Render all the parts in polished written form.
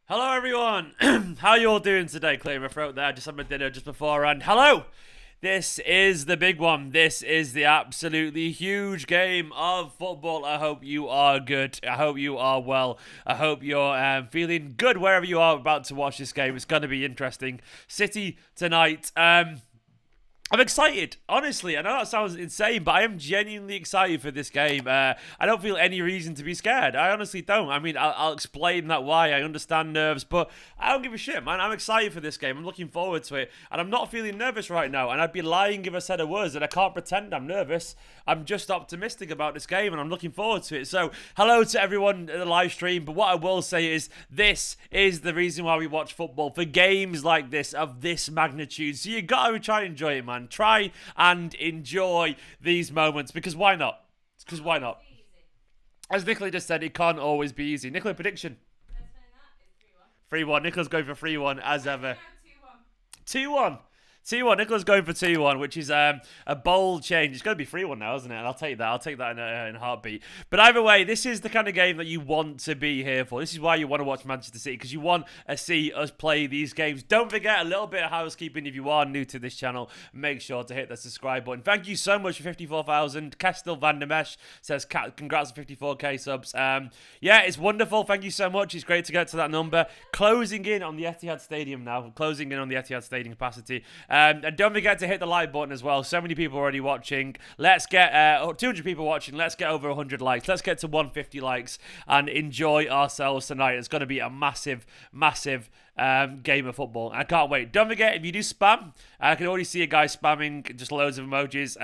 Hello everyone, how you all doing today? Clearing my throat there, just had my dinner just before, and hello! This is the big one. This is the absolutely huge game of football. I hope you are good. I hope you are well. I hope you're feeling good wherever you are about to watch this game. It's going to be interesting. City tonight. I'm excited, honestly. I know that sounds insane, but I am genuinely excited for this game. I don't feel any reason to be scared. I honestly don't. I mean, I'll explain that why. I understand nerves, but I don't give a shit, man. I'm excited for this game. I'm looking forward to it, and I'm not feeling nervous right now, and I'd be lying if I said I was, and I can't pretend I'm nervous. I'm just optimistic about this game, and I'm looking forward to it. So, hello to everyone in the live stream, but what I will say is this is the reason why we watch football, for games like this, of this magnitude. So you got to try and enjoy it, man. Try and enjoy these moments, because why not? Because why not? As Nicola just said, it can't always be easy. Nicola, prediction? 3-1. Nicola's going for 3-1 as ever. 2-1. 2-1. Nicola's going for 2-1, which is a bold change. It's going to be 3-1 now, isn't it? And I'll take that. I'll take that in a heartbeat. But either way, this is the kind of game that you want to be here for. This is why you want to watch Manchester City, because you want to see us play these games. Don't forget, a little bit of housekeeping. If you are new to this channel, make sure to hit the subscribe button. Thank you so much for 54,000. Kestel Van der Mesh says, congrats on 54k subs. Yeah, it's wonderful. Thank you so much. It's great to get to that number. Closing in on the Etihad Stadium now. Closing in on the Etihad Stadium capacity. And don't forget to hit the like button as well. So many people already watching. Let's get 200 people watching. Let's get over 100 likes. Let's get to 150 likes and enjoy ourselves tonight. It's going to be a massive, massive game of football. I can't wait. Don't forget, if you do spam, I can already see a guy spamming just loads of emojis.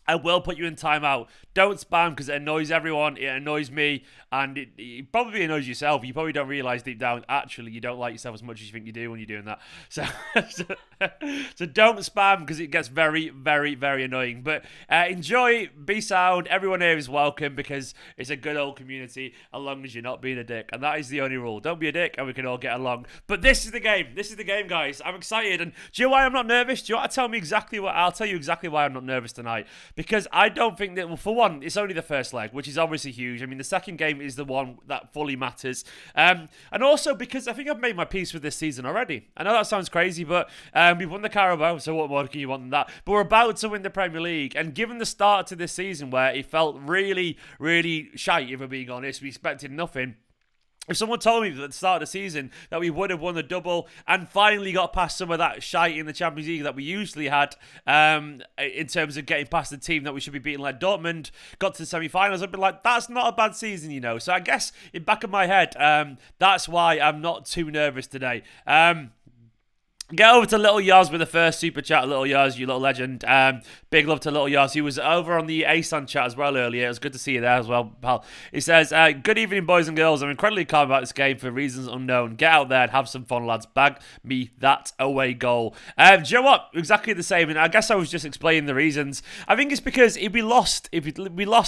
I will put you in timeout. Don't spam, because it annoys everyone. It annoys me, and it probably annoys yourself. You probably don't realise deep down, actually, you don't like yourself as much as you think you do when you're doing that. So, so don't spam, because it gets very, very, very annoying. But enjoy, be sound. Everyone here is welcome, because it's a good old community, as long as you're not being a dick. And that is the only rule. Don't be a dick, and we can all get along. But this is the game. This is the game, guys. I'm excited. And do you know why I'm not nervous? Do you want to tell me exactly what? I'll tell you exactly why I'm not nervous tonight. Because I don't think that, well, for one, it's only the first leg, which is obviously huge. I mean, the second game is the one that fully matters. And also because I think I've made my peace with this season already. I know that sounds crazy, but we've won the Carabao, so what more can you want than that? But we're about to win the Premier League. And given the start to this season where it felt really, really shite, if we're being honest, we expected nothing. If someone told me at the start of the season that we would have won the double and finally got past some of that shite in the Champions League that we usually had in terms of getting past the team that we should be beating like Dortmund, got to the semi-finals, I'd be like, that's not a bad season, you know. So I guess in the back of my head, that's why I'm not too nervous today. Get over to Little Yaz with the first super chat. Little Yaz, you little legend. Big love to Little Yaz. He was over on the ASAN chat as well earlier. It was good to see you there as well, pal. He says, good evening, boys and girls. I'm incredibly calm about this game for reasons unknown. Get out there and have some fun, lads. Bag me that away goal. Do you know what? Exactly the same. And I guess I was just explaining the reasons. I think it's because if we lost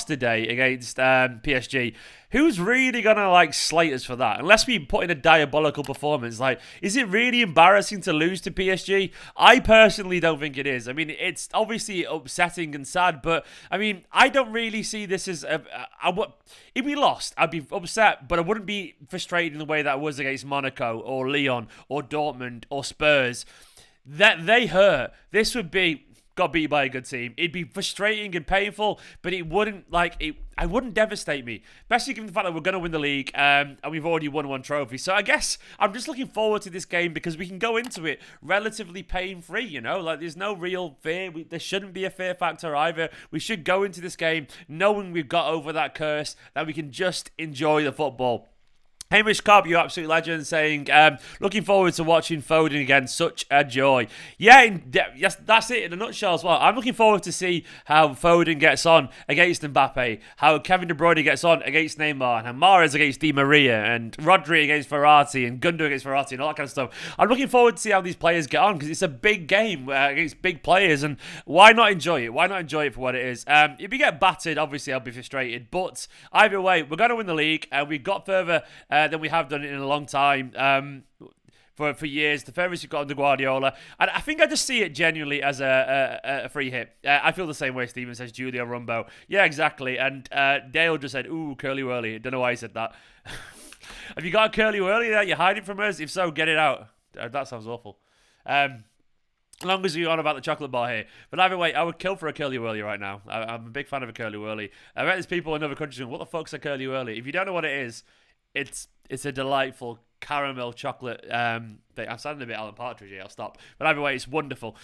today against PSG, who's really going to, like, slate us for that? Unless we put in a diabolical performance. Like, is it really embarrassing to lose to PSG? I personally don't think it is. I mean, it's obviously upsetting and sad, but, I mean, I don't really see this as... if we lost, I'd be upset, but I wouldn't be frustrated in the way that I was against Monaco or Lyon or Dortmund or Spurs. That they hurt. This would be... got beat by a good team. It'd be frustrating and painful, but it wouldn't I wouldn't devastate me, especially given the fact that we're going to win the league and we've already won one trophy. So I guess I'm just looking forward to this game because we can go into it relatively pain-free, you know? Like, there's no real fear. There shouldn't be a fear factor either. We should go into this game knowing we've got over that curse, that we can just enjoy the football. Hamish Cobb, you absolute legend, saying, looking forward to watching Foden again. Such a joy. Yeah, yes, that's it in a nutshell as well. I'm looking forward to see how Foden gets on against Mbappe, how Kevin De Bruyne gets on against Neymar, and how Mahrez against Di Maria, and Rodri against Verratti, and Gundogan against Verratti, and all that kind of stuff. I'm looking forward to see how these players get on, because it's a big game against big players, and why not enjoy it? Why not enjoy it for what it is? If we get battered, obviously I'll be frustrated, but either way, we're going to win the league, and we've got further than we have done it in a long time. For years, the furthest we've got under Guardiola, and I think I just see it genuinely as a free hit. I feel the same way. Steven says Julio Rumbo. Yeah, exactly. And Dale just said, "Ooh, curly whirly." Don't know why he said that. Have you got a curly whirly there? You're hiding from us? If so, get it out. That sounds awful. As long as you're on about the chocolate bar here. But either way, I would kill for a curly whirly right now. I'm a big fan of a curly whirly. I bet there's people in other countries going, what the fuck's a curly whirly? If you don't know what it is, it's a delightful caramel chocolate thing. I'm sounding a bit Alan Partridge here. I'll stop. But either way, it's wonderful.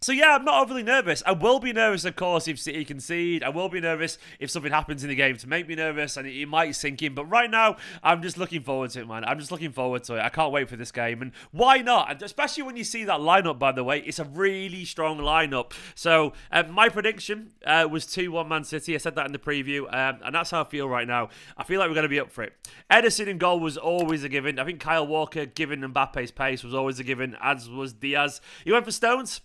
So yeah, I'm not overly nervous. I will be nervous, of course, if City concede. I will be nervous if something happens in the game to make me nervous, and it might sink in. But right now, I'm just looking forward to it, man. I'm just looking forward to it. I can't wait for this game. And why not? And especially when you see that lineup, by the way. It's a really strong lineup. So my prediction was 2-1 Man City. I said that in the preview, and that's how I feel right now. I feel like we're going to be up for it. Ederson in goal was always a given. I think Kyle Walker, given Mbappe's pace, was always a given, as was Diaz. You went for Stones?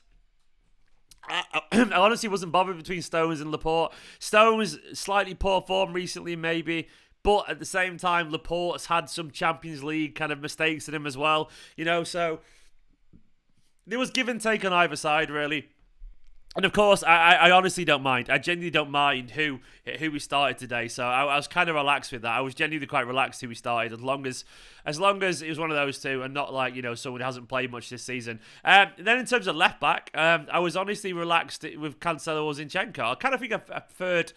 I honestly wasn't bothered between Stones and Laporte. Stones, slightly poor form recently, maybe. But at the same time, Laporte's had some Champions League kind of mistakes in him as well. You know, so there was give and take on either side, really. And of course, I honestly don't mind. I genuinely don't mind who we started today. So I was kind of relaxed with that. I was genuinely quite relaxed who we started, as long as it was one of those two, and not like, you know, someone who hasn't played much this season. Then in terms of left back, I was honestly relaxed with Cancelo or Zinchenko. I kind of think I preferred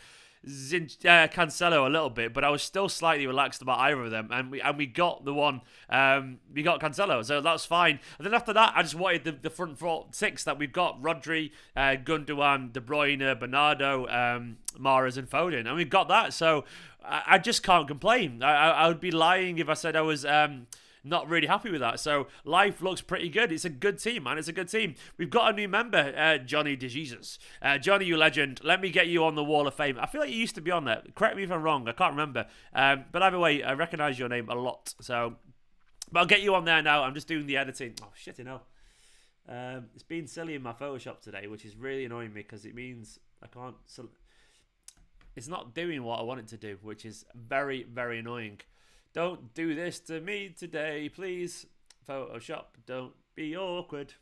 Cancelo a little bit, but I was still slightly relaxed about either of them, and we got the one, we got Cancelo, so that's fine. And then after that, I just wanted the front four six that we've got: Rodri, Gundogan, De Bruyne, Bernardo, Mahrez, and Foden, and we've got that. So I just can't complain. I would be lying if I said I was not really happy with that. So life looks pretty good. It's a good team, man. It's a good team. We've got a new member, Johnny De Jesus. Johnny, you legend. Let me get you on the Wall of Fame. I feel like you used to be on there. Correct me if I'm wrong. I can't remember. But either way, I recognise your name a lot. So, but I'll get you on there now. I'm just doing the editing. Oh, shit, it's been silly in my Photoshop today, which is really annoying me because it means I can't... It's not doing what I want it to do, which is very, very annoying. Don't do this to me today, please. Photoshop, don't be awkward.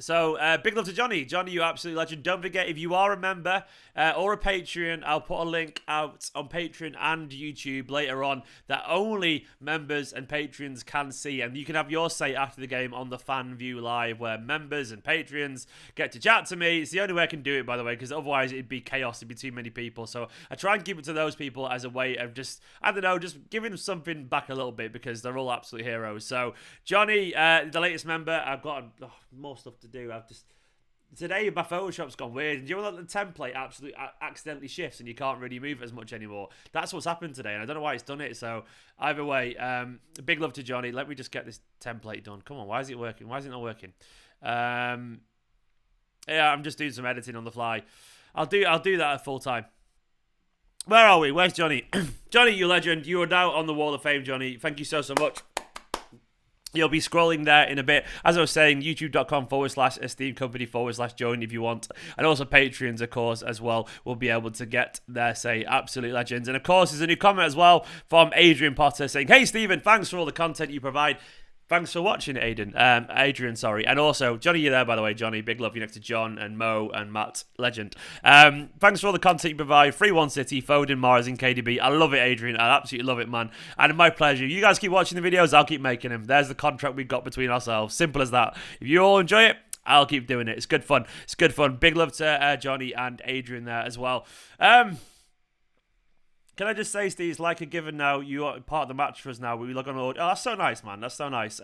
So, big love to Johnny. Johnny, you absolute legend. Don't forget, if you are a member or a Patreon, I'll put a link out on Patreon and YouTube later on that only members and patrons can see. And you can have your say after the game on the Fan View Live, where members and patrons get to chat to me. It's the only way I can do it, by the way, because otherwise it'd be chaos. It'd be too many people. So I try and give it to those people as a way of just, I don't know, just giving them something back a little bit, because they're all absolute heroes. So, Johnny, the latest member, I've got more stuff to do. Today my Photoshop's gone weird, and you know that the template absolutely accidentally shifts and you can't really move it as much anymore. That's what's happened today, and I don't know why it's done it. So either way, big love to Johnny. Let me just get this template done. Come on, why is it working? Why is it not working? Yeah, I'm just doing some editing on the fly. I'll do that at full time. Where are we? Where's Johnny? Johnny, you legend. You are now on the Wall of Fame, Johnny. Thank you so much. You'll be scrolling there in a bit. As I was saying, youtube.com/Esteemed Kompany /join if you want. And also Patreons, of course, as well, will be able to get their say. Absolute legends. And of course, there's a new comment as well from Adrian Potter saying, "Hey, Stephen, thanks for all the content you provide." Thanks for watching, Adrian, sorry. And also, Johnny, you're there, by the way, Johnny. Big love you next to John and Mo and Matt. Legend. Thanks for all the content you provide. 3-1 City, Foden, Mahrez, and KDB. I love it, Adrian. I absolutely love it, man. And my pleasure. You guys keep watching the videos. I'll keep making them. There's the contract we've got between ourselves. Simple as that. If you all enjoy it, I'll keep doing it. It's good fun. It's good fun. Big love to Johnny and Adrian there as well. Can I just say, Steve, it's like a given now. You are part of the match for us now. We log on. Oh, that's so nice, man. That's so nice.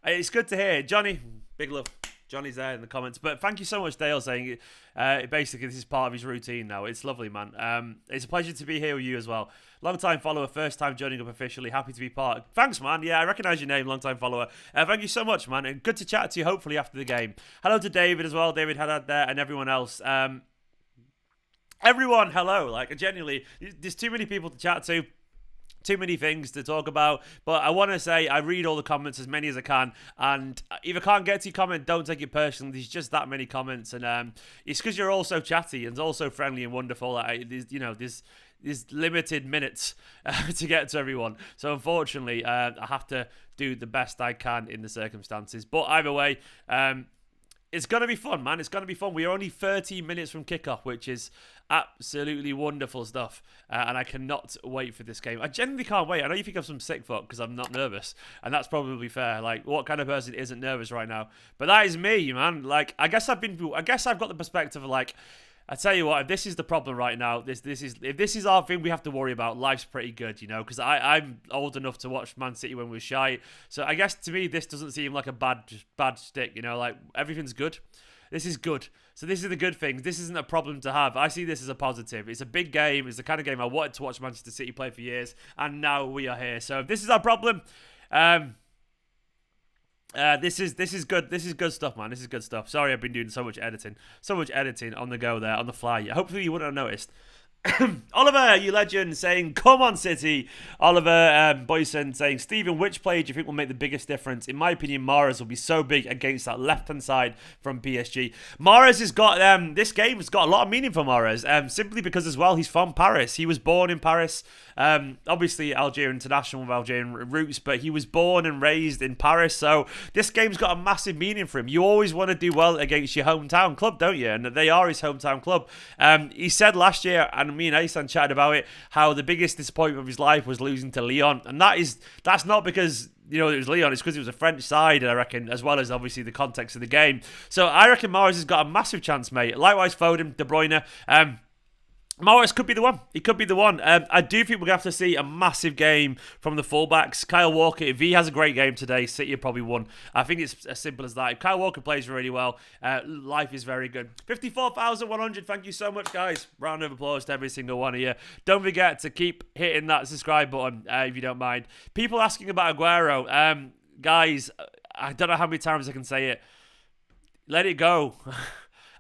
It's good to hear. Johnny, big love. Johnny's there in the comments. But thank you so much, Dale, saying basically this is part of his routine now. It's lovely, man. It's a pleasure to be here with you as well. Long-time follower, first time joining up officially. Happy to be part. Thanks, man. Yeah, I recognise your name, long-time follower. Thank you so much, man. And good to chat to you, hopefully, after the game. Hello to David as well. David Haddad there and everyone else. Everyone, hello. Like, genuinely, there's too many people to chat to. Too many things to talk about, but I want to say I read all the comments, as many as I can, and if I can't get to your comment, don't take it personally. There's just that many comments, and it's because you're all so chatty and also friendly and wonderful. There's limited minutes to get to everyone, so unfortunately, I have to do the best I can in the circumstances. But either way, it's going to be fun, man. It's going to be fun. We're only 13 minutes from kickoff, which is absolutely wonderful stuff. And I cannot wait for this game. I genuinely can't wait. I know you think I'm some sick fuck because I'm not nervous. And that's probably fair. Like, what kind of person isn't nervous right now? But that is me, man. Like, I guess I've got the perspective of, like, I tell you what, if this is the problem right now, if this is our thing we have to worry about, life's pretty good, you know, because I'm old enough to watch Man City when we were shy. So I guess to me, this doesn't seem like a bad stick, you know, like everything's good. This is good. So this is the good thing. This isn't a problem to have. I see this as a positive. It's a big game. It's the kind of game I wanted to watch Manchester City play for years, and now we are here. So if this is our problem, this is good. This is good stuff, man. This is good stuff. Sorry, I've been doing so much editing on the go there, on the fly. Hopefully, you wouldn't have noticed. Oliver, you legend, saying, "Come on, City." Oliver Boyson saying, "Stephen, which player do you think will make the biggest difference? In my opinion, Mahrez will be so big against that left-hand side from PSG." Mahrez has got this game has got a lot of meaning for Mahrez, simply because as well he's from Paris. He was born in Paris. Obviously Algerian international with Algerian roots, but he was born and raised in Paris. So this game's got a massive meaning for him. You always want to do well against your hometown club, don't you? And they are his hometown club. He said last year, and me and Asan chatted about it, how the biggest disappointment of his life was losing to Lyon, and that's not because, you know, it was Lyon, it's because it was a French side, I reckon, as well as obviously the context of the game. So I reckon Mahrez has got a massive chance, mate. Likewise, Foden, De Bruyne. Mahrez could be the one. He could be the one. I do think we're going to have to see a massive game from the fullbacks. Kyle Walker, if he has a great game today, City have probably won. I think it's as simple as that. If Kyle Walker plays really well, life is very good. 54,100. Thank you so much, guys. Round of applause to every single one of you. Don't forget to keep hitting that subscribe button if you don't mind. People asking about Aguero. Guys, I don't know how many times I can say it. Let it go.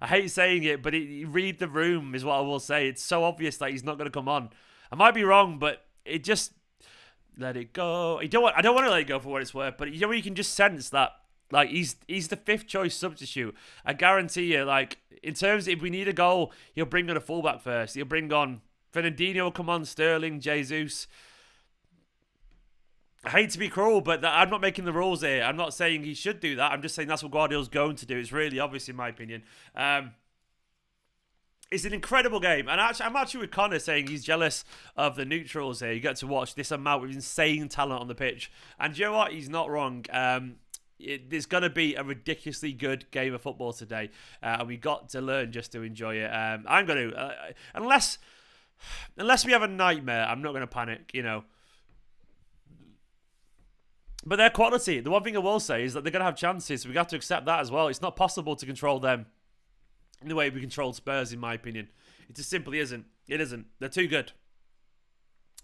I hate saying it, but read the room is what I will say. It's so obvious that he's not going to come on. I might be wrong, but it just let it go. I don't want to let it go for what it's worth, but you know, you can just sense that, like, he's the fifth choice substitute. I guarantee you, like, in terms of if we need a goal, he'll bring on a fullback first. He'll bring on Fernandinho, will come on, Sterling, Jesus. I hate to be cruel, but I'm not making the rules here. I'm not saying he should do that. I'm just saying that's what Guardiola's going to do. It's really obvious, in my opinion. It's an incredible game. And I'm actually with Connor saying he's jealous of the neutrals here. You get to watch this amount of insane talent on the pitch. And you know what? He's not wrong. There's going to be a ridiculously good game of football today. And we got to learn just to enjoy it. I'm going to... unless we have a nightmare, I'm not going to panic, you know. But their quality, the one thing I will say is that they're going to have chances. So we have to accept that as well. It's not possible to control them in the way we controlled Spurs, in my opinion. It just simply isn't. It isn't. They're too good.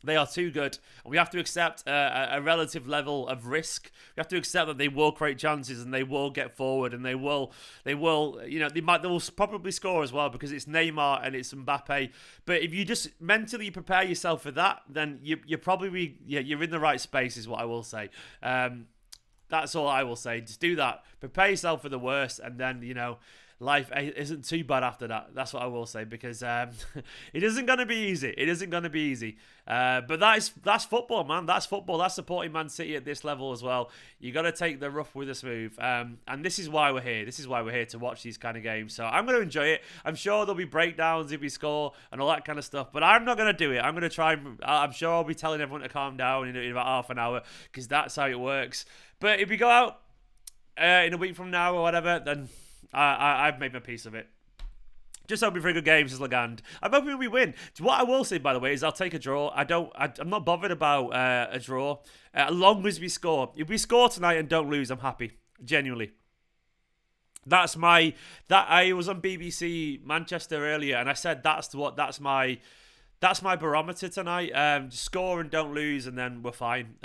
They are too good. And we have to accept a relative level of risk. We have to accept that they will create chances and they will get forward and they will, you know, they will probably score as well because it's Neymar and it's Mbappe. But if you just mentally prepare yourself for that, then you're probably, you're in the right space is what I will say. That's all I will say. Just do that. Prepare yourself for the worst and then, you know, life isn't too bad after that. That's what I will say because it isn't going to be easy. It isn't going to be easy. But that's football, man. That's football. That's supporting Man City at this level as well. You got to take the rough with the smooth. And this is why we're here. This is why we're here to watch these kind of games. So I'm going to enjoy it. I'm sure there'll be breakdowns if we score and all that kind of stuff. But I'm not going to do it. I'm going to try. I'm sure I'll be telling everyone to calm down in about half an hour because that's how it works. But if we go out in a week from now or whatever, then I've made my peace of it. Just hoping for a good game, says Legand. I'm hoping we win. What I will say, by the way, is I'll take a draw. I'm not bothered about a draw. As long as we score. If we score tonight and don't lose, I'm happy. Genuinely. I was on BBC Manchester earlier, and I said that's my barometer tonight. Score and don't lose, and then we're fine.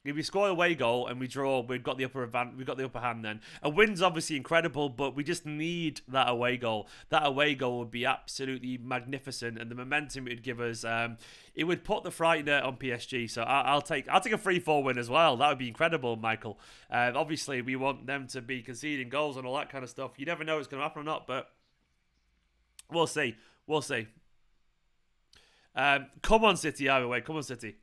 If we score a away goal and we draw, we've got the upper hand then. A win's obviously incredible, but we just need that away goal. That away goal would be absolutely magnificent, and the momentum it would give us, it would put the frightener on PSG. So I'll take a 3-4 win as well. That would be incredible, Michael. Obviously, we want them to be conceding goals and all that kind of stuff. You never know if it's going to happen or not, but we'll see. We'll see. Come on, City, either way. Come on, City.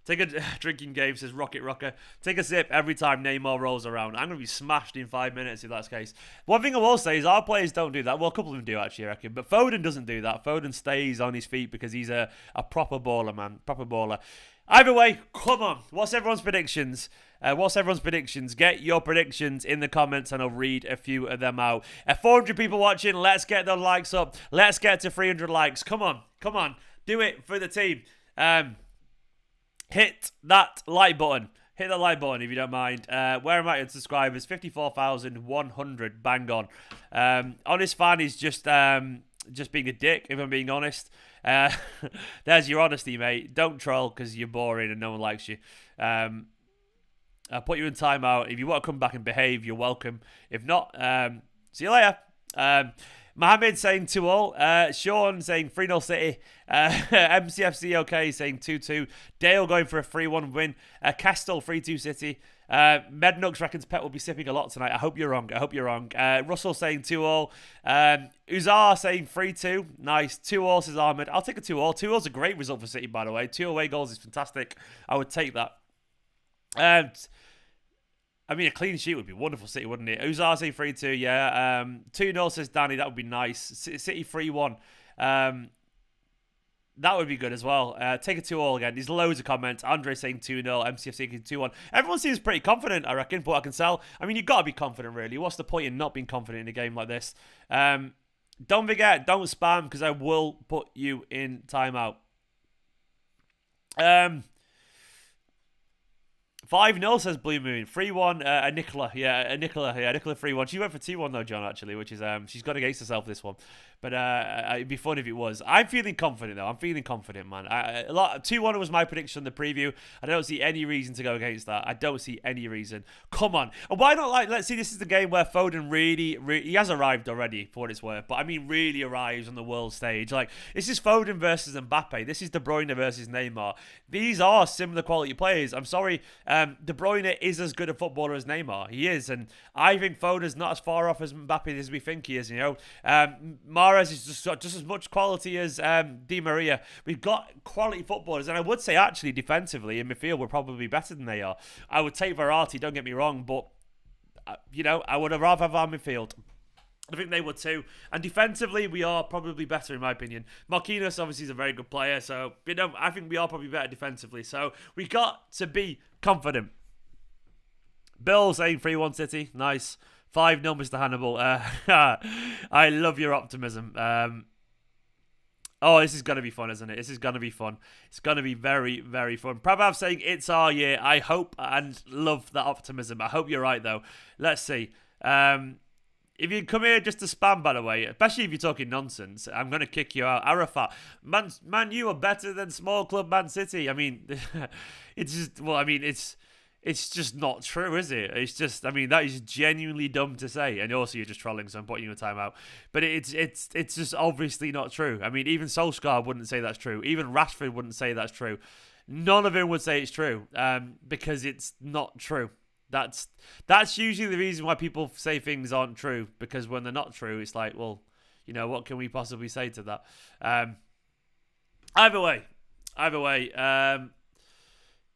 Take a drinking game, says Rocket Rocker. Take a sip every time Neymar rolls around. I'm going to be smashed in 5 minutes if that's the case. One thing I will say is our players don't do that. Well, a couple of them do actually, I reckon. But Foden doesn't do that. Foden stays on his feet because he's a proper baller, man. Proper baller. Either way, come on. What's everyone's predictions? Get your predictions in the comments and I'll read a few of them out. 400 people watching. Let's get the likes up. Let's get to 300 likes. Come on. Do it for the team. Hit that like button. Hit the like button if you don't mind. Where am I in subscribers? 54,100. Bang on. Honest fan is just being a dick, if I'm being honest. There's your honesty, mate. Don't troll because you're boring and no one likes you. I'll put you in timeout. If you want to come back and behave, you're welcome. If not, see you later. Mohammed saying 2-all. Sean saying 3-0 City. MCFC OK saying 2-2. Dale going for a 3-1 win. Castle 3-2 City. Mednux reckons Pep will be sipping a lot tonight. I hope you're wrong. Russell saying 2-all. Uzar saying 3-2. Nice. 2-all says Ahmed. I'll take a 2-all. 2-all is a great result for City, by the way. 2 away goals is fantastic. I would take that. I mean, a clean sheet would be wonderful, City, wouldn't it? Uzar saying 3-2, yeah. 2-0 says Danny. That would be nice. City 3-1. That would be good as well. Take a 2-all again. There's loads of comments. Andre saying 2-0. MCF saying 2-1. Everyone seems pretty confident, I reckon, but I can tell. I mean, you've got to be confident, really. What's the point in not being confident in a game like this? Don't forget, don't spam, because I will put you in timeout. 5-0 says Blue Moon. 3-1, Nicola. Nicola 3-1. She went for 2-1 though, John, actually, which is, she's gone against herself this one. But it'd be fun if it was. I'm feeling confident, though. I'm feeling confident, man. 2-1 was my prediction in the preview. I don't see any reason to go against that. I don't see any reason. Come on. And why not, let's see, this is the game where Foden really, he has arrived already, for what it's worth. But, I mean, really arrives on the world stage. This is Foden versus Mbappe. This is De Bruyne versus Neymar. These are similar quality players. I'm sorry, De Bruyne is as good a footballer as Neymar. He is. And I think Foden's not as far off as Mbappe as we think he is, you know. Mahrez is just as much quality as Di Maria. We've got quality footballers, and I would say actually defensively in midfield we're probably better than they are. I would take Verratti, don't get me wrong, but you know, I would have rather have our midfield. I think they would too. And defensively, we are probably better in my opinion. Marquinhos obviously is a very good player, so you know, I think we are probably better defensively. So we got to be confident. Bill saying 3-1 City, nice. 5-0 Mr. Hannibal. I love your optimism. Oh, this is going to be fun, isn't it? This is going to be fun. It's going to be very, very fun. Prabhav saying it's our year. I hope and love that optimism. I hope you're right, though. Let's see. If you come here just to spam, by the way, especially if you're talking nonsense, I'm going to kick you out. Arafat, man, you are better than small club Man City. I mean, it's just, well, I mean, it's just not true, is it? It's just, I mean, that is genuinely dumb to say. And also, you're just trolling, so I'm putting you in timeout. But it's just obviously not true. I mean, even Solskjaer wouldn't say that's true. Even Rashford wouldn't say that's true. None of them would say it's true, because it's not true. That's usually the reason why people say things aren't true, because when they're not true, it's like, well, you know, what can we possibly say to that? Either way,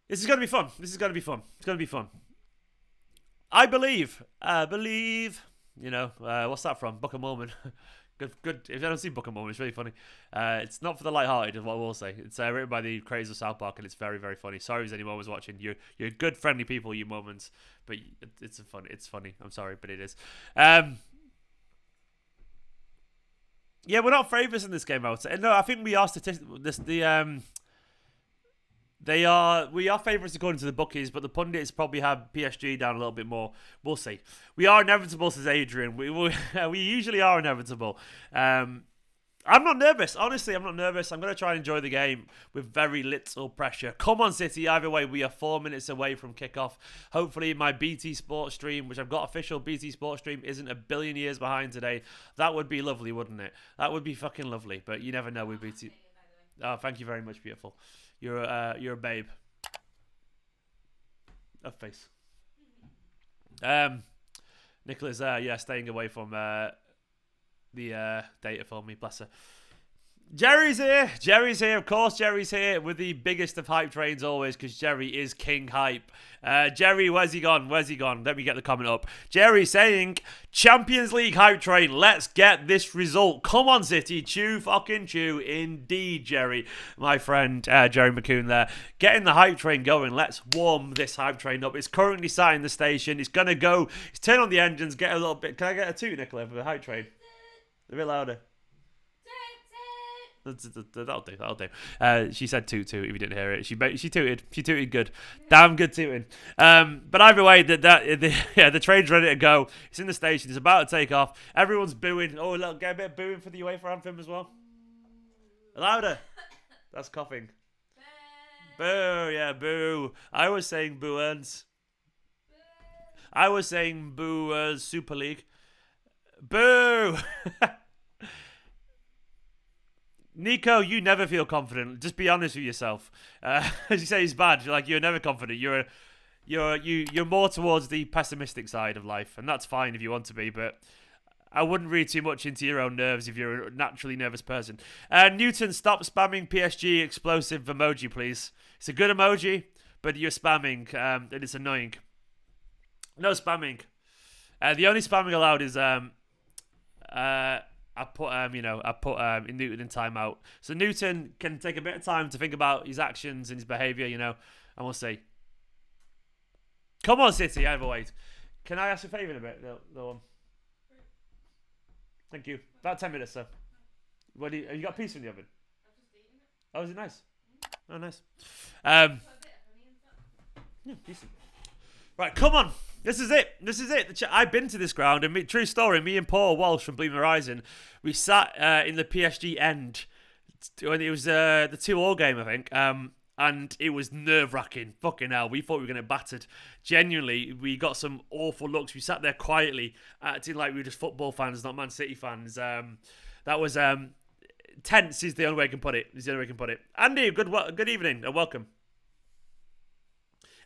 this is going to be fun. It's going to be fun. I believe, you know, what's that from? Book of Mormon. Good. If I don't see Book of Mormon, it's really funny. It's not for the light-hearted, is what I will say. It's written by the creators of South Park, and it's very, very funny. Sorry if anyone was watching. You're good, friendly people, you Mormons, but it's funny. I'm sorry, but it is. Yeah, we're not favourites in this game, I would say. No, I think we are we are favourites according to the bookies, but the pundits probably have PSG down a little bit more. We'll see. We are inevitable, says Adrian. We usually are inevitable. I'm not nervous. Honestly, I'm not nervous. I'm going to try and enjoy the game with very little pressure. Come on, City. Either way, we are 4 minutes away from kickoff. Hopefully, my BT Sports stream, which I've got official BT Sports stream, isn't a billion years behind today. That would be lovely, wouldn't it? That would be fucking lovely. But you never know with BT. Oh, thank you very much, beautiful. You're a babe. A face. Nicola's staying away from the data for me, bless her. Jerry's here. Jerry's here. Of course, Jerry's here with the biggest of hype trains always, because Jerry is king hype. Jerry, where's he gone? Where's he gone? Let me get the comment up. Jerry saying, Champions League hype train. Let's get this result. Come on, City. Chew, fucking chew. Indeed, Jerry. My friend, Jerry McCoon there. Getting the hype train going. Let's warm this hype train up. It's currently sat in the station. It's going to go. It's turn on the engines. Get a little bit. Can I get a toot, Nicola, for the hype train? A bit louder. That'll do. She said toot if you didn't hear it. She tooted. She tooted good. Damn good tooting. But either way, the train's ready to go. It's in the station. It's about to take off. Everyone's booing. Oh, look, get a bit of booing for the UEFA anthem as well. Louder. That's coughing. Boo, yeah, boo. I was saying boo-earns. I was saying boo Super League. Boo. Nico, you never feel confident. Just be honest with yourself. As you say, it's bad. You're never confident. You're more towards the pessimistic side of life, and that's fine if you want to be. But I wouldn't read too much into your own nerves if you're a naturally nervous person. Newton, stop spamming PSG explosive emoji, please. It's a good emoji, but you're spamming, and it's annoying. No spamming. The only spamming allowed is I put Newton in timeout. So Newton can take a bit of time to think about his actions and his behaviour, and we'll see. Come on, City, either way. Can I ask a favour in a bit? The one. Thank you. About 10 minutes, sir. Have you got a piece from the oven? I've just eaten it. Oh, is it nice? Oh, nice. Yeah, decent. Right, come on. This is it. This is it. I've been to this ground, and true story, me and Paul Walsh from Bleeding Horizon, we sat in the PSG end when it was the 2-2 game, I think, and it was nerve-wracking. Fucking hell, we thought we were going to get battered. Genuinely, we got some awful looks. We sat there quietly, acting like we were just football fans, not Man City fans. That was tense is the only way I can put it. Andy, good evening and welcome.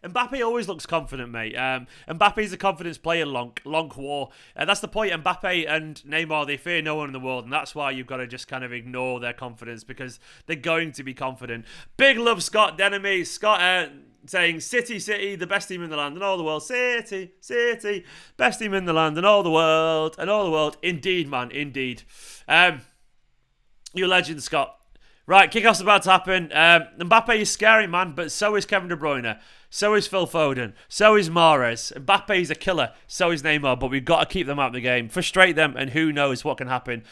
Mbappe always looks confident, mate. Mbappe's a confidence player, long war. That's the point. Mbappe and Neymar, they fear no one in the world, and that's why you've got to just kind of ignore their confidence, because they're going to be confident. Big love, Scott Denemy. Scott saying, City, the best team in the land and all the world. City, best team in the land and all the world. Indeed, man, indeed. You're a legend, Scott. Right, kickoff's about to happen. Mbappe is scary, man, but so is Kevin De Bruyne. So is Phil Foden. So is Mahrez. Mbappe's a killer. So is Neymar. But we've got to keep them out of the game. Frustrate them, and who knows what can happen.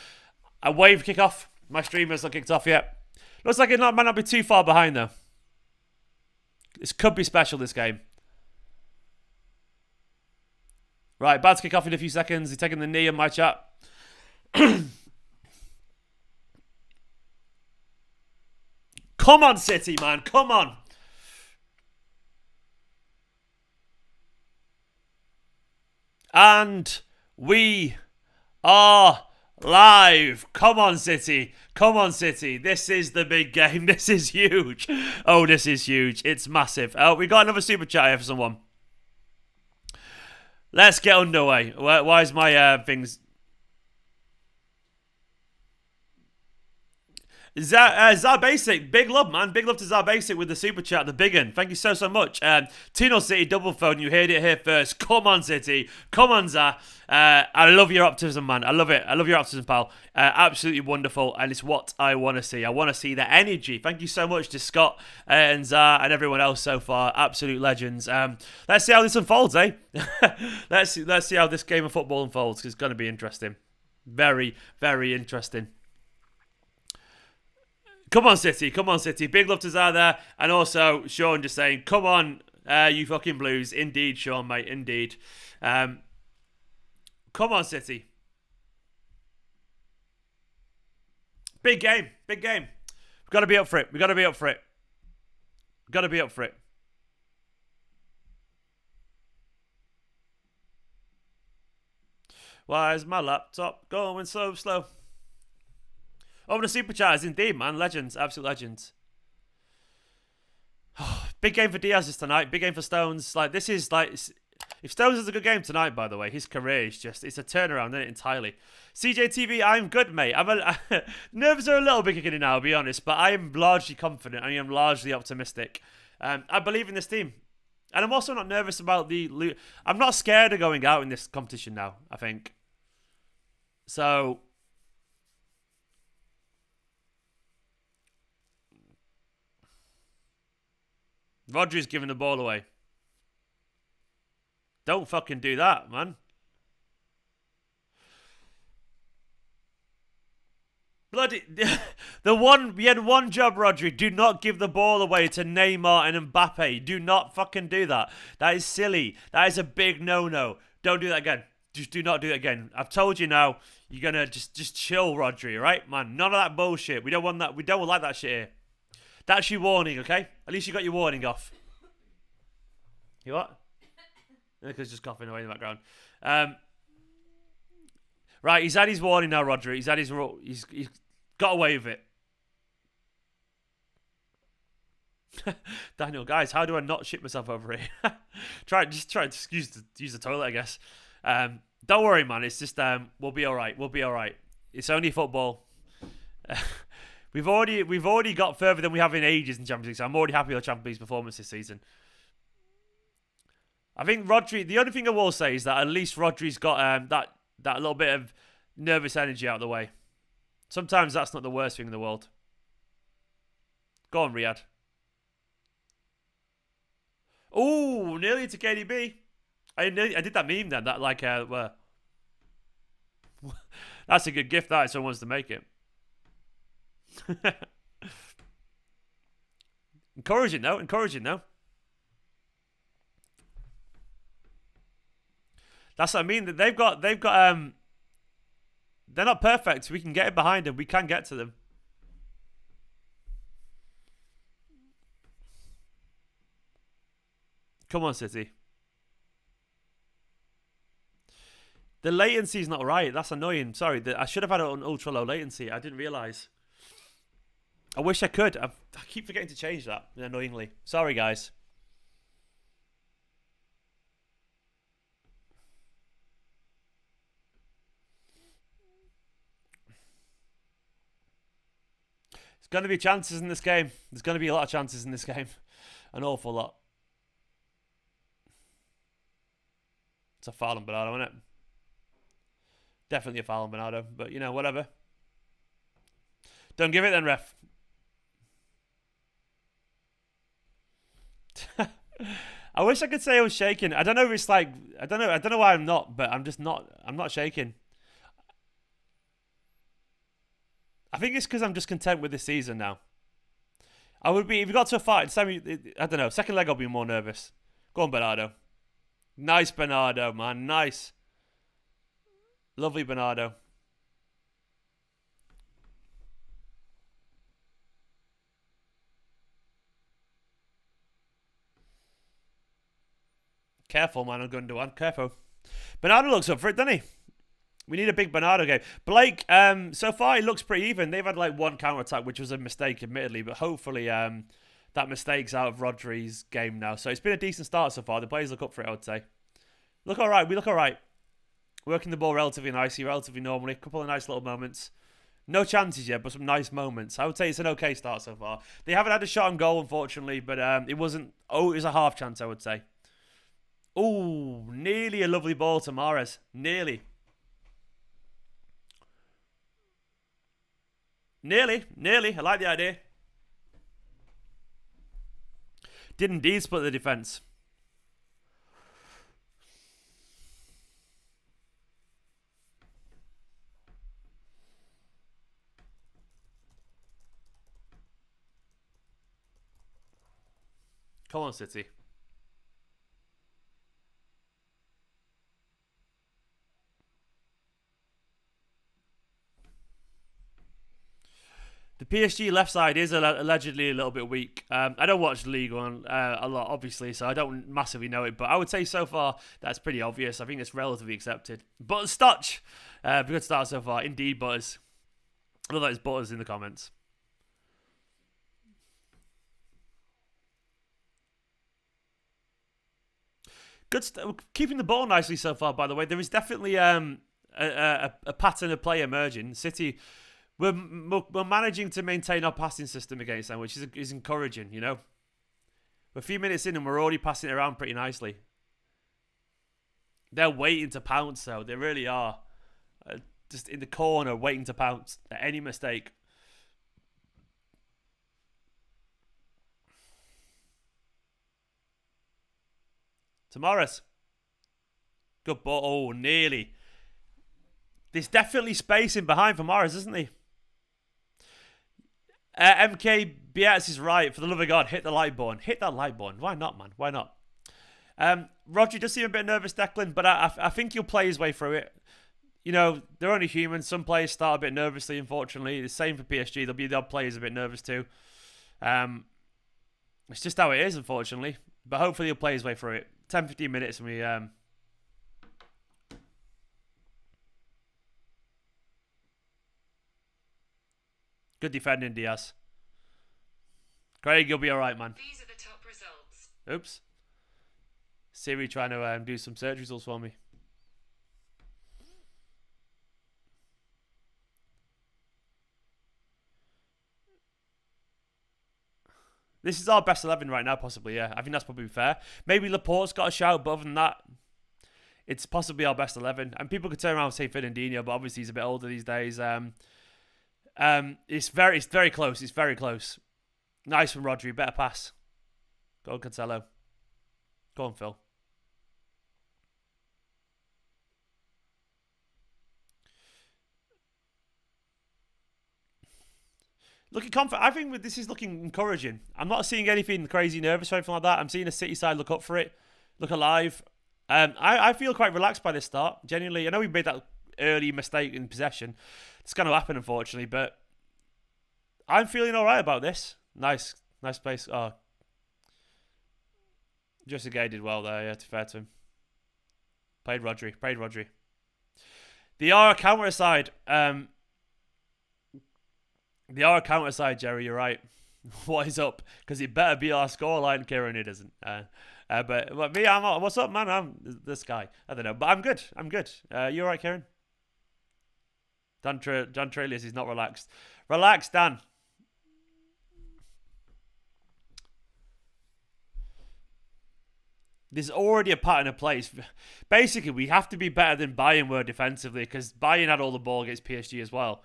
A wave kickoff. My stream hasn't kicked off yet. Looks like it might not be too far behind, though. This could be special, this game. Right, about to kick off in a few seconds. He's taking the knee in my chat. Come on, City, man. Come on. And we are live. Come on, City. Come on, City. This is the big game. This is huge. Oh, this is huge. It's massive. Oh, we got another super chat here for someone. Let's get underway. Why is my things... Zar Basic, big love, man. Big love to Zar Basic with the super chat, the big one. Thank you so much. 2-0 City, double phone. You heard it here first. Come on, City. Come on, Zar. I love your optimism, man. I love it. I love your optimism, pal. Absolutely wonderful, and it's what I want to see. I want to see the energy. Thank you so much to Scott and Zar and everyone else so far. Absolute legends. Let's see how this unfolds, eh? let's see how this game of football unfolds, because it's going to be interesting. Very, very interesting. Come on, City. Come on, City. Big love to Zar there. And also, Sean just saying, come on, you fucking Blues. Indeed, Sean, mate. Indeed. Come on, City. Big game. Big game. We've got to be up for it. We've got to be up for it. We've got to be up for it. Why is my laptop going so slow? Over the super chats, indeed, man. Legends. Absolute legends. Big game for Diaz tonight. Big game for Stones. Like, this is like... If If Stones has a good game tonight, by the way, his career is it's a turnaround, isn't it, entirely. CJTV, I'm good, mate. Nerves are a little bit kicking in now, I'll be honest, but I am largely confident. I am largely optimistic. I believe in this team. And I'm also not nervous about I'm not scared of going out in this competition now, I think. So... Rodri's giving the ball away. Don't fucking do that, man. Bloody... we had one job, Rodri. Do not give the ball away to Neymar and Mbappe. Do not fucking do that. That is silly. That is a big no-no. Don't do that again. Just do not do it again. I've told you now. You're gonna just chill, Rodri, right? Man, none of that bullshit. We don't want that. We don't like that shit here. That's your warning, okay? At least you got your warning off. You what? Because just coughing away in the background. Right, he's had his warning now, Rodri. He's got away with it. Daniel, guys, how do I not shit myself over here? try to use the toilet, I guess. Don't worry, man. It's just we'll be all right. We'll be all right. It's only football. We've already got further than we have in ages in Champions League. So I'm already happy with the Champions League's performance this season. I think Rodri. The only thing I will say is that at least Rodri's got that little bit of nervous energy out of the way. Sometimes that's not the worst thing in the world. Go on, Riyad. Oh, nearly to KDB. I did that meme then. That like that's a good gift. That if someone wants to make it. Encouraging though. That's what I mean. They've got they're not perfect. We can get it behind them. We can get to them. Come on, City. The latency's not right. That's annoying. Sorry, I should have had it on ultra low latency. I didn't realise. I wish I could. I keep forgetting to change that, annoyingly. Sorry, guys. There's going to be chances in this game. There's going to be a lot of chances in this game. An awful lot. It's a foul on Bernardo, isn't it? Definitely a foul on Bernardo. But, you know, whatever. Don't give it then, ref. I wish I could say I was shaking. I don't know if it's like... I don't know why I'm not, but I'm just not... I'm not shaking. I think it's because I'm just content with this season now. I would be... If we got to a fight, I don't know. Second leg, I'll be more nervous. Go on, Bernardo. Nice, Bernardo, man. Nice. Lovely, Bernardo. Careful, man, on Gundogan. Careful. Bernardo looks up for it, doesn't he? We need a big Bernardo game. Blake, so far, it looks pretty even. They've had like one counter-attack, which was a mistake, admittedly. But hopefully that mistake's out of Rodri's game now. So it's been a decent start so far. The players look up for it, I would say. Look all right. We look all right. Working the ball relatively nicely, relatively normally. A couple of nice little moments. No chances yet, but some nice moments. I would say it's an okay start so far. They haven't had a shot on goal, unfortunately. But it wasn't... Oh, it was a half chance, I would say. Oh, nearly a lovely ball to Mahrez. Nearly. Nearly. I like the idea. Did indeed split the defence. Come on, City. The PSG left side is allegedly a little bit weak. I don't watch the league on a lot, obviously, so I don't massively know it. But I would say so far that's pretty obvious. I think it's relatively accepted. Butterscotch, good start so far. Indeed, Butters. I love that it's Butters in the comments. Good, keeping the ball nicely so far. By the way, there is definitely a pattern of play emerging. City, we're managing to maintain our passing system against them, which is encouraging. You know, we're a few minutes in and we're already passing it around pretty nicely. They're waiting to pounce, though. They really are. Just in the corner, waiting to pounce at any mistake. To Mahrez. Good ball. Oh, nearly. There's definitely space in behind for Mahrez, isn't he? MK Biats is right. For the love of God, hit the light button. Hit that light button. Why not, man? Why not? Roger does seem a bit nervous, Declan, but I think he'll play his way through it. You know, they're only human. Some players start a bit nervously, unfortunately. The same for PSG. There'll be the odd players a bit nervous too. It's just how it is, unfortunately. But hopefully he'll play his way through it. 10-15 minutes and we... Good defending, Dias. Craig, you'll be alright, man. These are the top results. Oops. Siri trying to do some search results for me. This is our best 11 right now, possibly, yeah. I think that's probably fair. Maybe Laporte's got a shout, but other than that, it's possibly our best 11. And people could turn around and say Fernandinho, but obviously he's a bit older these days. It's very close. It's very close. Nice from Rodri. Better pass. Go on, Cancelo. Go on, Phil. Looking confident. I think this is looking encouraging. I'm not seeing anything crazy nervous or anything like that. I'm seeing a City side look up for it, look alive. I feel quite relaxed by this start. Genuinely, I know we made that early mistake in possession. It's going to happen, unfortunately, but I'm feeling all right about this. Nice place. Oh, Justin Gay did well there. Yeah, to fair to him. Played Rodri. They are a counter side. They are a counter side, Jerry. You're right. What is up? Because it better be our scoreline, Kieran. It isn't. But me, what's up, man? I'm this guy. I don't know, but I'm good. You all right, Kieran? Dan Trelius is not relaxed. Relax, Dan. There's already a pattern of play. Basically, we have to be better than Bayern were defensively because Bayern had all the ball against PSG as well.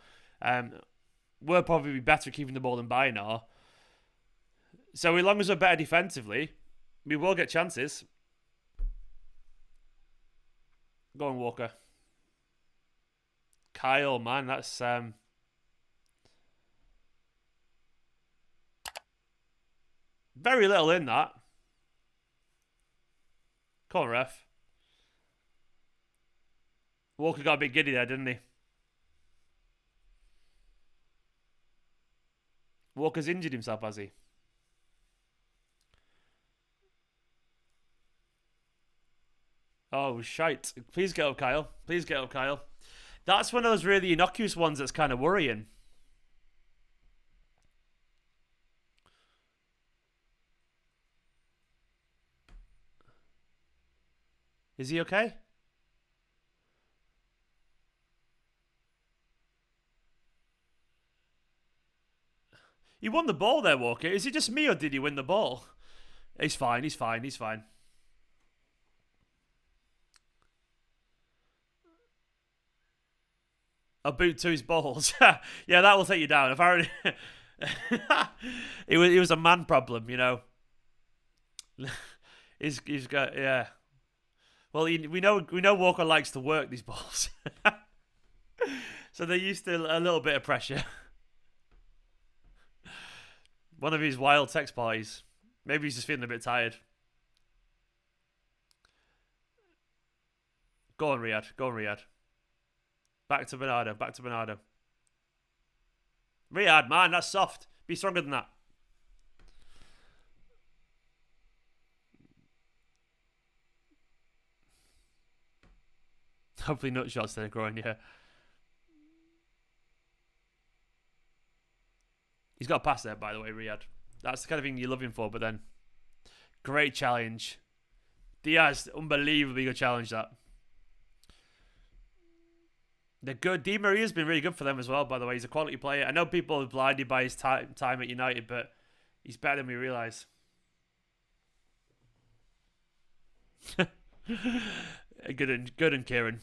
We'll probably be better at keeping the ball than Bayern are. So as long as we're better defensively, we will get chances. Go on, Walker. Kyle, man, that's... very little in that. Come on, ref. Walker got a bit giddy there, didn't he? Walker's injured himself, has he? Oh, shite. Please get up, Kyle. Please get up, Kyle. That's one of those really innocuous ones that's kind of worrying. Is he okay? He won the ball there, Walker. Is it just me or did he win the ball? He's fine. A boot to his balls. Yeah, that will take you down. If I already... it was a man problem, you know. he's got, yeah. Well, we know Walker likes to work these balls. So they're used to a little bit of pressure. One of his wild text parties. Maybe he's just feeling a bit tired. Go on, Riyad. Back to Bernardo. Riyad, man, that's soft. Be stronger than that. Hopefully nut shots instead of groin, yeah. He's got a pass there, by the way, Riyad. That's the kind of thing you're looking for, but then... Great challenge. Dias, unbelievably good challenge that. They're good. Di Maria's been really good for them as well, by the way. He's a quality player. I know people are blinded by his time at United, but he's better than we realise. Good and Kieran.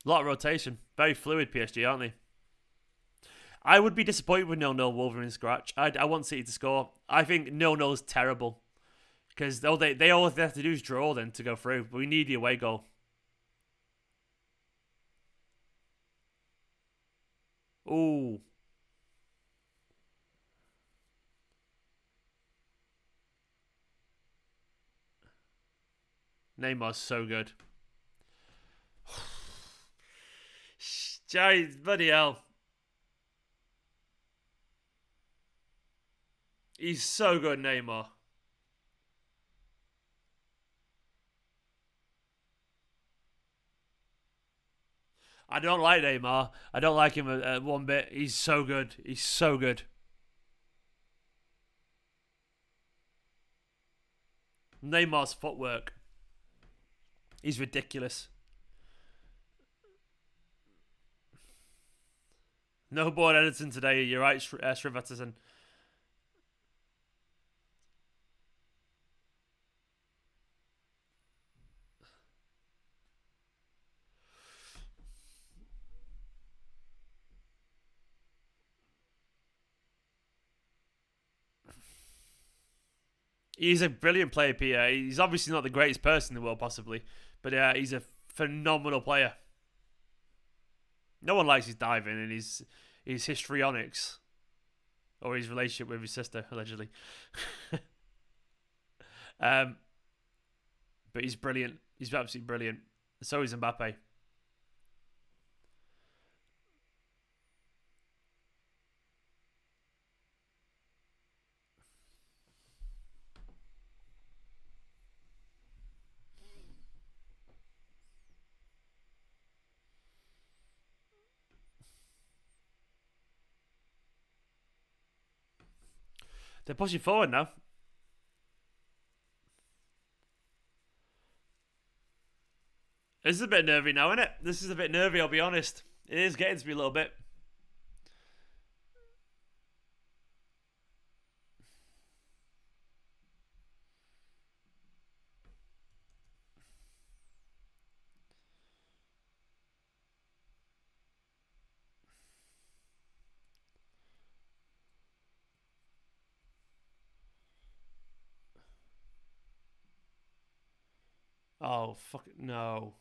A lot of rotation. Very fluid PSG, aren't they? I would be disappointed with 0-0 Wolverine scratch. I want City to score. I think 0-0 is terrible. Because they all they have to do is draw then to go through. But we need the away goal. Ooh. Neymar's so good. Bloody hell. He's so good, Neymar. I don't like Neymar. I don't like him one bit. He's so good. He's so good. Neymar's footwork. He's ridiculous. No board editing today. You're right, Srivatsan. He's a brilliant player, Peter. He's obviously not the greatest person in the world, possibly, but he's a phenomenal player. No one likes his diving and his histrionics, or his relationship with his sister, allegedly. But he's brilliant. He's absolutely brilliant. So is Mbappe. They're pushing forward now. This is a bit nervy now, isn't it? This is a bit nervy, I'll be honest. It is getting to me a little bit. Oh, fuck it. No.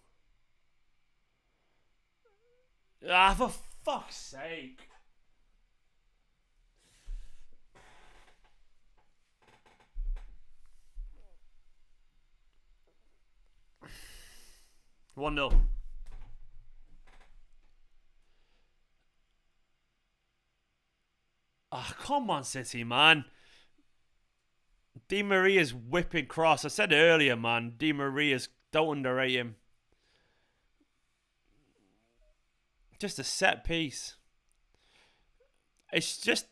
Ah, for fuck's sake. One 0. Ah, come on, City, man. Di Maria's whipping cross. I said earlier, man. Di Maria's, don't underrate him. Just a set piece. It's just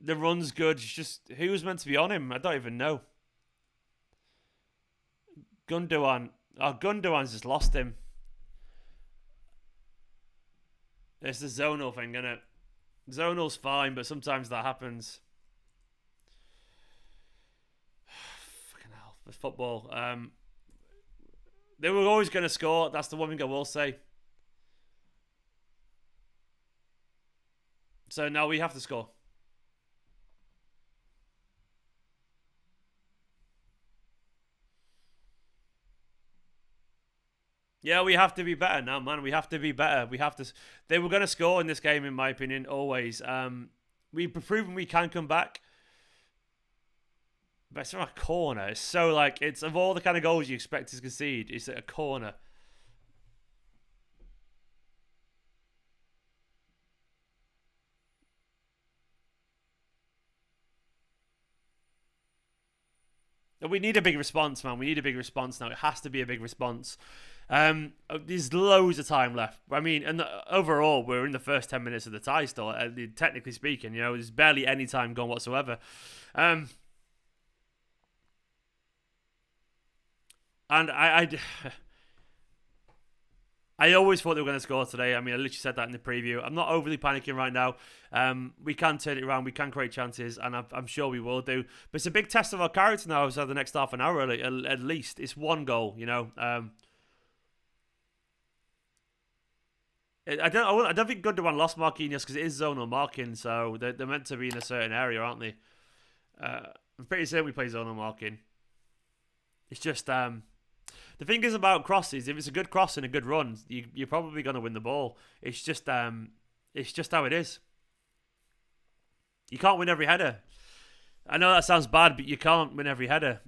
the run's good. It's just who's meant to be on him? I don't even know. Gundogan. Oh, Gundogan's just lost him. It's the zonal thing, isn't it? Zonal's fine, but sometimes that happens. Fucking hell. With football. They were always going to score. That's the one thing I will say. So now we have to score. Yeah, we have to be better now, man. We have to be better. We have to. They were going to score in this game, in my opinion, always. We've proven we can come back. But it's from a corner. It's so like, it's of all the kind of goals you expect to concede, it's at a corner. We need a big response, man. We need a big response now. It has to be a big response. There's loads of time left. I mean, and overall, we're in the first 10 minutes of the tie still. Technically speaking, there's barely any time gone whatsoever. And I always thought they were going to score today. I mean, I literally said that in the preview. I'm not overly panicking right now. We can turn it around. We can create chances, and I'm sure we will do. But it's a big test of our character now. So the next half an hour, at least, it's one goal. I don't think Gundogan lost Marquinhos because it is zonal marking, so they're meant to be in a certain area, aren't they? I'm pretty certain we play zonal marking. It's just the thing is about crosses. If it's a good cross and a good run, you're probably going to win the ball. It's just how it is. You can't win every header. I know that sounds bad, but you can't win every header.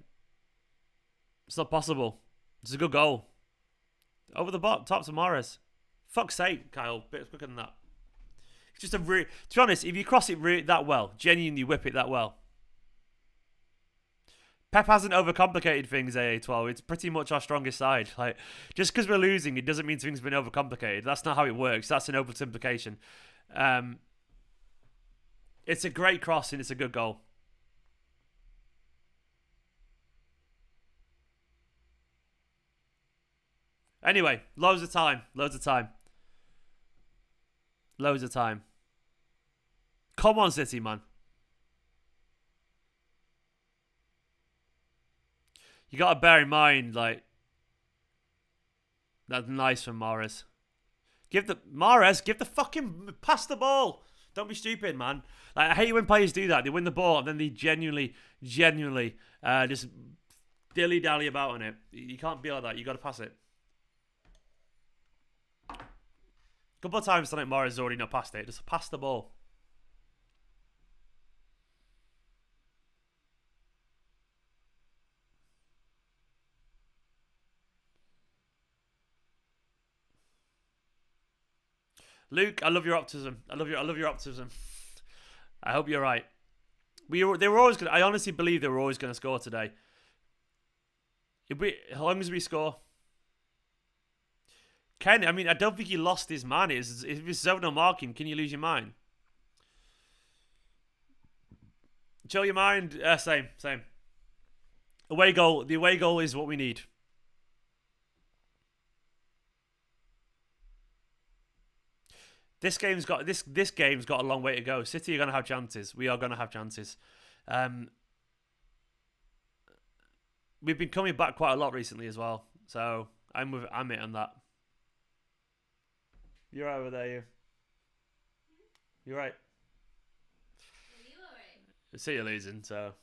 It's not possible. It's a good goal. Over the top to Mahrez. Fuck's sake, Kyle. Bit quicker than that. It's just to be honest, if you cross it that well, genuinely whip it that well. Pep hasn't overcomplicated things, AA12. It's pretty much our strongest side. Like, just because we're losing, it doesn't mean things have been overcomplicated. That's not how it works. That's an oversimplification. It's a great cross and it's a good goal. Anyway, loads of time. Come on, City, man. You got to bear in mind, like, that's nice from Mahrez. Give the fucking, pass the ball. Don't be stupid, man. Like, I hate when players do that. They win the ball and then they genuinely just dilly-dally about on it. You can't be like that. You got to pass it. A couple of times tonight, Mahrez has already not passed it. Just pass the ball. Luke, I love your optimism. I love your optimism. I hope you're right. They were always gonna. I honestly believe they were always going to score today. As long as we score. I mean, I don't think he lost his man. If it's zonal marking, can you lose your mind? Chill your mind. Same. Away goal. The away goal is what we need. This game's got a long way to go. City are going to have chances. We are going to have chances. We've been coming back quite a lot recently as well, so I'm it on that. You're right over there, you. You're right. Are you alright? I see you're losing, so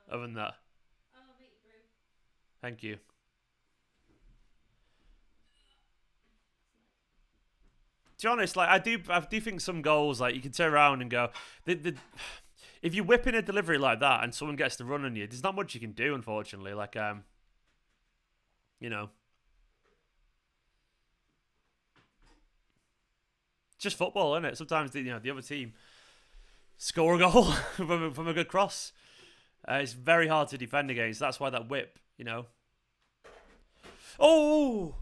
other than that. Oh, I'll make you brew. Thank you. To be honest, like I do think some goals, like you can turn around and go, if you whip in a delivery like that and someone gets to run on you, there's not much you can do, unfortunately. Like it's just football, isn't it? Sometimes the other team score a goal from a good cross. It's very hard to defend against. That's why that whip, Oh,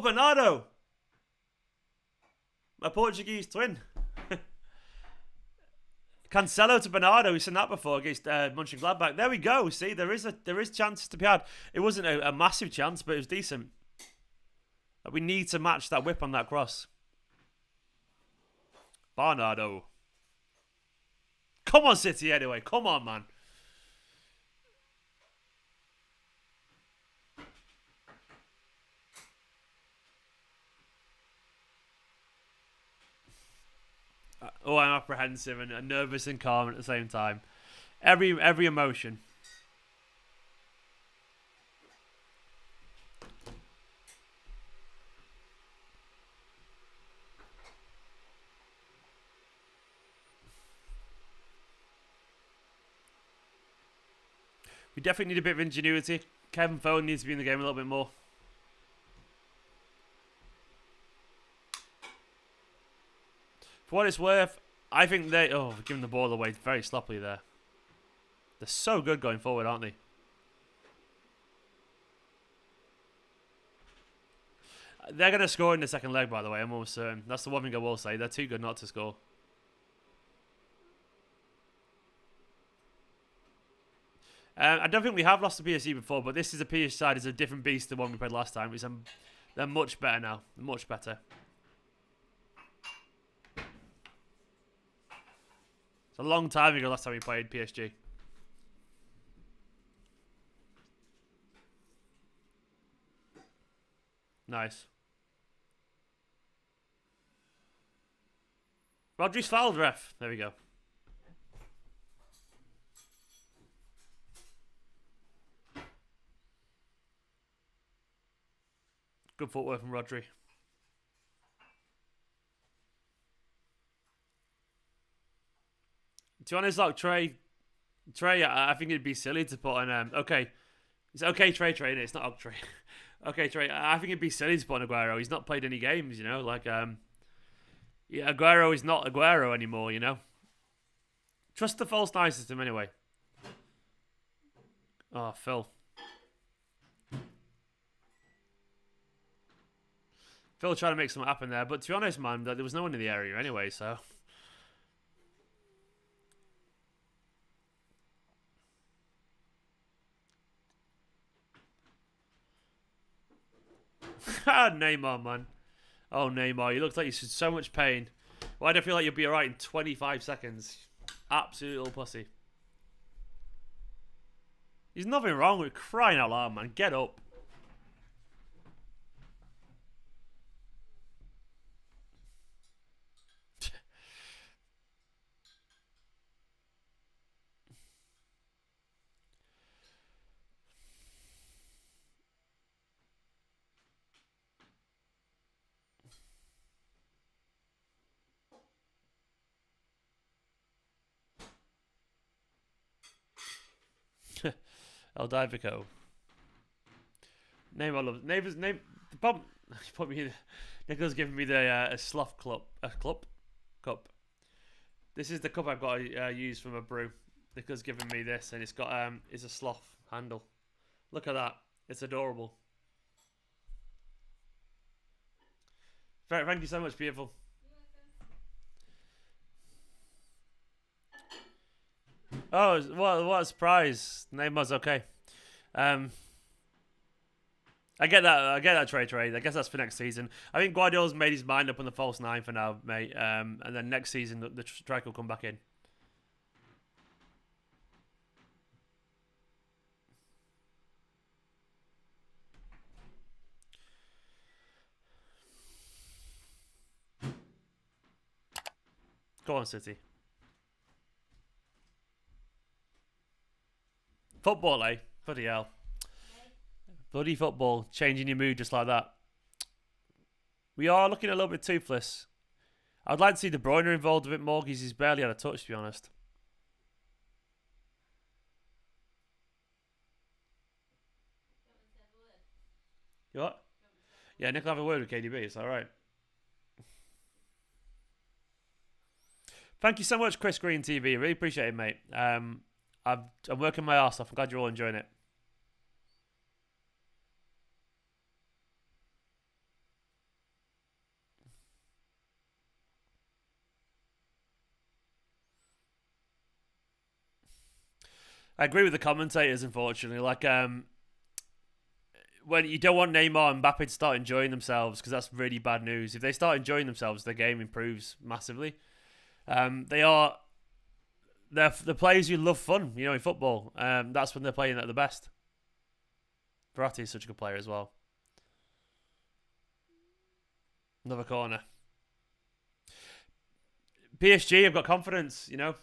Bernardo. My Portuguese twin. Cancelo to Bernardo. We've seen that before against Mönchengladbach. There we go. See, there is chances to be had. It wasn't a massive chance, but it was decent. We need to match that whip on that cross. Bernardo. Come on, City, anyway. Come on, man. Oh, I'm apprehensive and nervous and calm at the same time. Every emotion. We definitely need a bit of ingenuity. Kevin Foden needs to be in the game a little bit more. For what it's worth, I think they're giving the ball away very sloppily there. They're so good going forward, aren't they? They're going to score in the second leg, by the way. I'm almost certain. That's the one thing I will say. They're too good not to score. I don't think we have lost to PSG before, but this is a PSG side. It's a different beast than the one we played last time. They're much better now. Much better. It's a long time ago last time we played PSG. Nice. Rodri's fouled, ref. There we go. Good footwork from Rodri. To be honest, like Trey, I think it'd be silly to put on. Okay, it's okay, Trey. It's not Trey. Okay, Trey. I think it'd be silly to put on Aguero. He's not played any games, you know. Like, yeah, Aguero is not Aguero anymore, you know. Trust the false nine system anyway. Oh, Phil. Phil trying to make something happen there, but to be honest, man, there was no one in the area anyway, so. Neymar, man. Oh, Neymar, you look like you're in so much pain. Why do I feel like you'll be alright in 25 seconds? Absolute little pussy. There's nothing wrong with crying out loud, man. Get up. El Divico. Neymar loves neighbours. Name the problem. Put me in. Nico's giving me the a slough cup. This is the cup I've got to use for my brew. Nico's giving me this, and it's got it's a slough handle. Look at that. It's adorable. Thank you so much, beautiful. Oh, what a surprise. Neymar's okay. I get that trade. I guess that's for next season. I think Guardiola's made his mind up on the false nine for now, mate. And then next season, the strike will come back in. Go on, City. Football, eh? Bloody hell. Bloody football. Changing your mood just like that. We are looking a little bit toothless. I'd like to see De Bruyne involved a bit more because he's barely had a touch, to be honest. You what? Yeah, Nick will have a word with KDB. It's alright. Thank you so much, Chris Green TV. Really appreciate it, mate. I'm working my ass off. I'm glad you're all enjoying it. I agree with the commentators, unfortunately. Like, when you don't want Neymar and Mbappe to start enjoying themselves, because that's really bad news. If they start enjoying themselves, their game improves massively. They're the players who love fun, you know, in football. That's when they're playing at the best. Verratti is such a good player as well. Another corner. PSG have got confidence, you know.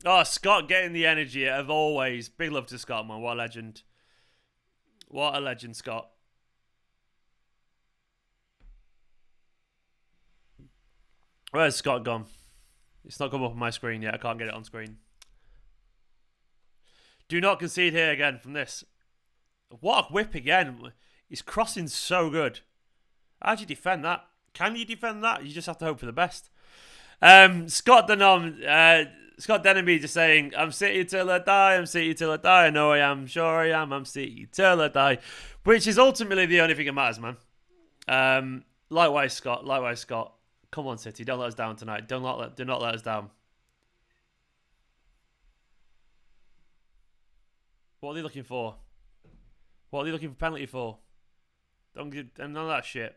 Oh, Scott getting the energy of always. Big love to Scott, man. What a legend. What a legend, Scott. Where's Scott gone? It's not come up on my screen yet. I can't get it on screen. Do not concede here again from this. What a whip again. He's crossing so good. How do you defend that? Can you defend that? You just have to hope for the best. Scott Denemy just saying, I'm City till I die, I'm City till I die. I know I am, sure I am, I'm City till I die. Which is ultimately the only thing that matters, man. Likewise, Scott. Likewise, Scott. Come on, City. Don't let us down tonight. Do not let us down. What are they looking for? What are they looking for penalty for? Don't give none of that shit.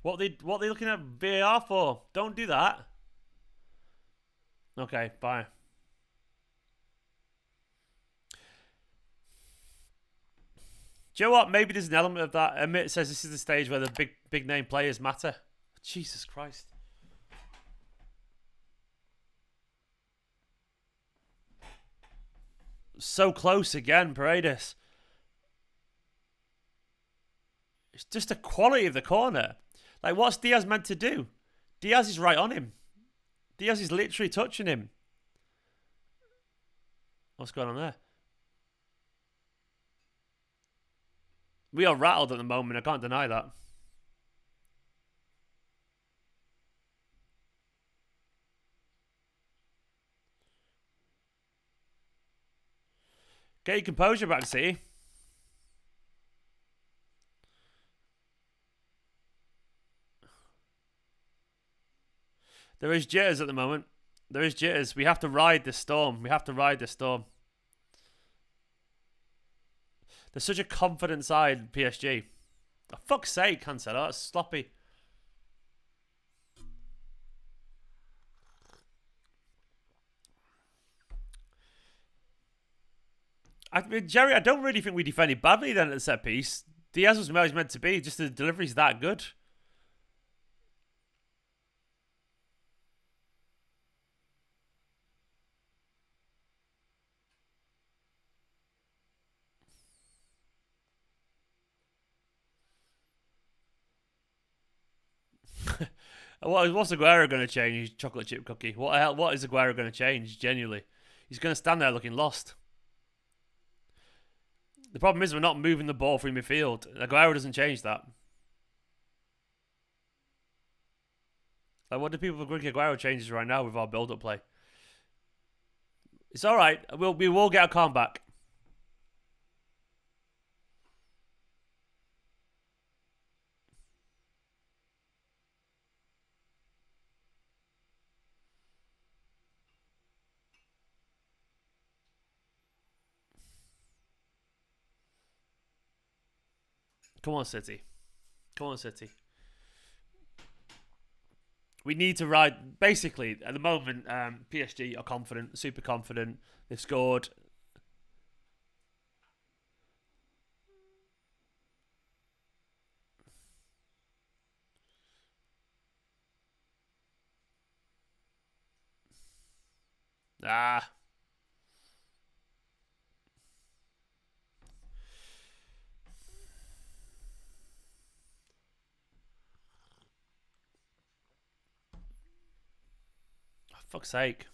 What are they looking at VAR for? Don't do that. Okay, bye. Do you know what? Maybe there's an element of that. Emmett says this is the stage where the big name players matter. Jesus Christ. So close again, Paredes. It's just the quality of the corner. Like, what's Diaz meant to do? Diaz is right on him. Diaz is literally touching him. What's going on there? We are rattled at the moment. I can't deny that. Get your composure back, see? There is jitters at the moment. There is jitters. We have to ride this storm. We have to ride this storm. There's such a confident side, PSG. For fuck's sake, Cancelo. That's sloppy. I mean, Jerry, I don't really think we defended badly then at the set piece. Diaz was where he's meant to be. Just the delivery's that good. What's Aguero going to change? His chocolate chip cookie. What is Aguero going to change? Genuinely, he's going to stand there looking lost. The problem is we're not moving the ball through midfield. Aguero doesn't change that. Like, what do people think Aguero changes right now with our build-up play? It's all right. We will get a comeback. Come on, City. Come on, City. We need to ride. Basically, at the moment, PSG are confident, super confident. They've scored. Ah. For fuck's sake.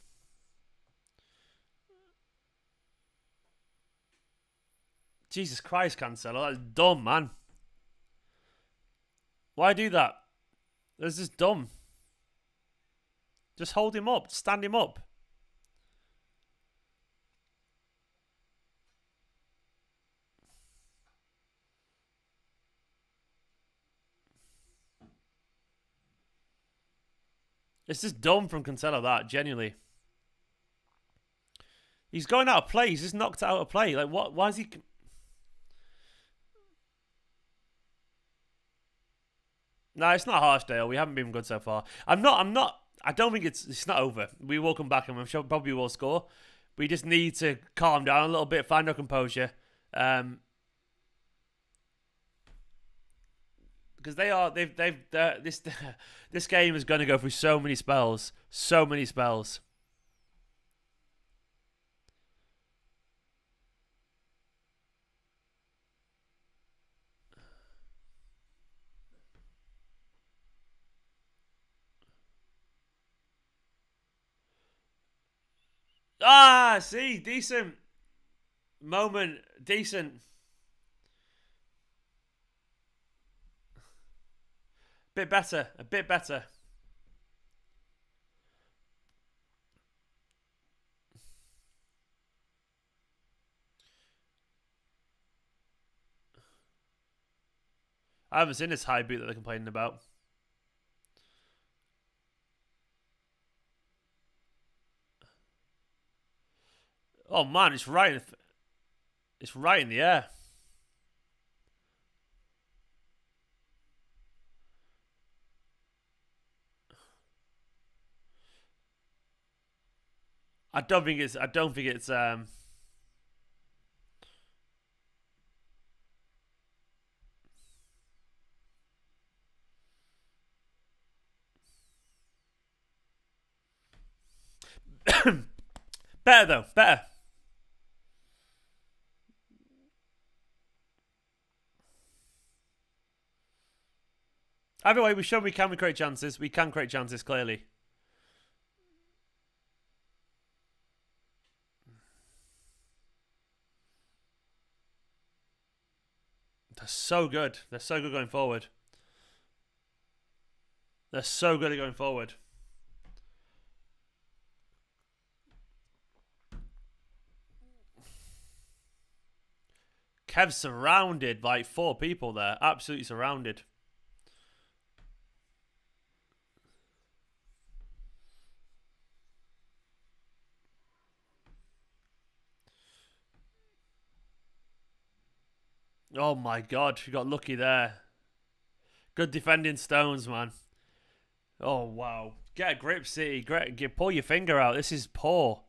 Jesus Christ, Cancelo. That's dumb, man. Why do that? That's just dumb. Just hold him up. Stand him up. It's just dumb from Cancelo, that, genuinely. He's going out of play. He's just knocked out of play. Like, what? Why is he... No, it's not harsh, Dale. We haven't been good so far. I don't think it's not over. We will come back and I'm sure probably will score. We just need to calm down a little bit, find our composure. Because this game is going to go through so many spells. So many spells. Ah, see, decent. Moment, decent. Bit better, a bit better. I haven't seen this high boot that they're complaining about. Oh man, it's right. It's right in the air. I don't think it's. Better though. Better. Either way, we've shown we can create chances. We can create chances clearly. They're so good. They're so good going forward. They're so good at going forward. Kev's surrounded by 4 people there. Absolutely surrounded. Oh my god, you got lucky there. Good defending Stones, man. Oh wow. Get a grip, City. Pull your finger out. This is poor.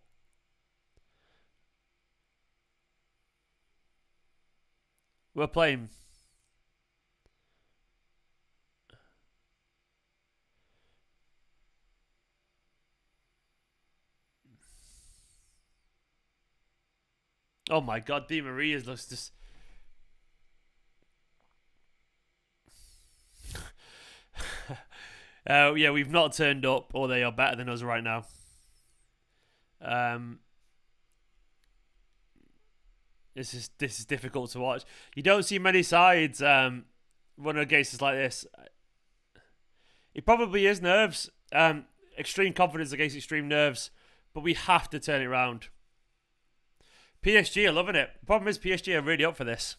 We're playing. Oh my god, Di Maria looks just. Yeah, we've not turned up, or they are better than us right now. This is difficult to watch. You don't see many sides run against us like this. It probably is nerves. Extreme confidence against extreme nerves, but we have to turn it around. PSG are loving it. The problem is PSG are really up for this.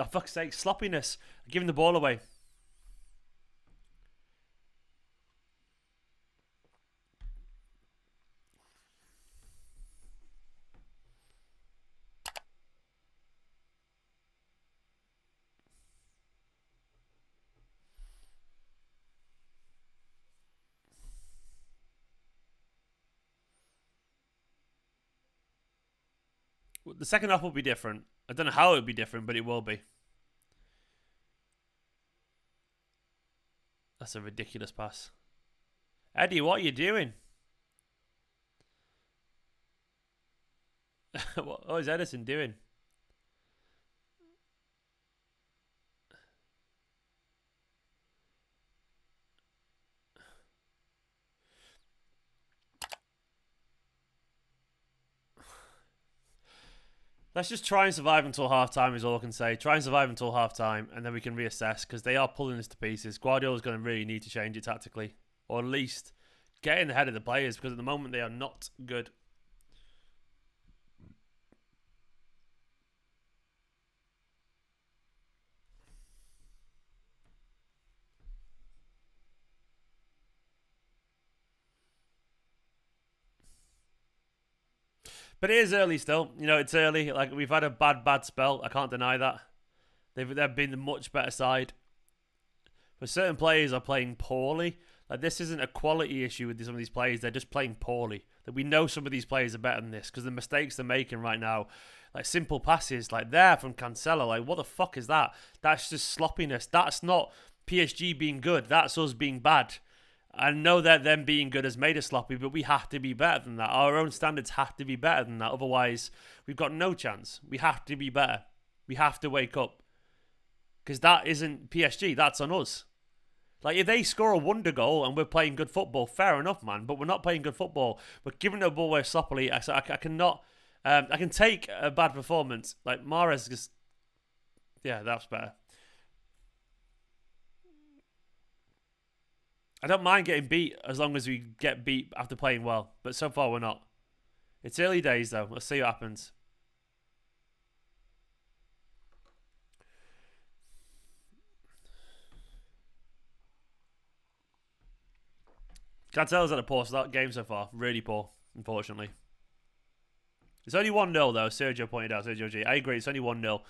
Oh, fuck's sake, sloppiness. Giving the ball away. The second half will be different. I don't know how it will be different, but it will be. That's a ridiculous pass. Eddie, what are you doing? What is Edison doing? Let's just try and survive until half-time is all I can say. Try and survive until half-time, and then we can reassess, because they are pulling us to pieces. Guardiola's going to really need to change it tactically, or at least get in the head of the players, because at the moment they are not good. But it is early still. You know, it's early. Like, we've had a bad spell. I can't deny that. They've been the much better side. But certain players are playing poorly. Like, this isn't a quality issue with some of these players. They're just playing poorly. That we know some of these players are better than this, because the mistakes they're making right now, like simple passes, like there from Cancelo. Like, what the fuck is that? That's just sloppiness. That's not PSG being good. That's us being bad. I know that them being good has made us sloppy, but we have to be better than that. Our own standards have to be better than that. Otherwise, we've got no chance. We have to be better. We have to wake up. Because that isn't PSG. That's on us. Like, if they score a wonder goal and we're playing good football, fair enough, man. But we're not playing good football. We're giving the ball away sloppily. I cannot... I can take a bad performance. Like, Mahrez just... Yeah, that's better. I don't mind getting beat as long as we get beat after playing well. But so far, we're not. It's early days, though. Let's see what happens. Cancelo's had a poor start game so far. Really poor, unfortunately. It's only 1-0, though. Sergio pointed out. Sergio G. I agree. It's only 1-0.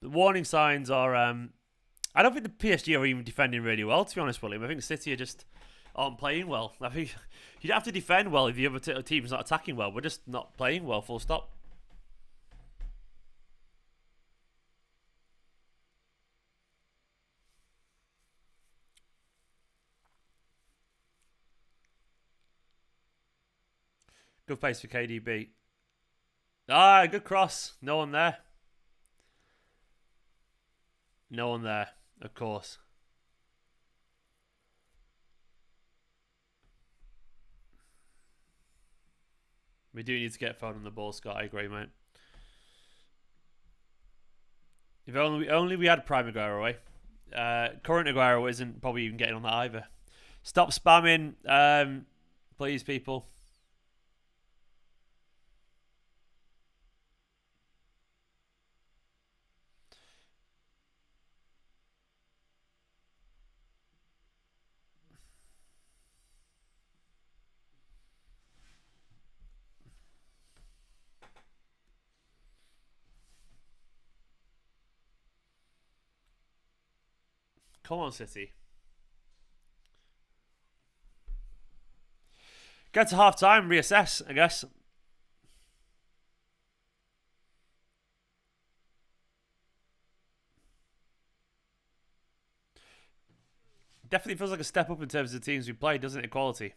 The warning signs are... I don't think the PSG are even defending really well, to be honest, William. I think City are just... aren't playing well. I think you don't have to defend well if the other team's not attacking well. We're just not playing well, full stop. Good pace for KDB. Ah, good cross. No one there. No one there, of course. We do need to get Foden on the ball, Scott. I agree, mate. If only we had Prime Aguero, eh? Current Aguero isn't probably even getting on that either. Stop spamming, please, people. Come on, City. Get to half time, reassess, I guess. Definitely feels like a step up in terms of the teams we played, doesn't it? Quality.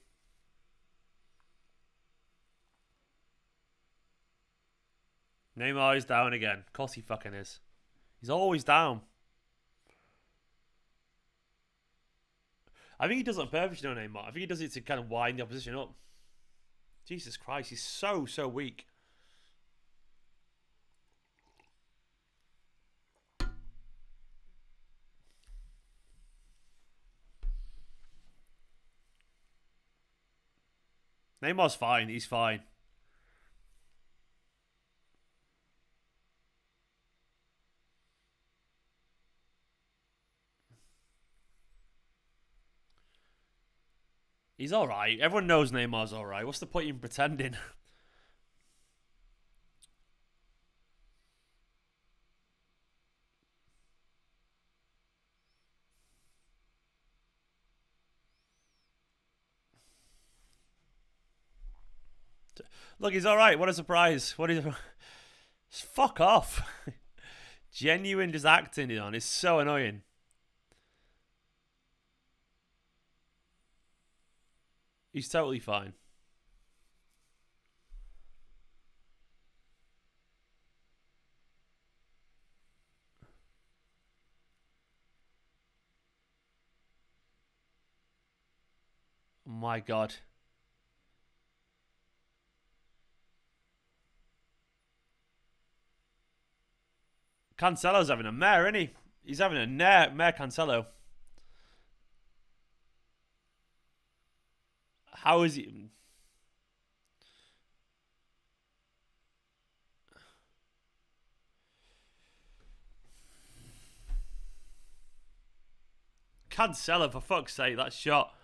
Neymar is down again. Of course he fucking is. He's always down. I think he does it on purpose, you know, Neymar. I think he does it to kind of wind the opposition up. Jesus Christ, he's so weak. Neymar's fine. He's fine. He's alright. Everyone knows Neymar's alright. What's the point in pretending? Look, he's alright. What a surprise. What is... Fuck off. Genuine just acting on. It's so annoying. He's totally fine. Oh my God. Cancelo's having a mare, isn't he? He's having a mare, Cancelo. How is he? Cancelo, for fuck's sake, that shot.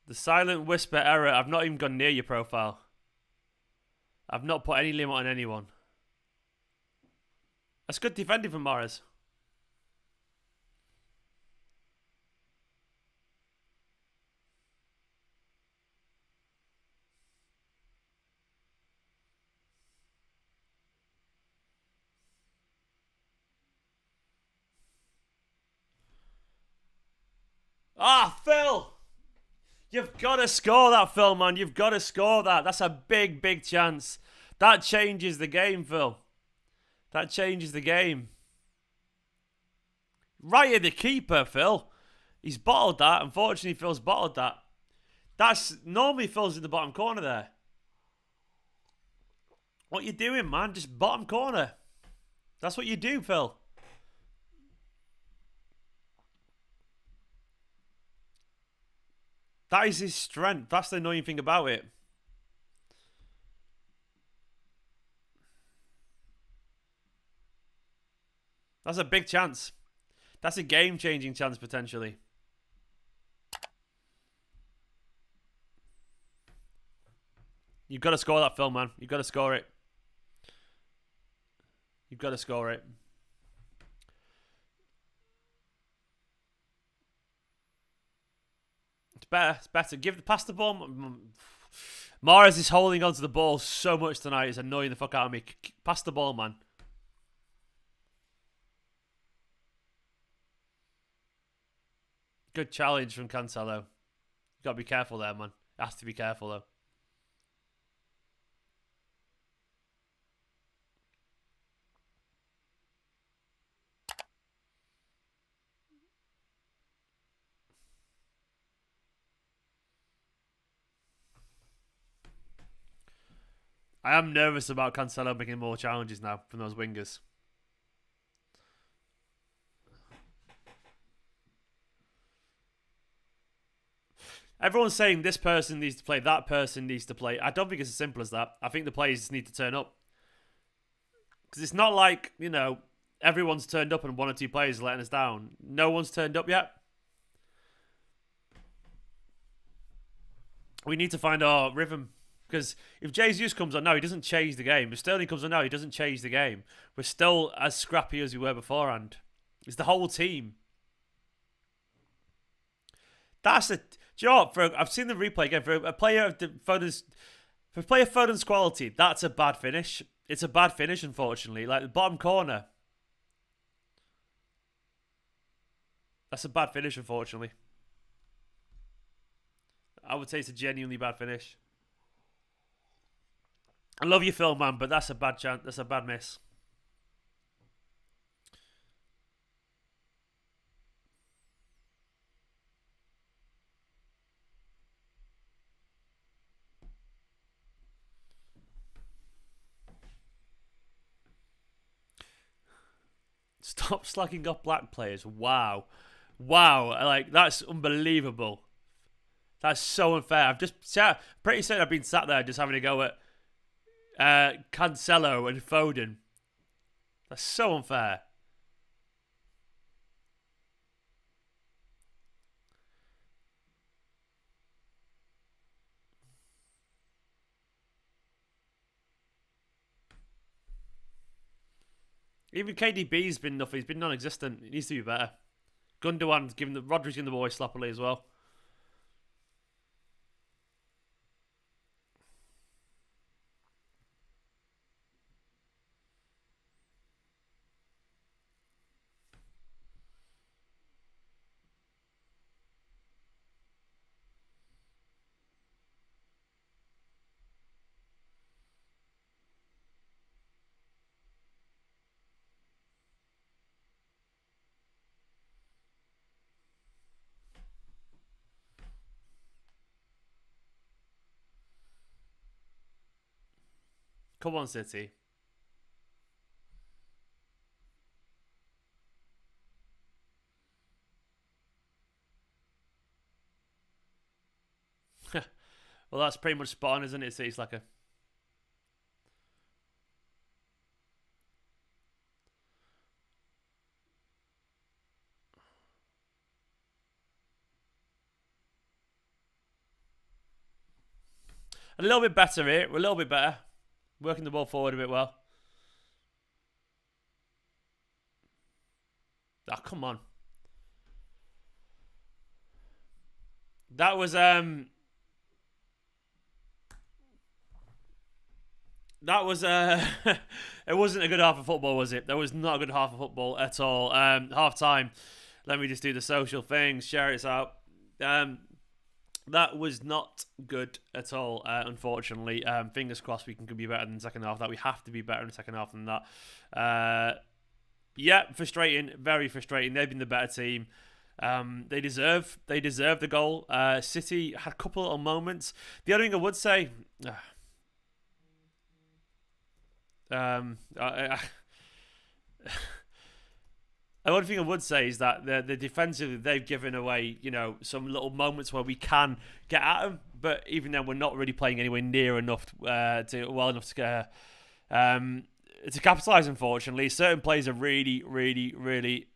The silent whisper error. I've not even gone near your profile. I've not put any limit on anyone. That's good defending from Mahrez. Ah, Phil! You've got to score that, Phil, man. You've got to score that. That's a big, big chance. That changes the game, Phil. That changes the game. Right at the keeper, Phil. He's bottled that. Unfortunately, Phil's bottled that. That's normally Phil's in the bottom corner there. What you doing, man? Just bottom corner. That's what you do, Phil. That is his strength. That's the annoying thing about it. That's a big chance. That's a game-changing chance, potentially. You've got to score that, Phil, man. You've got to score it. You've got to score it. It's better. It's better. Pass the ball. Mahrez is holding onto the ball so much tonight. It's annoying the fuck out of me. Pass the ball, man. Good challenge from Cancelo. You got to be careful there, man. Has to be careful, though. I am nervous about Cancelo making more challenges now from those wingers. Everyone's saying this person needs to play, that person needs to play. I don't think it's as simple as that. I think the players need to turn up. Because it's not like, you know, everyone's turned up and one or two players are letting us down. No one's turned up yet. We need to find our rhythm. Because if Jesus comes on now, he doesn't change the game. If Sterling comes on now, he doesn't change the game. We're still as scrappy as we were beforehand. It's the whole team. That's a... Do you know what? I've seen the replay again. For a player of Foden's quality, that's a bad finish. It's a bad finish, unfortunately. Like the bottom corner. That's a bad finish, unfortunately. I would say it's a genuinely bad finish. I love you, Phil, man, but that's a bad chance. That's a bad miss. Stop slacking off black players. Wow. Wow. Like, that's unbelievable. That's so unfair. I've just pretty certain I've been sat there just having a go at Cancelo and Foden. That's so unfair. Even KDB's been nothing. He's been non-existent. He needs to be better. Gundogan's Rodri's giving the boy sloppily as well. Come on, City. Well, that's pretty much spot on, isn't it? City's like a... A little bit better here. We're a little bit better. Working the ball forward a bit well. Oh, come on. That was it wasn't a good half of football, was it? That was not a good half of football at all. Half time. Let me just do the social things, share it out. That was not good at all, unfortunately. Fingers crossed we can be better than the second half. That we have to be better in the second half than that. Yeah, frustrating, very frustrating. They've been the better team. They deserve the goal. City had a couple little moments. The other thing I would say, one thing I would say is that the defensively they've given away, some little moments where we can get at them, but even then we're not really playing anywhere near enough to capitalise. Unfortunately, certain players are really, really, really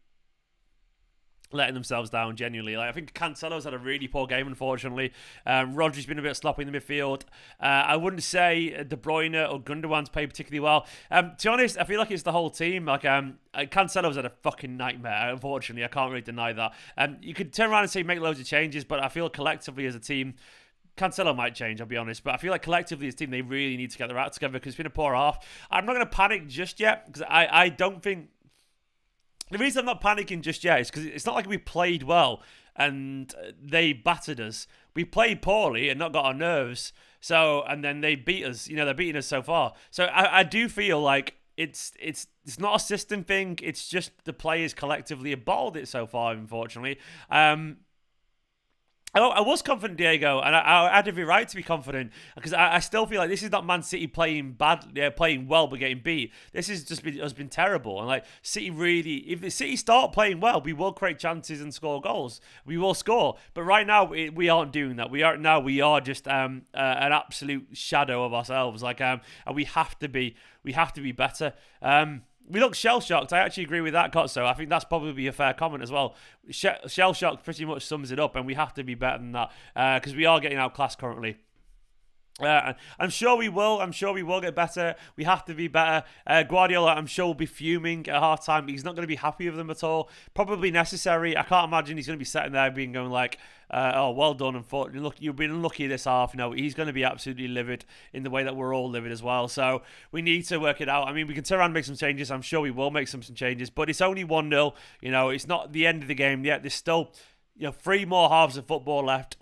letting themselves down, genuinely. I think Cancelo's had a really poor game, unfortunately. Rodri's been a bit sloppy in the midfield. I wouldn't say De Bruyne or Gundogan's played particularly well. To be honest, I feel like it's the whole team. Cancelo's had a fucking nightmare, unfortunately. I can't really deny that. You could turn around and say make loads of changes, but I feel collectively as a team, Cancelo might change, I'll be honest, but I feel like collectively as a team, they really need to get their act together because it's been a poor half. I'm not going to panic just yet because I don't think... The reason I'm not panicking just yet is because it's not like we played well and they battered us. We played poorly and not got our nerves. And then they beat us. They're beating us so far. So I do feel like it's not a system thing. It's just the players collectively have bottled it so far, unfortunately. I was confident, Diego, and I had every right to be confident because I still feel like this is not Man City playing well but getting beat. This has been terrible. And City really, if the City start playing well, we will create chances and score goals. We will score, but right now we aren't doing that. We are just an absolute shadow of ourselves. And we have to be better. We look shell-shocked. I actually agree with that, Kotso. I think that's probably a fair comment as well. Shell-shocked pretty much sums it up, and we have to be better than that because we are getting outclassed currently. I'm sure we will. I'm sure we will get better. We have to be better. Guardiola, I'm sure, will be fuming at half-time. He's not going to be happy with them at all. Probably necessary. I can't imagine he's going to be sitting there going oh, well done. Unfortunately, look, you've been unlucky this half. He's going to be absolutely livid in the way that we're all livid as well. So we need to work it out. I mean, we can turn around and make some changes. I'm sure we will make some changes, but it's only 1-0. It's not the end of the game yet. There's still, 3 more halves of football left.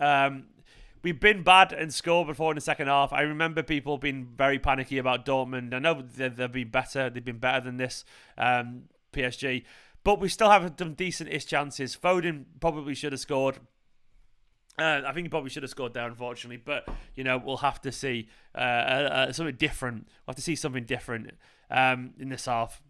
We've been bad and scored before in the second half. I remember people being very panicky about Dortmund. I know they've been better. They've been better than this PSG. But we still have some decent-ish chances. Foden probably should have scored. I think he probably should have scored there, unfortunately. But, we'll have to see something different. We'll have to see something different in this half.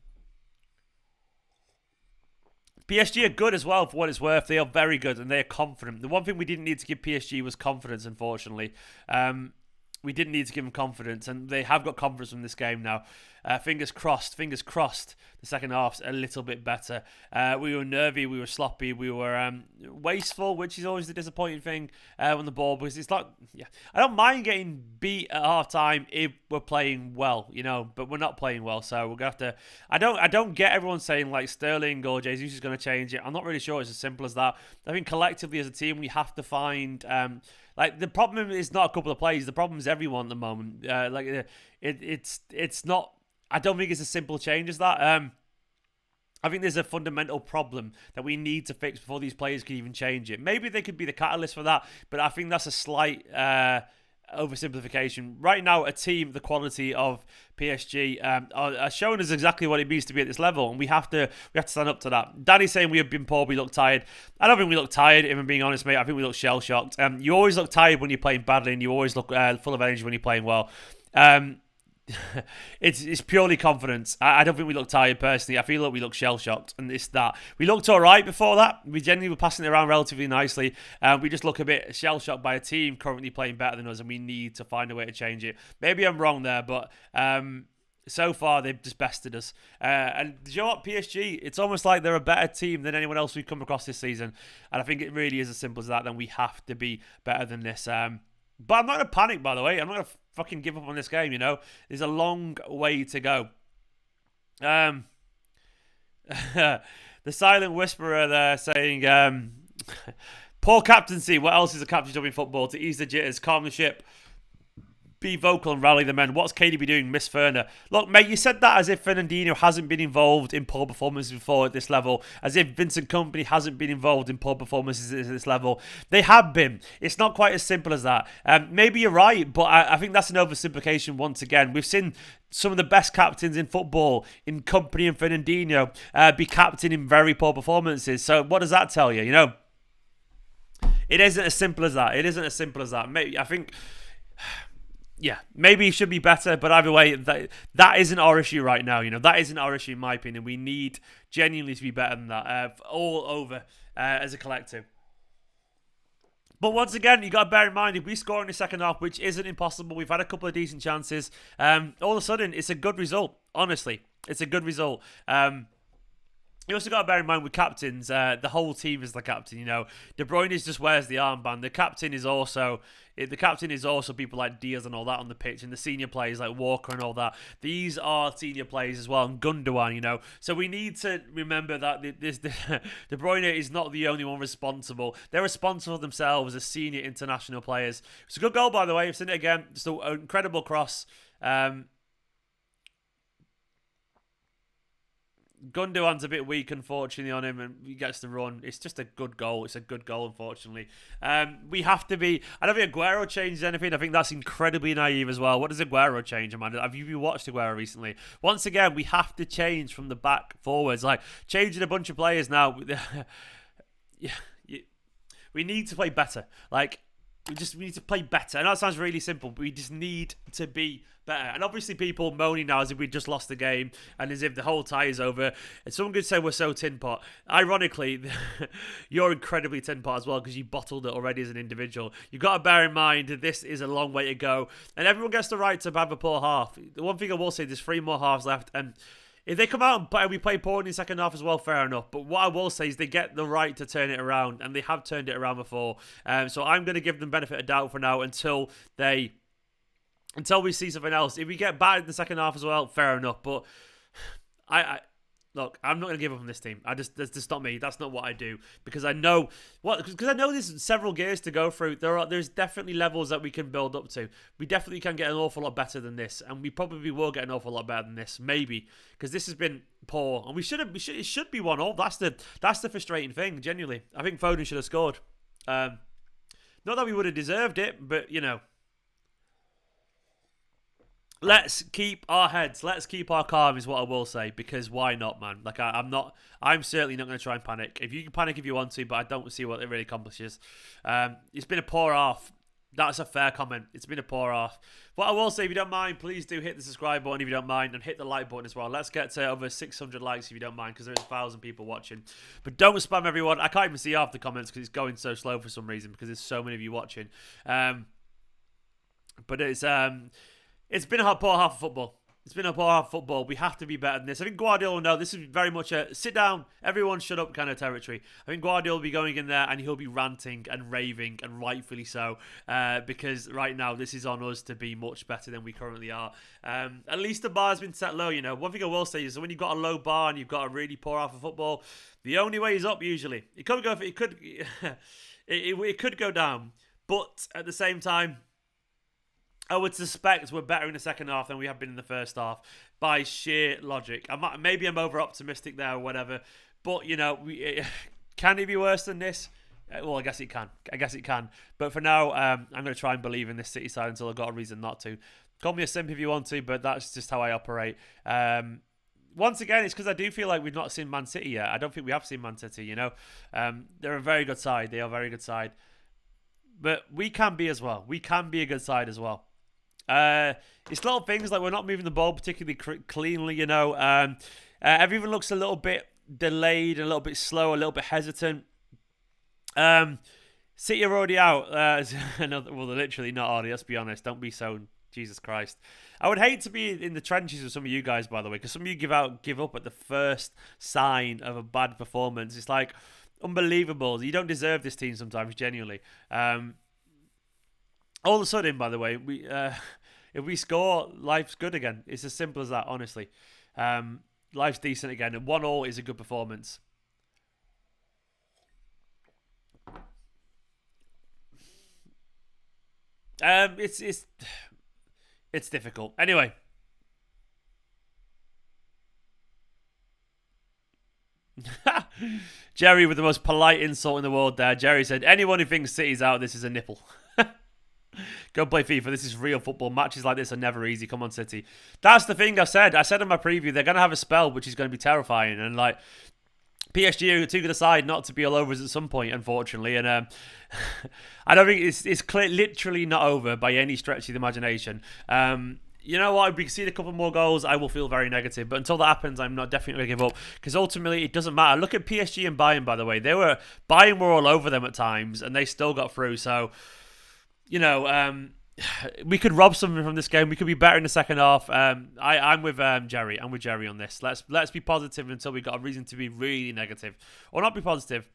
PSG are good as well, for what it's worth. They are very good and they are confident. The one thing we didn't need to give PSG was confidence, unfortunately. We didn't need to give them confidence, and they have got confidence from this game now. Fingers crossed. The second half's a little bit better. We were nervy, we were sloppy, we were wasteful, which is always the disappointing thing on the ball, because it's like, I don't mind getting beat at half time if we're playing well, but we're not playing well, so we're gonna have to. I don't get everyone saying like Sterling or Jesus is going to change it. I'm not really sure it's as simple as that. I think collectively as a team we have to find. The problem is not a couple of players. The problem is everyone at the moment. It's not. I don't think it's a simple change as that. I think there's a fundamental problem that we need to fix before these players can even change it. Maybe they could be the catalyst for that, but I think that's a slight oversimplification. Right now, a team the quality of PSG are showing us exactly what it means to be at this level, and we have to stand up to that. Danny's saying we have been poor, we look tired. I don't think we look tired, if I'm being honest, mate. I think we look shell-shocked. You always look tired when you're playing badly, and you always look full of energy when you're playing well. It's purely confidence. I don't think we look tired personally. I feel like we look shell-shocked, and it's that. We looked alright before that. We genuinely were passing it around relatively nicely. We just look a bit shell-shocked by a team currently playing better than us, and we need to find a way to change it. Maybe I'm wrong there, but so far they've just bested us. And do you know what, PSG, it's almost like they're a better team than anyone else we've come across this season, and I think it really is as simple as that. Then we have to be better than this. But I'm not going to panic, by the way. I'm not going to fucking give up on this game, There's a long way to go. The silent whisperer there saying, poor captaincy. What else is a captain job in football? To ease the jitters, calm the ship. be vocal and rally the men. What's KDB doing? Miss Ferner. Look, mate, you said that as if Fernandinho hasn't been involved in poor performances before at this level, as if Vincent Kompany hasn't been involved in poor performances at this level. They have been. It's not quite as simple as that. Maybe you're right, but I think that's an oversimplification once again. We've seen some of the best captains in football, in Kompany and Fernandinho, be captain in very poor performances. So what does that tell you? You know, it isn't as simple as that. It isn't as simple as that. Maybe, I think... Yeah, maybe he should be better, but either way, that isn't our issue right now. You know, that isn't our issue in my opinion. We need genuinely to be better than that, all over as a collective. But once again, you got to bear in mind, if we score in the second half, which isn't impossible, we've had a couple of decent chances. All of a sudden, it's a good result. Honestly, it's a good result. You also got to bear in mind with captains, the whole team is the captain. You know, De Bruyne just wears the armband. The captain is also people like Dias and all that on the pitch, and the senior players like Walker and all that. These are senior players as well, and Gundogan. You know, so we need to remember that De Bruyne is not the only one responsible. They're responsible themselves as senior international players. It's a good goal, by the way. I've seen it again. It's an incredible cross. Gundogan's a bit weak, unfortunately, on him, and he gets the run. It's just a good goal. It's a good goal, unfortunately. We have to be... I don't think Aguero changes anything. I think that's incredibly naive as well. What does Aguero change, Amanda? Have you watched Aguero recently? Once again, we have to change from the back forwards. Like, changing a bunch of players now... we need to play better. Like... We need to play better. And that sounds really simple, but we just need to be better. And obviously people moaning now as if we just lost the game and as if the whole tie is over. And someone could say we're so tin pot. Ironically, you're incredibly tin pot as well because you bottled it already as an individual. You've got to bear in mind that this is a long way to go. And everyone gets the right to have a poor half. The one thing I will say, there's 3 more halves left. And if they come out and we play poor in the second half as well, fair enough. But what I will say is they get the right to turn it around, and they have turned it around before. So I'm going to give them benefit of doubt for now until we see something else. If we get bad in the second half as well, fair enough. But look, I'm not going to give up on this team. That's just not me. That's not what I do because I know there's several gears to go through. There's definitely levels that we can build up to. We definitely can get an awful lot better than this, and we probably will get an awful lot better than this, maybe, because this has been poor, and it should be 1-1. That's the frustrating thing. Genuinely, I think Foden should have scored. Not that we would have deserved it, but you know. Let's keep our heads. Let's keep our calm is what I will say, because why not, man? Like I'm certainly not going to try and panic. If you can panic if you want to, but I don't see what it really accomplishes. It's been a poor half. That's a fair comment. It's been a poor half. What I will say, if you don't mind, please do hit the subscribe button if you don't mind, and hit the like button as well. Let's get to over 600 likes if you don't mind, because there's 1,000 people watching. But don't spam everyone. I can't even see half the comments because it's going so slow for some reason, because there's so many of you watching. But it's been a poor half of football. It's been a poor half of football. We have to be better than this. I think Guardiola will know this is very much a sit down, everyone shut up kind of territory. I think Guardiola will be going in there and he'll be ranting and raving, and rightfully so, because right now this is on us to be much better than we currently are. At least the bar's been set low, you know. One thing I will say is that when you've got a low bar and you've got a really poor half of football, the only way is up usually. It could go down, but at the same time, I would suspect we're better in the second half than we have been in the first half by sheer logic. Maybe I'm over optimistic there or whatever, but you know, can it be worse than this? Well, I guess it can. But for now, I'm going to try and believe in this City side until I've got a reason not to. Call me a simp if you want to, but that's just how I operate. Once again, it's because I do feel like we've not seen Man City yet. I don't think we have seen Man City, you know. They're a very good side. They are a very good side. But we can be as well. We can be a good side as well. It's little things like we're not moving the ball particularly cleanly, you know. Everyone looks a little bit delayed, a little bit slow, a little bit hesitant. City are already out. Well, they're literally not already, let's be honest. Don't be so... Jesus Christ. I would hate to be in the trenches with some of you guys, by the way, because some of you give up at the first sign of a bad performance. It's like unbelievable. You don't deserve this team sometimes, genuinely. All of a sudden, by the way, if we score, life's good again. It's as simple as that, honestly. Life's decent again, and 1-1 is a good performance. It's difficult. Anyway. Jerry with the most polite insult in the world there. Jerry said, anyone who thinks City's out, this is a nipple. Go play FIFA. This is real football. Matches like this are never easy. Come on, City. That's the thing I said. I said in my preview, they're going to have a spell, which is going to be terrifying. And like, PSG are too good a side not to be all over us at some point, unfortunately. And I don't think it's literally not over by any stretch of the imagination. You know what? If we see a couple more goals, I will feel very negative. But until that happens, I'm not definitely going to give up. Because ultimately, it doesn't matter. Look at PSG and Bayern, by the way. Bayern were all over them at times, and they still got through. So, you know, we could rob something from this game. We could be better in the second half. I'm with Jerry. I'm with Jerry on this. Let's be positive until we got a reason to be really negative. Or not be positive.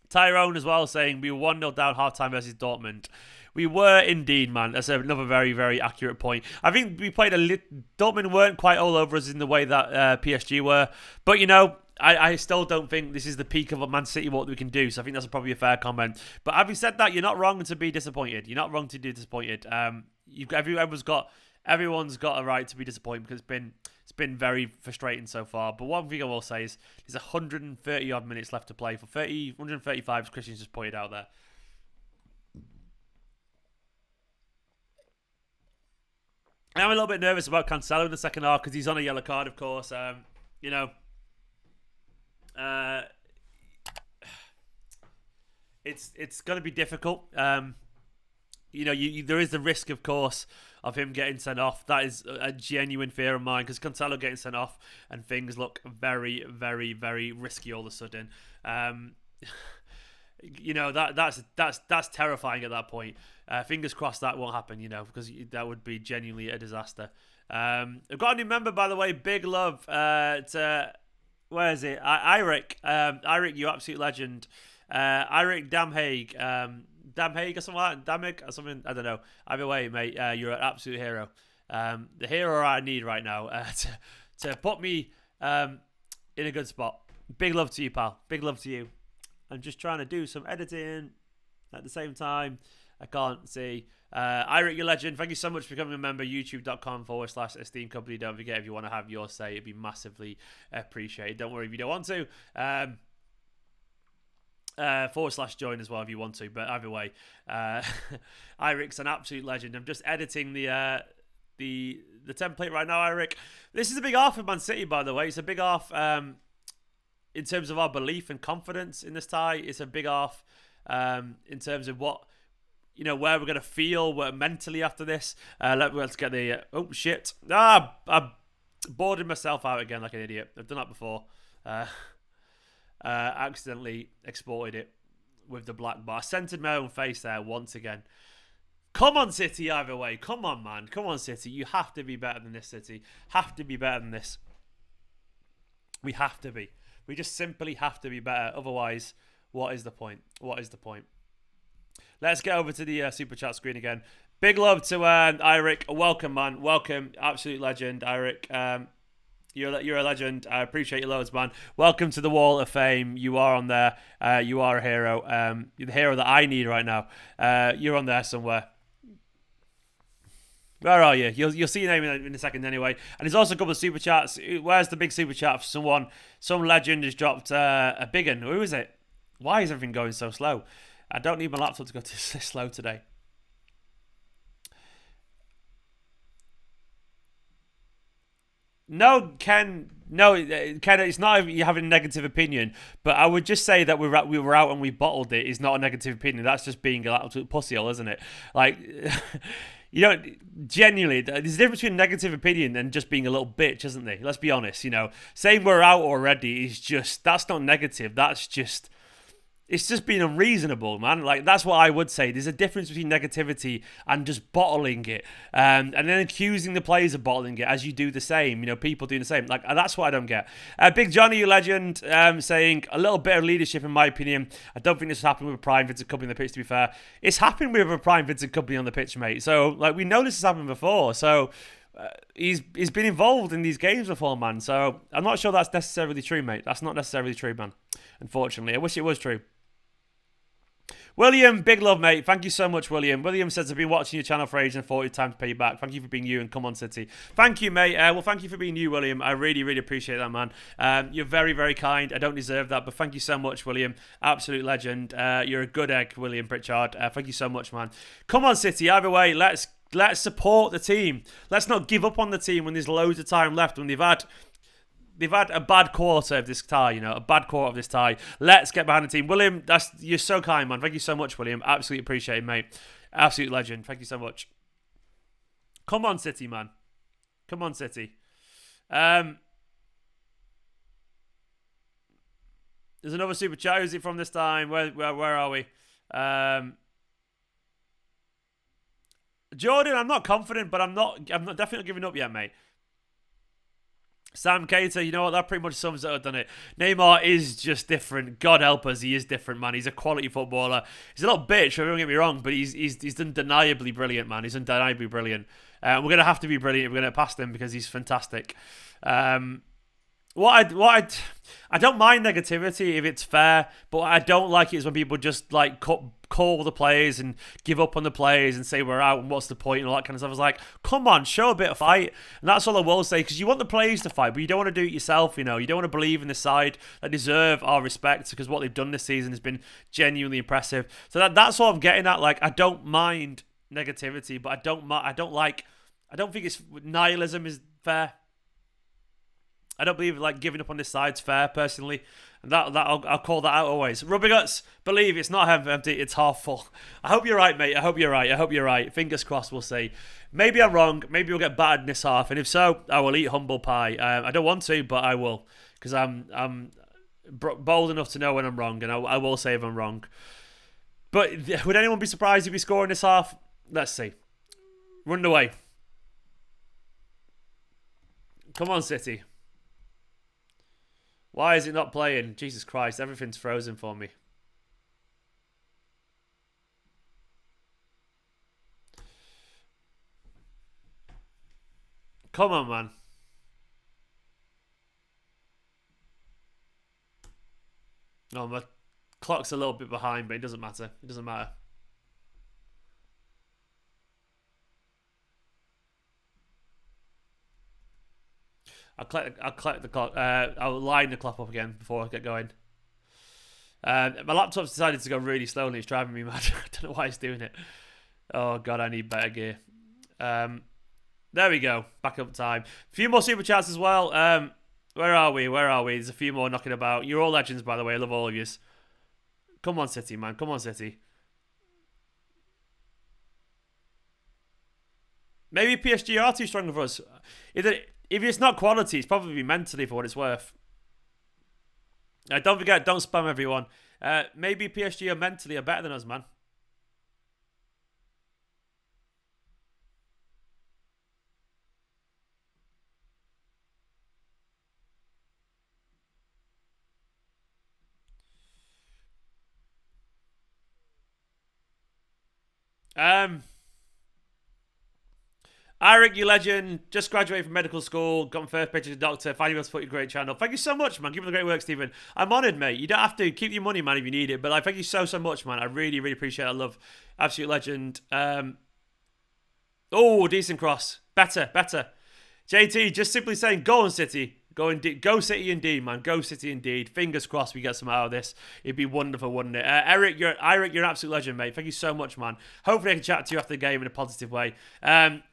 Tyrone as well saying we were 1-0 down half-time versus Dortmund. We were indeed, man. That's another very, very accurate point. I think we played Dortmund weren't quite all over us in the way that PSG were. But, you know, I still don't think this is the peak of a Man City, what we can do. So I think that's probably a fair comment. But having said that, you're not wrong to be disappointed. You're not wrong to be disappointed. Everyone's got a right to be disappointed because it's been very frustrating so far. But one thing I will say is there's 130 odd minutes left to play for 135 as Christian's just pointed out there. I'm a little bit nervous about Cancelo in the second half because he's on a yellow card, of course. You know, it's going to be difficult. You know, there is the risk, of course, of him getting sent off. That is a genuine fear of mine because Cancelo getting sent off and things look very, very, very risky all of a sudden. You know, that's terrifying at that point. Fingers crossed that won't happen, you know, because that would be genuinely a disaster. I've got a new member, by the way. Big love to, where is it? Eirik. Eirik, you absolute legend. Eirik Damhaig. Damhaig or something like that? Damhaig or something? I don't know. Either way, mate, you're an absolute hero. The hero I need right now to put me in a good spot. Big love to you, pal. Big love to you. I'm just trying to do some editing at the same time. I can't see. Eirik, your legend. Thank you so much for becoming a member. YouTube.com/Esteemed Kompany. Don't forget, if you want to have your say, it'd be massively appreciated. Don't worry if you don't want to. /join as well if you want to. But either way, Eirik's an absolute legend. I'm just editing the template right now, Eirik. This is a big half for Man City, by the way. It's a big half in terms of our belief and confidence in this tie. It's a big half in terms of what, you know, where we're going to feel mentally after this. Let's get the... oh, shit. I'm boarding myself out again like an idiot. I've done that before. Accidentally exported it with the black bar. Centered my own face there once again. Come on, City, either way. Come on, man. Come on, City. You have to be better than this, City. Have to be better than this. We have to be. We just simply have to be better. Otherwise, what is the point? What is the point? Let's get over to the Super Chat screen again. Big love to Eirik. Welcome, man. Welcome. Absolute legend, Eirik. You're a legend. I appreciate you loads, man. Welcome to the Wall of Fame. You are on there. You are a hero. You're the hero that I need right now. You're on there somewhere. Where are you? You'll see your name in a second anyway. And there's also a couple of super chats. Where's the big super chat for someone? Some legend has dropped a big one. Who is it? Why is everything going so slow? I don't need my laptop to go this slow today. No, Ken. No, Ken. It's not you having a negative opinion, but I would just say that we were out and we bottled it. Is not a negative opinion. That's just being an absolute pussyhole, isn't it? Like, you know, genuinely, there's a difference between negative opinion and just being a little bitch, isn't there? Let's be honest. You know, saying we're out already is just, that's not negative. That's just. It's just being unreasonable, man. Like, that's what I would say. There's a difference between negativity and just bottling it. And then accusing the players of bottling it as you do the same. You know, people doing the same. Like, that's what I don't get. Big Johnny, you legend, saying, a little bit of leadership, in my opinion. I don't think this has happened with a prime Vincent Kompany on the pitch, to be fair. It's happened with a prime Vincent Kompany on the pitch, mate. So, like, we know this has happened before. So, he's been involved in these games before, man. So, I'm not sure that's necessarily true, mate. That's not necessarily true, man. Unfortunately. I wish it was true. William, big love, mate. Thank you so much, William. William says, I've been watching your channel for ages and thought it's time to pay you back. Thank you for being you and come on, City. Thank you, mate. Well, thank you for being you, William. I really, really appreciate that, man. You're very, very kind. I don't deserve that, but thank you so much, William. Absolute legend. You're a good egg, William Pritchard. Thank you so much, man. Come on, City. Either way, let's support the team. Let's not give up on the team when there's loads of time left, when they've had a bad quarter of this tie, a bad quarter of this tie. Let's get behind the team. William, you're so kind, man. Thank you so much, William. Absolutely appreciate it, mate. Absolute legend. Thank you so much. Come on, City, man. Come on, City. There's another super chat. Who's it from this time? Where are we? Jordan, I'm not confident, but I'm not definitely not giving up yet, mate. Sam Cater, you know what? That pretty much sums it up, doesn't it? Neymar is just different. God help us, he is different, man. He's a quality footballer. He's a little bitch, don't get me wrong, but he's undeniably brilliant, man. He's undeniably brilliant. We're gonna have to be brilliant if we're gonna pass him because he's fantastic. I don't mind negativity if it's fair, but what I don't like is when people just like call the players and give up on the players and say we're out and what's the point and all that kind of stuff. I was like, come on, show a bit of fight. And that's all I will say, because you want the players to fight, but you don't want to do it yourself, You don't want to believe in the side that deserve our respect, because what they've done this season has been genuinely impressive. So that's what I'm getting at. Like, I don't mind negativity, but I don't think it's nihilism is fair. I don't believe like giving up on this side's fair, personally. And I'll call that out always. Rubber Guts, believe it's not half empty, it's half full. I hope you're right, mate. I hope you're right. Fingers crossed, we'll see. Maybe I'm wrong. Maybe we'll get battered in this half. And if so, I will eat humble pie. I don't want to, but I will. Because I'm bold enough to know when I'm wrong. And I will say if I'm wrong. But would anyone be surprised if we score in this half? Let's see. Run away. Come on, City. Why is it not playing? Jesus Christ, everything's frozen for me. Come on, man. No, my clock's a little bit behind, but it doesn't matter. It doesn't matter. I'll collect the clock. I'll line the clock up again before I get going. My laptop's decided to go really slowly. It's driving me mad. I don't know why it's doing it. Oh god, I need better gear. There we go. Back up time. A few more super chats as well. Where are we? There's a few more knocking about. You're all legends, by the way. I love all of yous. Come on, City, man. Come on, City. Maybe PSG are too strong for us. If it's not quality, it's probably mentally for what it's worth. Don't forget, don't spam everyone. Maybe PSG are mentally better than us, man. Eric, you legend. Just graduated from medical school. Got my first picture of the doctor. Finally able to put your great channel. Thank you so much, man. Keep up the great work, Stephen. I'm honoured, mate. You don't have to. Keep your money, man, if you need it. But thank you so much, man. I really, really appreciate it. I love. Absolute legend. Oh, decent cross. Better. JT, just simply saying, go on, City. Go City indeed, man. Go City indeed. Fingers crossed we get some out of this. It'd be wonderful, wouldn't it? Eric, you're an absolute legend, mate. Thank you so much, man. Hopefully I can chat to you after the game in a positive way.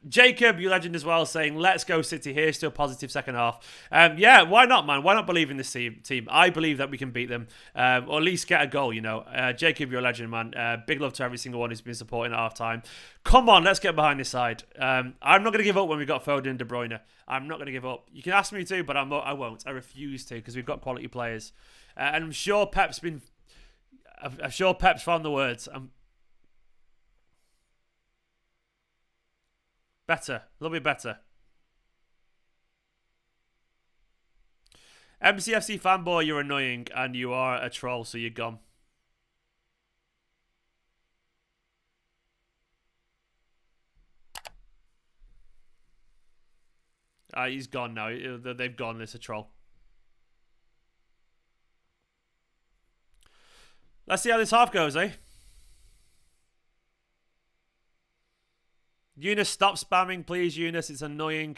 Jacob, you legend as well, saying, let's go City here. Still positive second half. Yeah, why not, man? Why not believe in this team? I believe that we can beat them. Or at least get a goal, Jacob, you're a legend, man. Big love to every single one who's been supporting at half time. Come on, let's get behind this side. I'm not going to give up when we've got Foden and De Bruyne. I'm not going to give up. You can ask me to, but I won't. I refuse to, because we've got quality players. And I'm sure Pep's found the words. Better. A little bit better. MCFC fanboy, you're annoying, and you are a troll, so you're gone. He's gone now. They've gone. It's a troll. Let's see how this half goes, eh? Eunice, stop spamming, please, Eunice. It's annoying.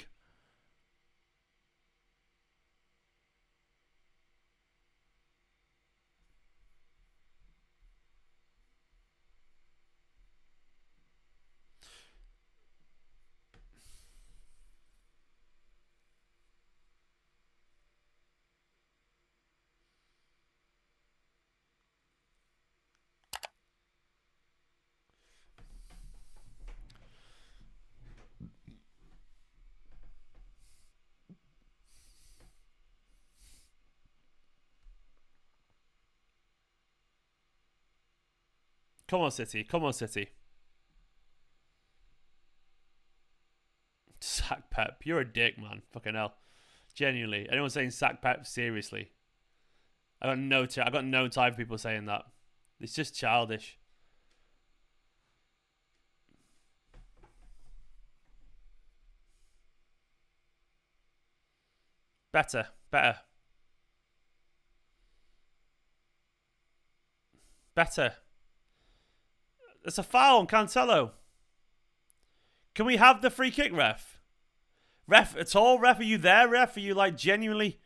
Come on, City. Come on, City. Sack Pep. You're a dick, man. Fucking hell. Genuinely. Anyone saying sack Pep, seriously. I got no time for people saying that. It's just childish. Better. Better. Better. It's a foul on Cancelo. Can we have the free kick, ref? Ref at all? Ref, are you there, ref? Are you like genuinely...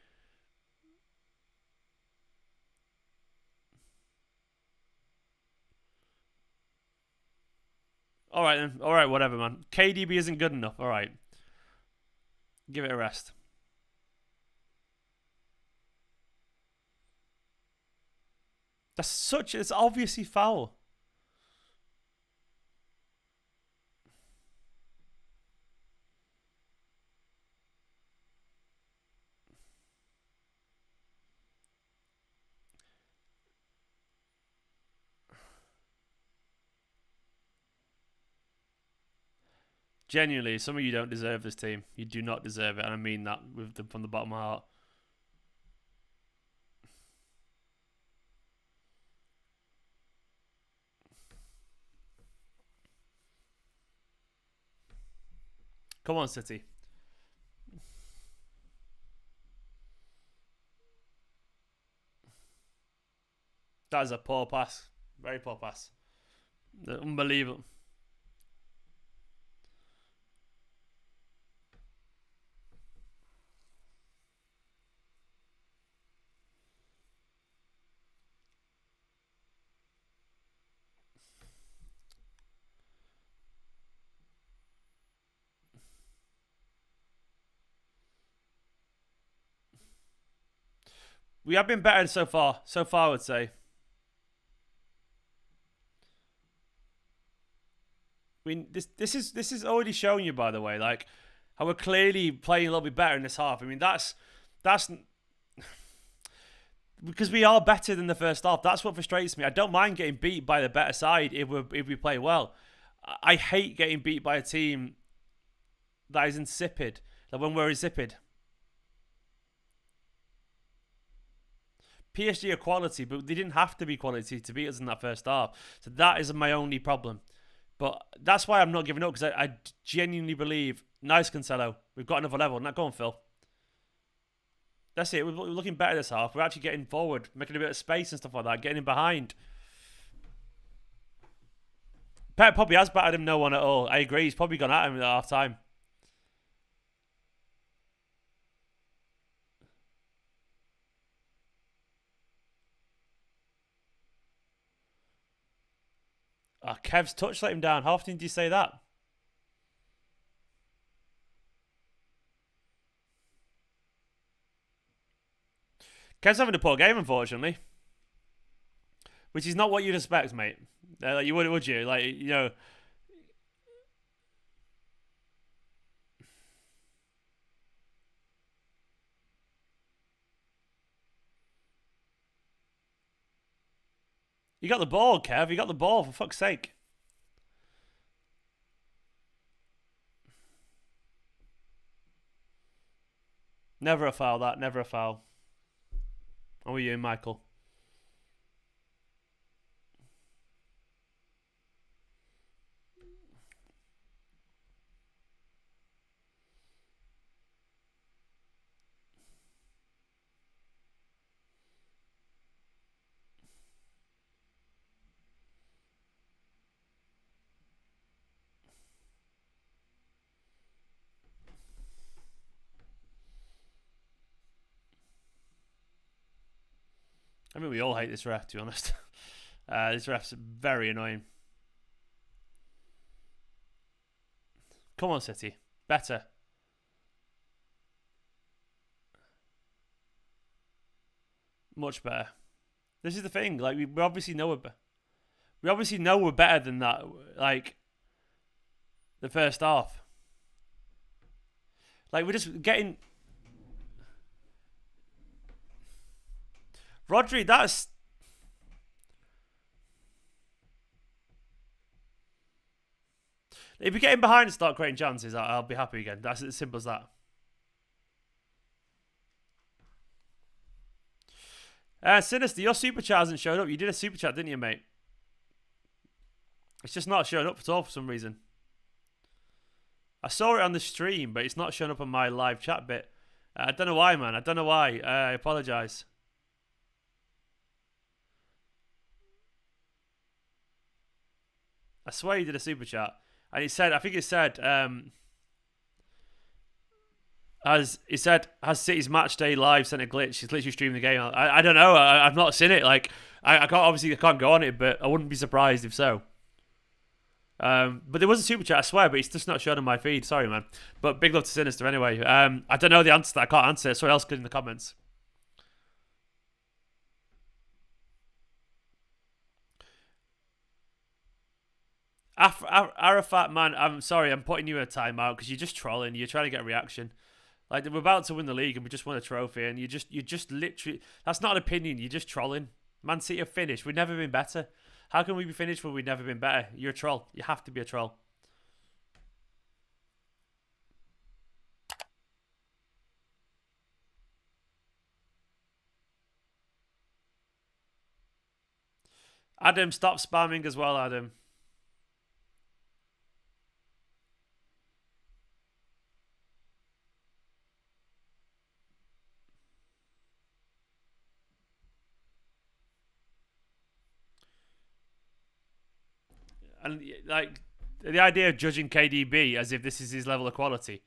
Alright then. Alright, whatever, man. KDB isn't good enough. Alright. Give it a rest. It's obviously foul. Genuinely, some of you don't deserve this team. You do not deserve it, and I mean that from the bottom of my heart. Come on, City. That is a poor pass. Very poor pass. Unbelievable. We have been better so far. So far, I would say. I mean, this is already showing you, by the way, like how we're clearly playing a little bit better in this half. I mean, that's because we are better than the first half. That's what frustrates me. I don't mind getting beat by the better side if we play well. I hate getting beat by a team that is insipid. Like when we're insipid. PSG are quality, but they didn't have to be quality to beat us in that first half. So that is my only problem. But that's why I'm not giving up, because I genuinely believe, nice Cancelo, we've got another level. Now go on, Phil. That's it. We're looking better this half. We're actually getting forward, making a bit of space and stuff like that, getting in behind. Pep probably has battered him no one at all. I agree. He's probably gone at him at half time. Oh, Kev's touch let him down. How often do you say that? Kev's having a poor game, unfortunately. Which is not what you'd expect, mate. Like, you would you? Like, you know... You got the ball, Kev. You got the ball, for fuck's sake. Never a foul, that. Never a foul. How are you, Michael? I mean, we all hate this ref, to be honest. This ref's very annoying. Come on, City. Better. Much better. This is the thing. Like, we obviously know we're better than that. Like, the first half. Like, we're just getting... Rodri, that's... If we get in behind and start creating chances, I'll be happy again. That's as simple as that. Sinister, your super chat hasn't showed up. You did a super chat, didn't you, mate? It's just not showing up at all for some reason. I saw it on the stream, but it's not showing up on my live chat bit. I don't know why, man. I don't know why. I apologise. I swear you did a super chat. And it said, I think it said, has City's match day live sent a glitch? He's literally streaming the game. I don't know. I've not seen it. Like, I can't go on it, but I wouldn't be surprised if so. But there was a super chat, I swear, but it's just not showing on my feed. Sorry, man. But big love to Sinister anyway. I don't know the answer to that. I can't answer it. Someone else could in the comments. Arafat, man, I'm sorry, I'm putting you in a timeout because you're just trolling. You're trying to get a reaction. Like, we're about to win the league and we just won a trophy, and you just literally, that's not an opinion. You're just trolling. Man City are finished. We've never been better. How can we be finished when we've never been better? You're a troll. You have to be a troll. Adam, stop spamming as well, Adam. And, like, the idea of judging KDB as if this is his level of quality,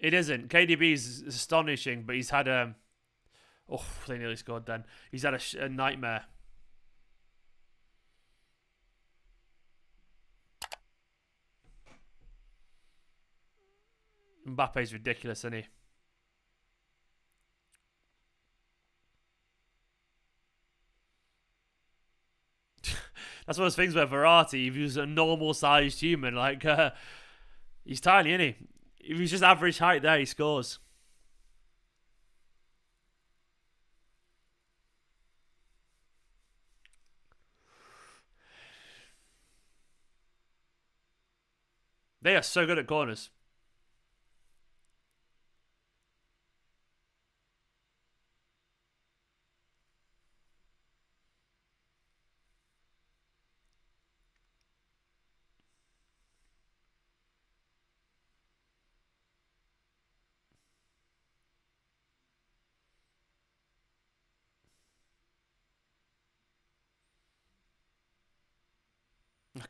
it isn't. KDB is astonishing, but he's had a... Oh, they nearly scored then. He's had a nightmare. Mbappe's ridiculous, isn't he? That's one of those things where Verratti, if he was a normal-sized human, like, he's tiny, isn't he? If he's just average height there, he scores. They are so good at corners.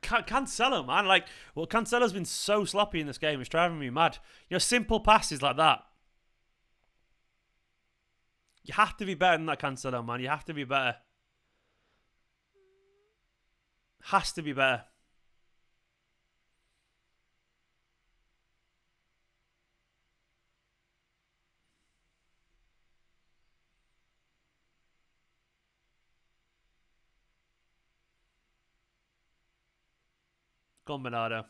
Cancelo, man. Like, well, Cancelo's been so sloppy in this game. It's driving me mad. You know, simple passes like that. You have to be better than that, Cancelo, man. You have to be better. Has to be better. Go on, Bernardo.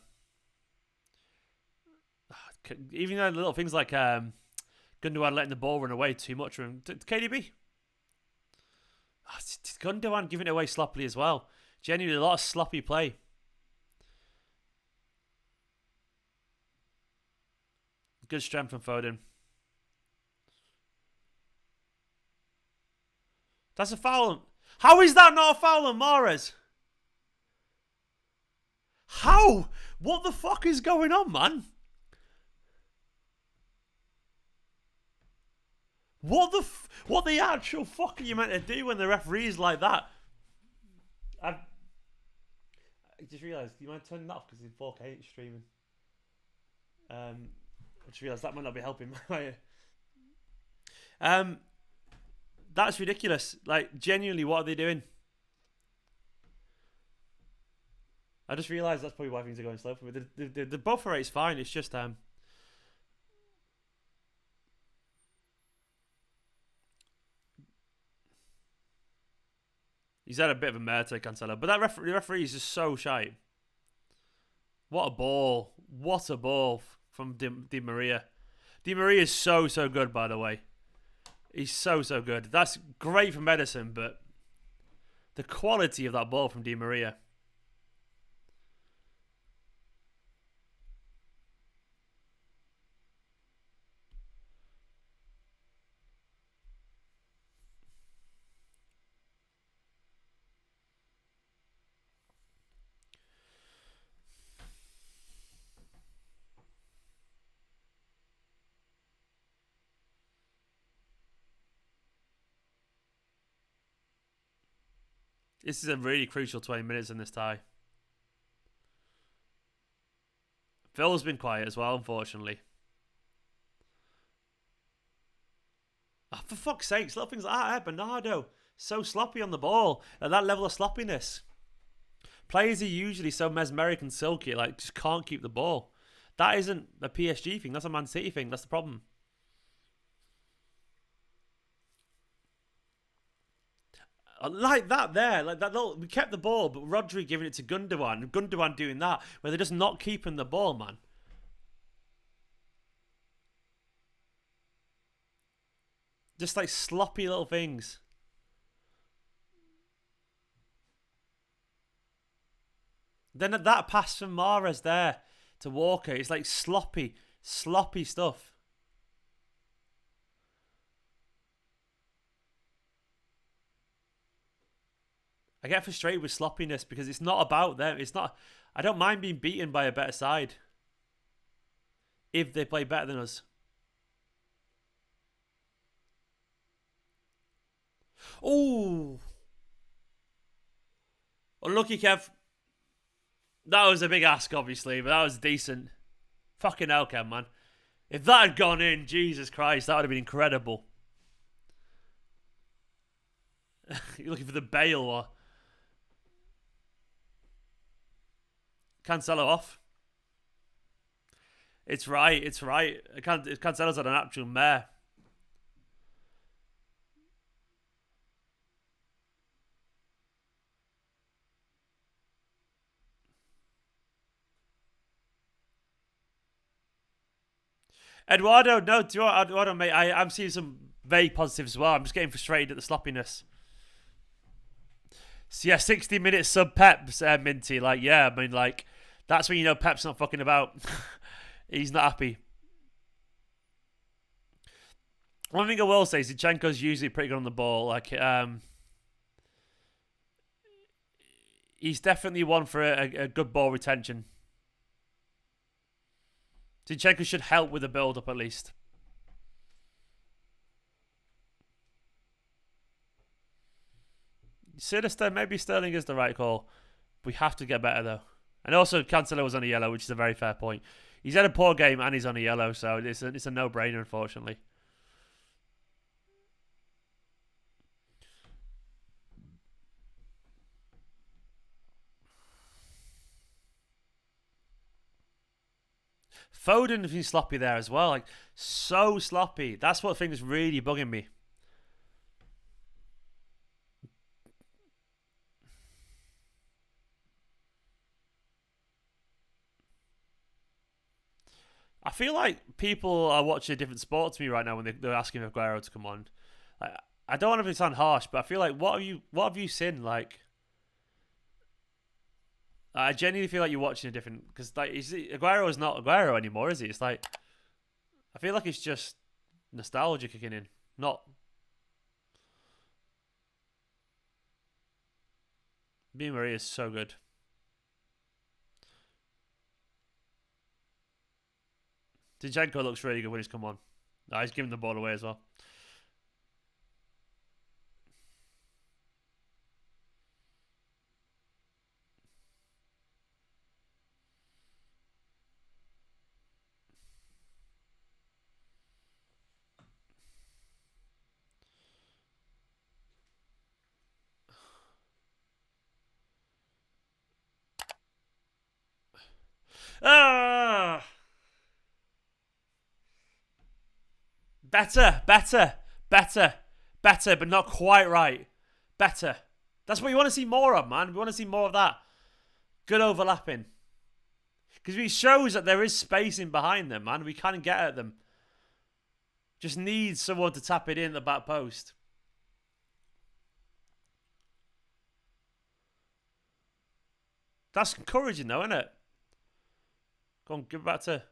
Even though little things like Gundogan letting the ball run away too much from KDB. Gundogan giving it away sloppily as well. Genuinely a lot of sloppy play. Good strength from Foden. That's a foul. How is that not a foul on Mahrez? How? What the fuck is going on, man? What the actual fuck are you meant to do when the referee is like that? I just realised, do you mind turning that off because it's 4K it's streaming? I just realised that might not be helping. That's ridiculous. Like, genuinely, what are they doing? I just realised that's probably why things are going slow for me. The buffer rate's fine. It's just he's had a bit of a mare to Cancelo, but that referee is just so shy. What a ball! What a ball from Di Maria. Di Maria is so good, by the way. He's so good. That's great for medicine, but the quality of that ball from Di Maria. This is a really crucial 20 minutes in this tie. Phil's been quiet as well, unfortunately. Oh, for fuck's sake, little things like that, Bernardo. So sloppy on the ball. At that level of sloppiness. Players are usually so mesmeric and silky, like, just can't keep the ball. That isn't a PSG thing. That's a Man City thing. That's the problem. Like that there. Like that little, we kept the ball, but Rodri giving it to Gundogan. Gundogan doing that, where they're just not keeping the ball, man. Just like sloppy little things. Then that pass from Mahrez there to Walker, it's like sloppy stuff. I get frustrated with sloppiness because it's not about them. It's not. I don't mind being beaten by a better side if they play better than us. Oh, unlucky, Kev. That was a big ask, obviously, but that was decent. Fucking hell, Kev, man. If that had gone in, Jesus Christ, that would have been incredible. You're looking for the bail or Cancelo off. It's right. Cancelo's had an actual mare. Eduardo, no, do you know what, Eduardo, mate? I'm seeing some very positives as well. I'm just getting frustrated at the sloppiness. So yeah, 60 minutes sub Pep's Minty. Like, yeah, I mean, like, that's when you know Pep's not fucking about. He's not happy. One thing I will say is Zinchenko's usually pretty good on the ball. Like, he's definitely one for a good ball retention. Zinchenko should help with the build-up at least. Sinister, maybe Sterling is the right call. We have to get better though. And also Cancelo was on a yellow, which is a very fair point. He's had a poor game and he's on a yellow, so it's a no-brainer, unfortunately. Foden has been sloppy there as well. Like, so sloppy. That's what thing is really bugging me. I feel like people are watching a different sport to me right now when they're asking Aguero to come on. Like, I don't want to sound harsh, but I feel like what have you seen? Like, I genuinely feel like you're watching a different, because like Aguero is not Aguero anymore, is he? It's like I feel like it's just nostalgia kicking in, not. Di Maria is so good. Zinchenko looks really good when he's come on. No, he's giving the ball away as well. Better, but not quite right. Better. That's what we want to see more of, man. We want to see more of that. Good overlapping. Because it shows that there is space in behind them, man. We can get at them. Just need someone to tap it in the back post. That's encouraging, though, isn't it? Go on, give it back to...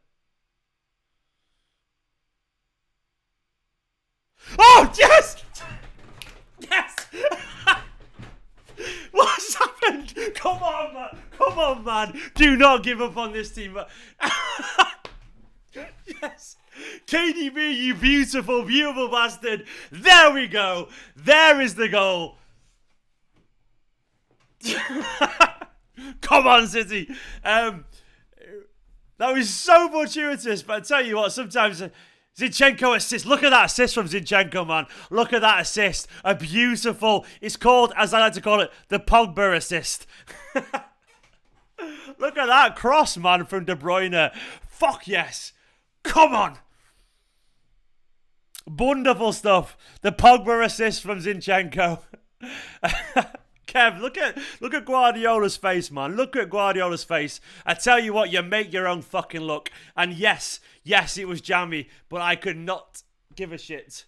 Oh, yes! Yes! What's happened? Come on, man. Come on, man. Do not give up on this team. Yes. KDB, you beautiful, beautiful bastard. There we go. There is the goal. Come on, City. That was so fortuitous, but I tell you what, sometimes Zinchenko assist. Look at that assist from Zinchenko, man. Look at that assist. A beautiful, it's called, as I like to call it, the Pogba assist. Look at that cross, man, from De Bruyne. Fuck yes. Come on. Wonderful stuff. The Pogba assist from Zinchenko. Kev, look at Guardiola's face, man. Look at Guardiola's face. I tell you what, you make your own fucking luck. And yes, it was jammy, but I could not give a shit.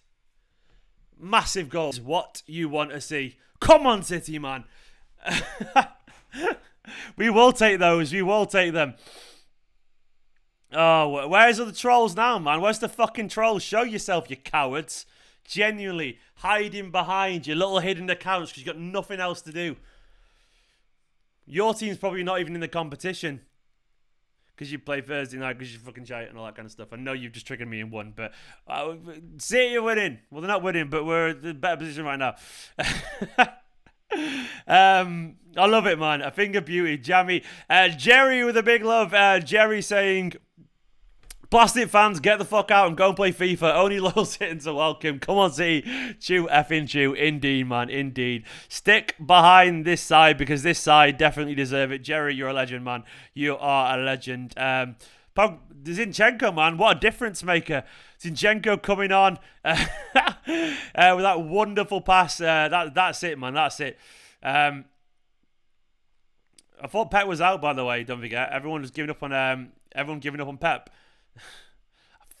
Massive goals. What you want to see. Come on, City, man. We will take those. We will take them. Oh, where's the trolls now, man? Where's the fucking trolls? Show yourself, you cowards. Genuinely hiding behind your little hidden accounts because you've got nothing else to do. Your team's probably not even in the competition because you play Thursday night because you're fucking shite and all that kind of stuff. I know you've just triggered me in one, but City are winning. Well, they're not winning, but we're in a better position right now. I love it, man. A finger beauty, jammy. Jerry with a big love. Jerry saying, plastic fans, get the fuck out and go and play FIFA. Only loyal citizens are welcome. Come on, City. Chew effing chew. Indeed, man. Indeed. Stick behind this side because this side definitely deserve it. Jerry, you're a legend, man. You are a legend. Zinchenko, man. What a difference maker. Zinchenko coming on with that wonderful pass. That's it, man. That's it. I thought Pep was out, by the way. Don't forget. Everyone was giving up on Pep. I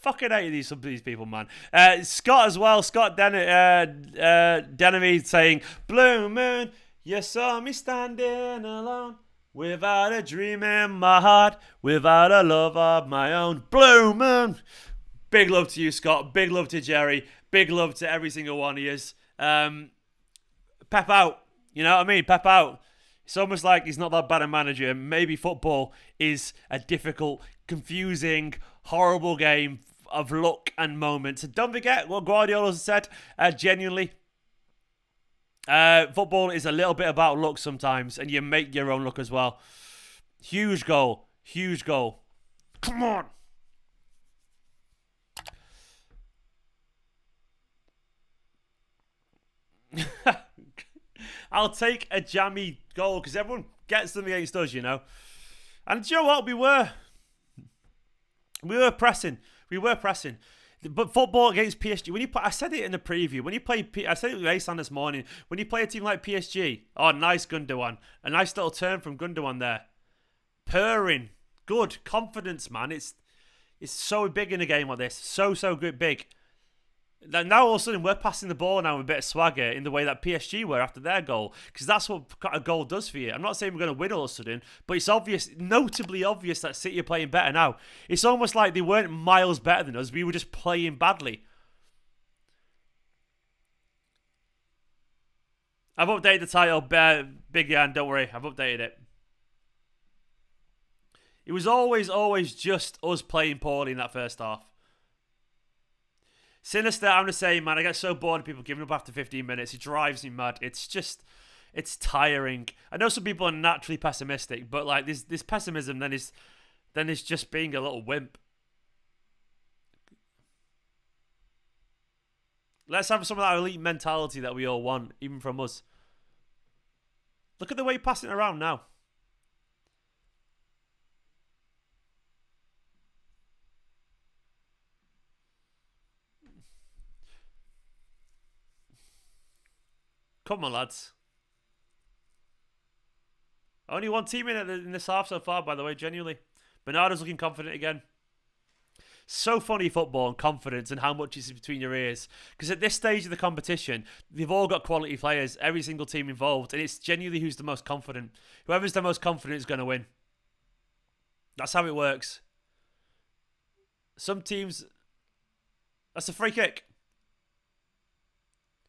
fucking hate some of these people, man. Scott as well. Scott Denemy saying, Blue Moon, you saw me standing alone without a dream in my heart, without a love of my own. Blue Moon. Big love to you, Scott. Big love to Jerry. Big love to every single one of yous. Pep out. You know what I mean? Pep out. It's almost like he's not that bad a manager. Maybe football is a difficult, confusing, horrible game of luck and moments. And don't forget what Guardiola said. Genuinely, football is a little bit about luck sometimes, and you make your own luck as well. Huge goal. Huge goal. Come on. I'll take a jammy goal because everyone gets them against us, you know. And do you know what? We were pressing. But football against PSG, when you play, I said it in the preview. When you play, I said it with Asan this morning. When you play a team like PSG, oh, nice Gundogan, a nice little turn from Gundogan there, purring, good confidence, man. It's so big in a game like this, so good, big. Now all of a sudden we're passing the ball now with a bit of swagger in the way that PSG were after their goal, because that's what a goal does for you. I'm not saying we're going to win all of a sudden, but it's obvious, notably obvious, that City are playing better now. It's almost like they weren't miles better than us. We were just playing badly. I've updated the title, Big Yan, don't worry. I've updated it. It was always just us playing poorly in that first half. Sinister, I'm the same, man. I get so bored of people giving up after 15 minutes. It drives me mad. It's tiring. I know some people are naturally pessimistic, but like this pessimism then is just being a little wimp. Let's have some of that elite mentality that we all want, even from us. Look at the way you're passing it around now. Come on, lads. Only one team in this half so far, by the way, genuinely. Bernardo's looking confident again. So funny football and confidence and how much is between your ears. Because at this stage of the competition, they've all got quality players, every single team involved, and it's genuinely who's the most confident. Whoever's the most confident is going to win. That's how it works. Some teams... That's a free kick.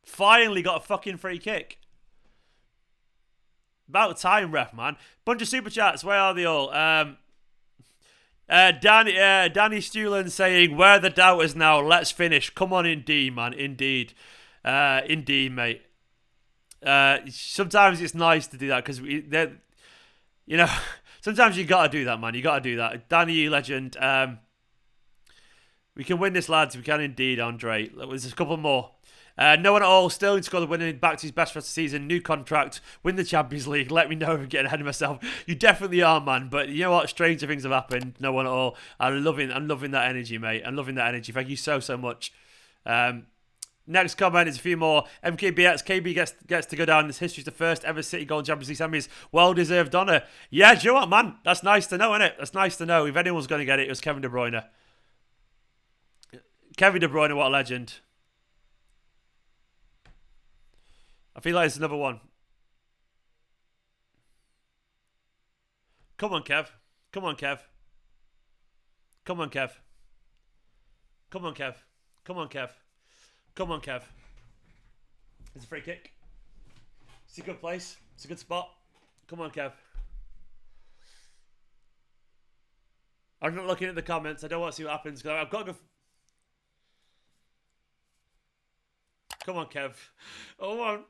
Finally got a fucking free kick. About time, ref, man. Bunch of super chats. Where are they all? Danny Stulen saying, "Where are the doubters now? Let's finish." Come on, indeed, man. Indeed, indeed, mate. Sometimes it's nice to do that because sometimes you gotta do that, man. You gotta do that. Danny, you legend. We can win this, lads. We can indeed, Andre. There's a couple more. No one at all. Sterling scored the winning back to his best for the season. New contract. Win the Champions League. Let me know if I'm getting ahead of myself. You definitely are, man. But you know what? Stranger things have happened. No one at all. I'm loving that energy, mate. I'm loving that energy. Thank you so much. Next comment is a few more. MKBX. KB gets to go down. This history's the first ever City goal in Champions League semis. Well-deserved honour. Yeah, do you know what, man? That's nice to know, isn't it? That's nice to know. If anyone's going to get it, it was Kevin De Bruyne. Kevin De Bruyne, what a legend. I feel like it's another one. Come on, Kev. Come on, Kev. Come on, Kev. Come on, Kev. Come on, Kev. Come on, Kev. It's a free kick. It's a good place. It's a good spot. Come on, Kev. I'm not looking at the comments. I don't want to see what happens. I've got to go... Come on, Kev. Oh, on.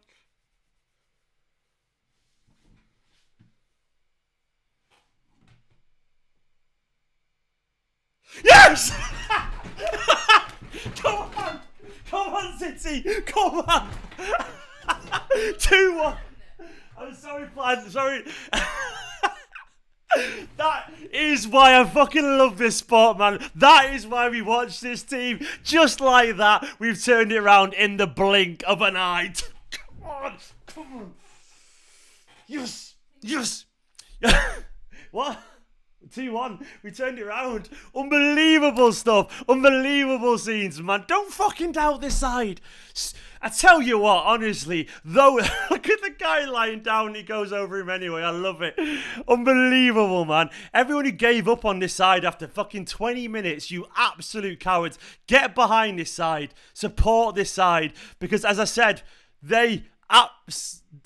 Yes! Come on! Come on, City! Come on! 2-1. I'm sorry, plan. Sorry. That is why I fucking love this sport, man. That is why we watch this team. Just like that, we've turned it around in the blink of an eye. Come on! Come on! Yes! Yes! What? 2-1. We turned it around. Unbelievable stuff. Unbelievable scenes, man. Don't fucking doubt this side. I tell you what, honestly, though, look at the guy lying down. He goes over him anyway. I love it. Unbelievable, man. Everyone who gave up on this side after fucking 20 minutes, you absolute cowards, get behind this side. Support this side. Because, as I said, they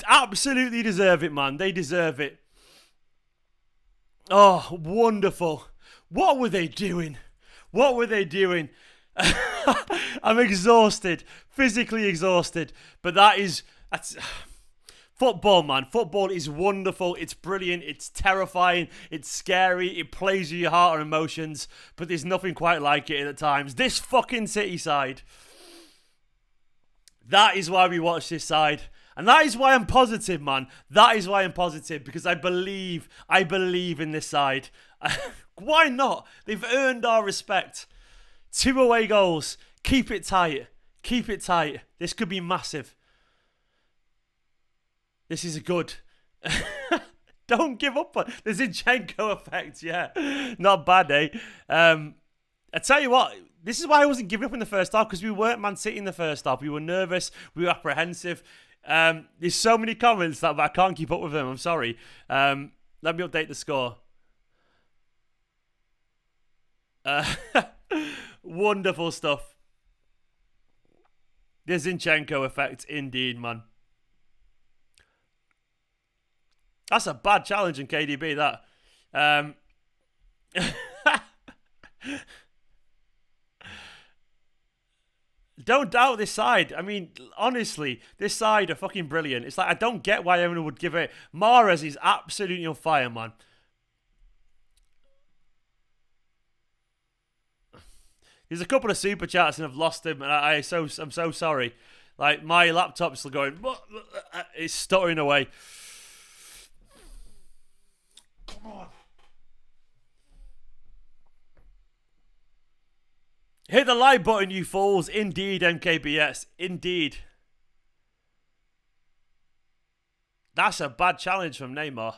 absolutely deserve it, man. They deserve it. Oh, wonderful. What were they doing? What were they doing? I'm exhausted. Physically exhausted. But that's football, man. Football is wonderful. It's brilliant. It's terrifying. It's scary. It plays with your heart and emotions. But there's nothing quite like it at times. This fucking City side. That is why we watch this side. And that is why I'm positive, man. That is why I'm positive, because I believe in this side. Why not? They've earned our respect. 2 away goals. Keep it tight. Keep it tight. This could be massive. This is good. Don't give up on the Zinchenko effect, yeah. Not bad, eh? I tell you what, this is why I wasn't giving up in the first half, because we weren't Man City in the first half. We were nervous. We were apprehensive. There's so many comments that I can't keep up with them. I'm sorry. Let me update the score. Wonderful stuff. The Zinchenko effect, indeed, man. That's a bad challenge in KDB, that. Don't doubt this side. I mean, honestly, this side are fucking brilliant. It's like, I don't get why everyone would give it. Mahrez is absolutely on fire, man. There's a couple of super chats and I've lost him, and I'm so sorry. Like, my laptop's still going, it's stuttering away. Come on. Hit the like button, you fools. Indeed, MKBS. Indeed. That's a bad challenge from Neymar.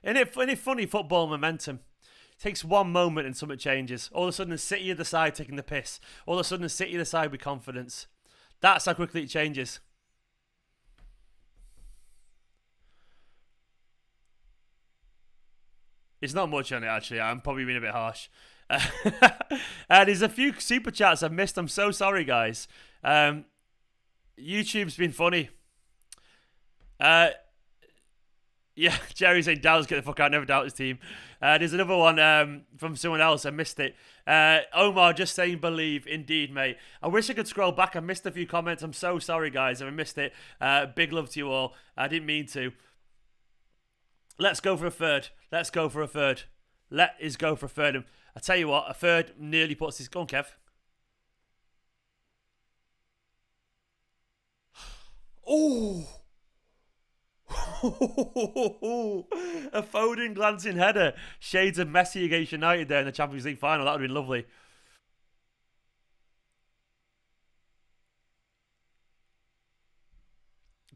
Isn't it funny football momentum? It takes one moment and something changes. All of a sudden, City at the side taking the piss. All of a sudden, City at the side with confidence. That's how quickly it changes. It's not much on it, actually. I'm probably being a bit harsh. There's a few super chats I've missed. I'm so sorry, guys. YouTube's been funny. Yeah, Jerry saying Dallas get the fuck out, never doubt his team. There's another one from someone else, I missed it. Omar just saying believe, indeed, mate. I wish I could scroll back, I missed a few comments, I'm so sorry guys if I missed it. Big love to you all, I didn't mean to. Let's go for a third, let's go for a third. Let us go for a third. I tell you what, a third nearly puts this... Go on, Kev. Oh! A Foden glancing header. Shades of Messi against United there in the Champions League final. That would have been lovely.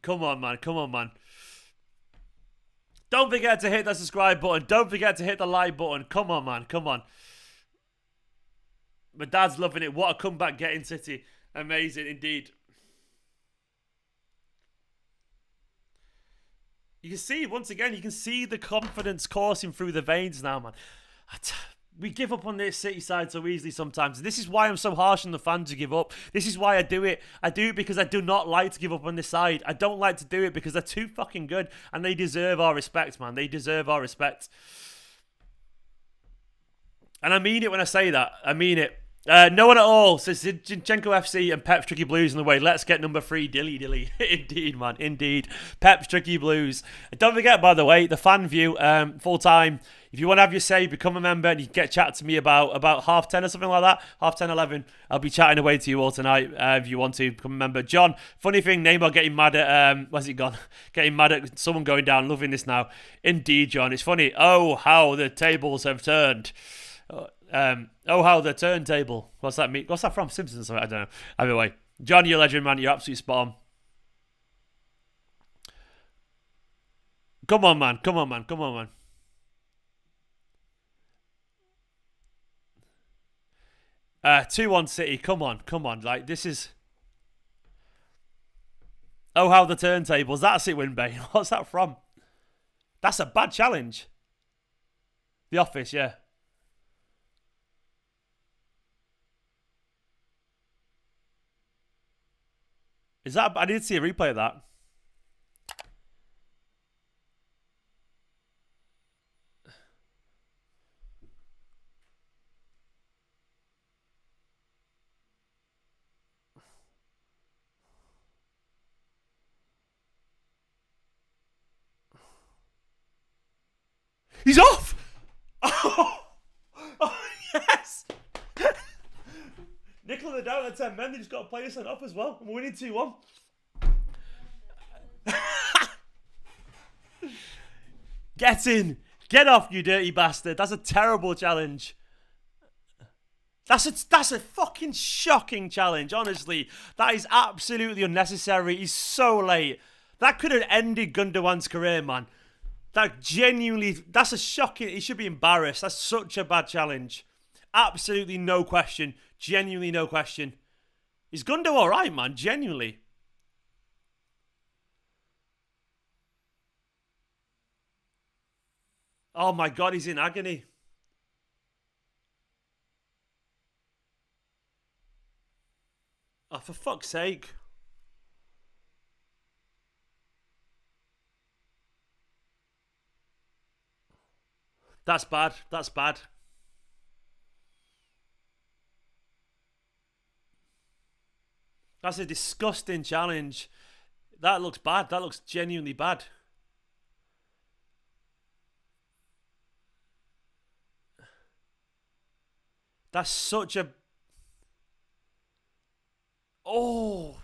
Come on, man. Come on, man. Don't forget to hit that subscribe button. Don't forget to hit the like button. Come on, man. Come on. My dad's loving it. What a comeback getting City. Amazing indeed. You can see, once again, you can see the confidence coursing through the veins now, man. We give up on this City side so easily sometimes. This is why I'm so harsh on the fans who give up. This is why I do it. I do it because I do not like to give up on this side. I don't like to do it because they're too fucking good. And they deserve our respect, man. They deserve our respect. And I mean it when I say that. I mean it. No one at all says Zinchenko FC and Pep's Tricky Blues in the way. Let's get number 3, dilly. Indeed, man. Indeed. Pep's Tricky Blues. And don't forget, by the way, the fan view, full time. If you want to have your say, become a member and you can get chat to me about 10:30 or something like that. 10:30, 11. I'll be chatting away to you all tonight if you want to become a member. John, funny thing, Neymar getting mad at, where's he gone? Getting mad at someone going down. Loving this now. Indeed, John. It's funny. Oh, how the tables have turned. Oh, how the turntable. What's that mean? What's that from? Simpsons or something? I don't know. Either way. John, you're a legend, man. You're absolutely spot on. Come on, man. Come on, man. Come on, man. 2-1 City. Come on. Come on. Like, this is... Oh, how the turntables. That's it, Winbay. What's that from? That's a bad challenge. The Office, yeah. Is that... I didn't see a replay of that. He's off! Oh, oh yes! Nicola, they're down at 10 men. They just got a player sent off as well. And we're winning 2-1. Get in! Get off, you dirty bastard. That's a terrible challenge. That's a fucking shocking challenge, honestly. That is absolutely unnecessary. He's so late. That could have ended Gundogan's career, man. That genuinely... That's a shocking... He should be embarrassed. That's such a bad challenge. Absolutely no question. Genuinely no question. Is Gundo alright, man? Genuinely. Oh my god, he's in agony. Oh, for fuck's sake. That's bad. That's bad. That's a disgusting challenge. That looks bad. That looks genuinely bad. That's such a... Oh.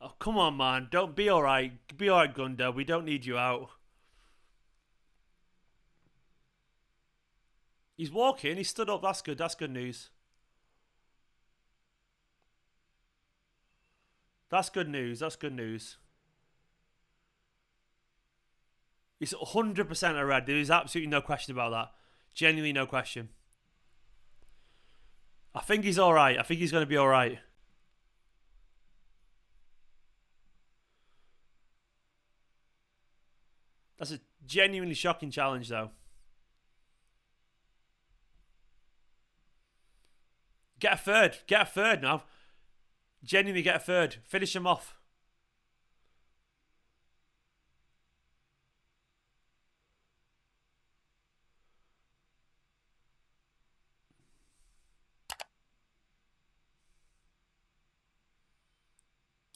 Oh, come on, man. Don't be alright. Be alright, Gundo. We don't need you out. He's walking. He stood up. That's good. That's good news. That's good news. That's good news. He's 100% a red. There is absolutely no question about that. Genuinely no question. I think he's alright. I think he's going to be alright. That's a genuinely shocking challenge, though. Get a third. Get a third now. Genuinely get a third. Finish him off.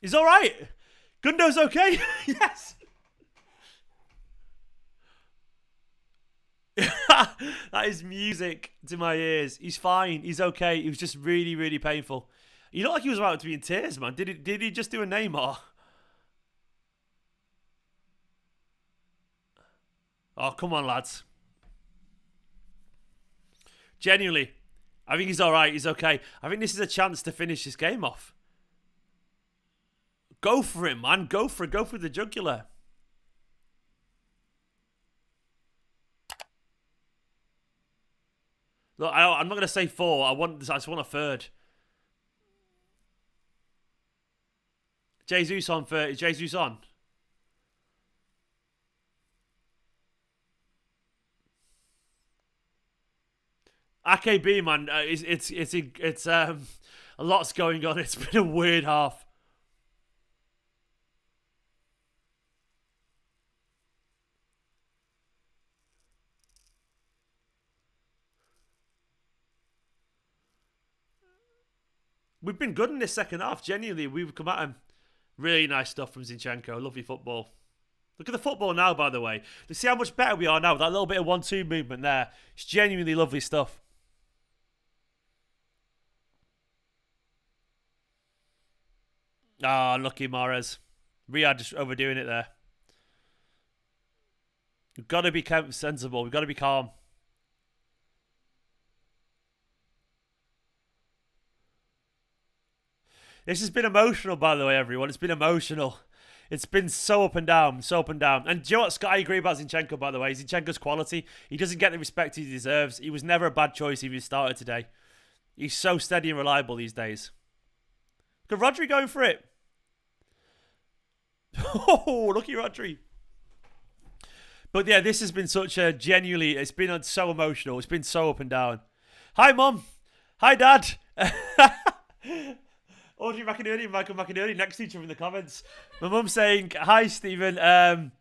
He's alright. Gundo's okay. Yes. That is music to my ears. He's fine. He's okay. It was just really, really painful. You look like he was about to be in tears, man. Did he just do a Neymar? Oh, come on, lads. Genuinely, I think he's alright. He's okay. I think this is a chance to finish this game off. Go for it, man. Go for it. Go for the jugular. Look, I'm not going to say 4. I just want a third. Jesus on 30. Jesus on. AKB, man. It's a lot's going on. It's been a weird half. We've been good in this second half. Genuinely, we've come at him. Really nice stuff from Zinchenko. Lovely football. Look at the football now, by the way. Let's see how much better we are now. That little bit of 1-2 movement there. It's genuinely lovely stuff. Ah, lucky Mahrez. Riyad just overdoing it there. We've got to be sensible. We've got to be calm. This has been emotional, by the way, everyone. It's been emotional. It's been so up and down, so up and down. And do you know what, Scott? I agree about Zinchenko, by the way. Zinchenko's quality. He doesn't get the respect he deserves. He was never a bad choice if he started today. He's so steady and reliable these days. Look at Rodri going for it. Oh, lucky Rodri. But yeah, this has been such a genuinely, it's been so emotional. It's been so up and down. Hi, Mum. Hi, Dad. Audrey McInerney and Michael McInerney next to each other in the comments. My mum saying, hi, Stephen. And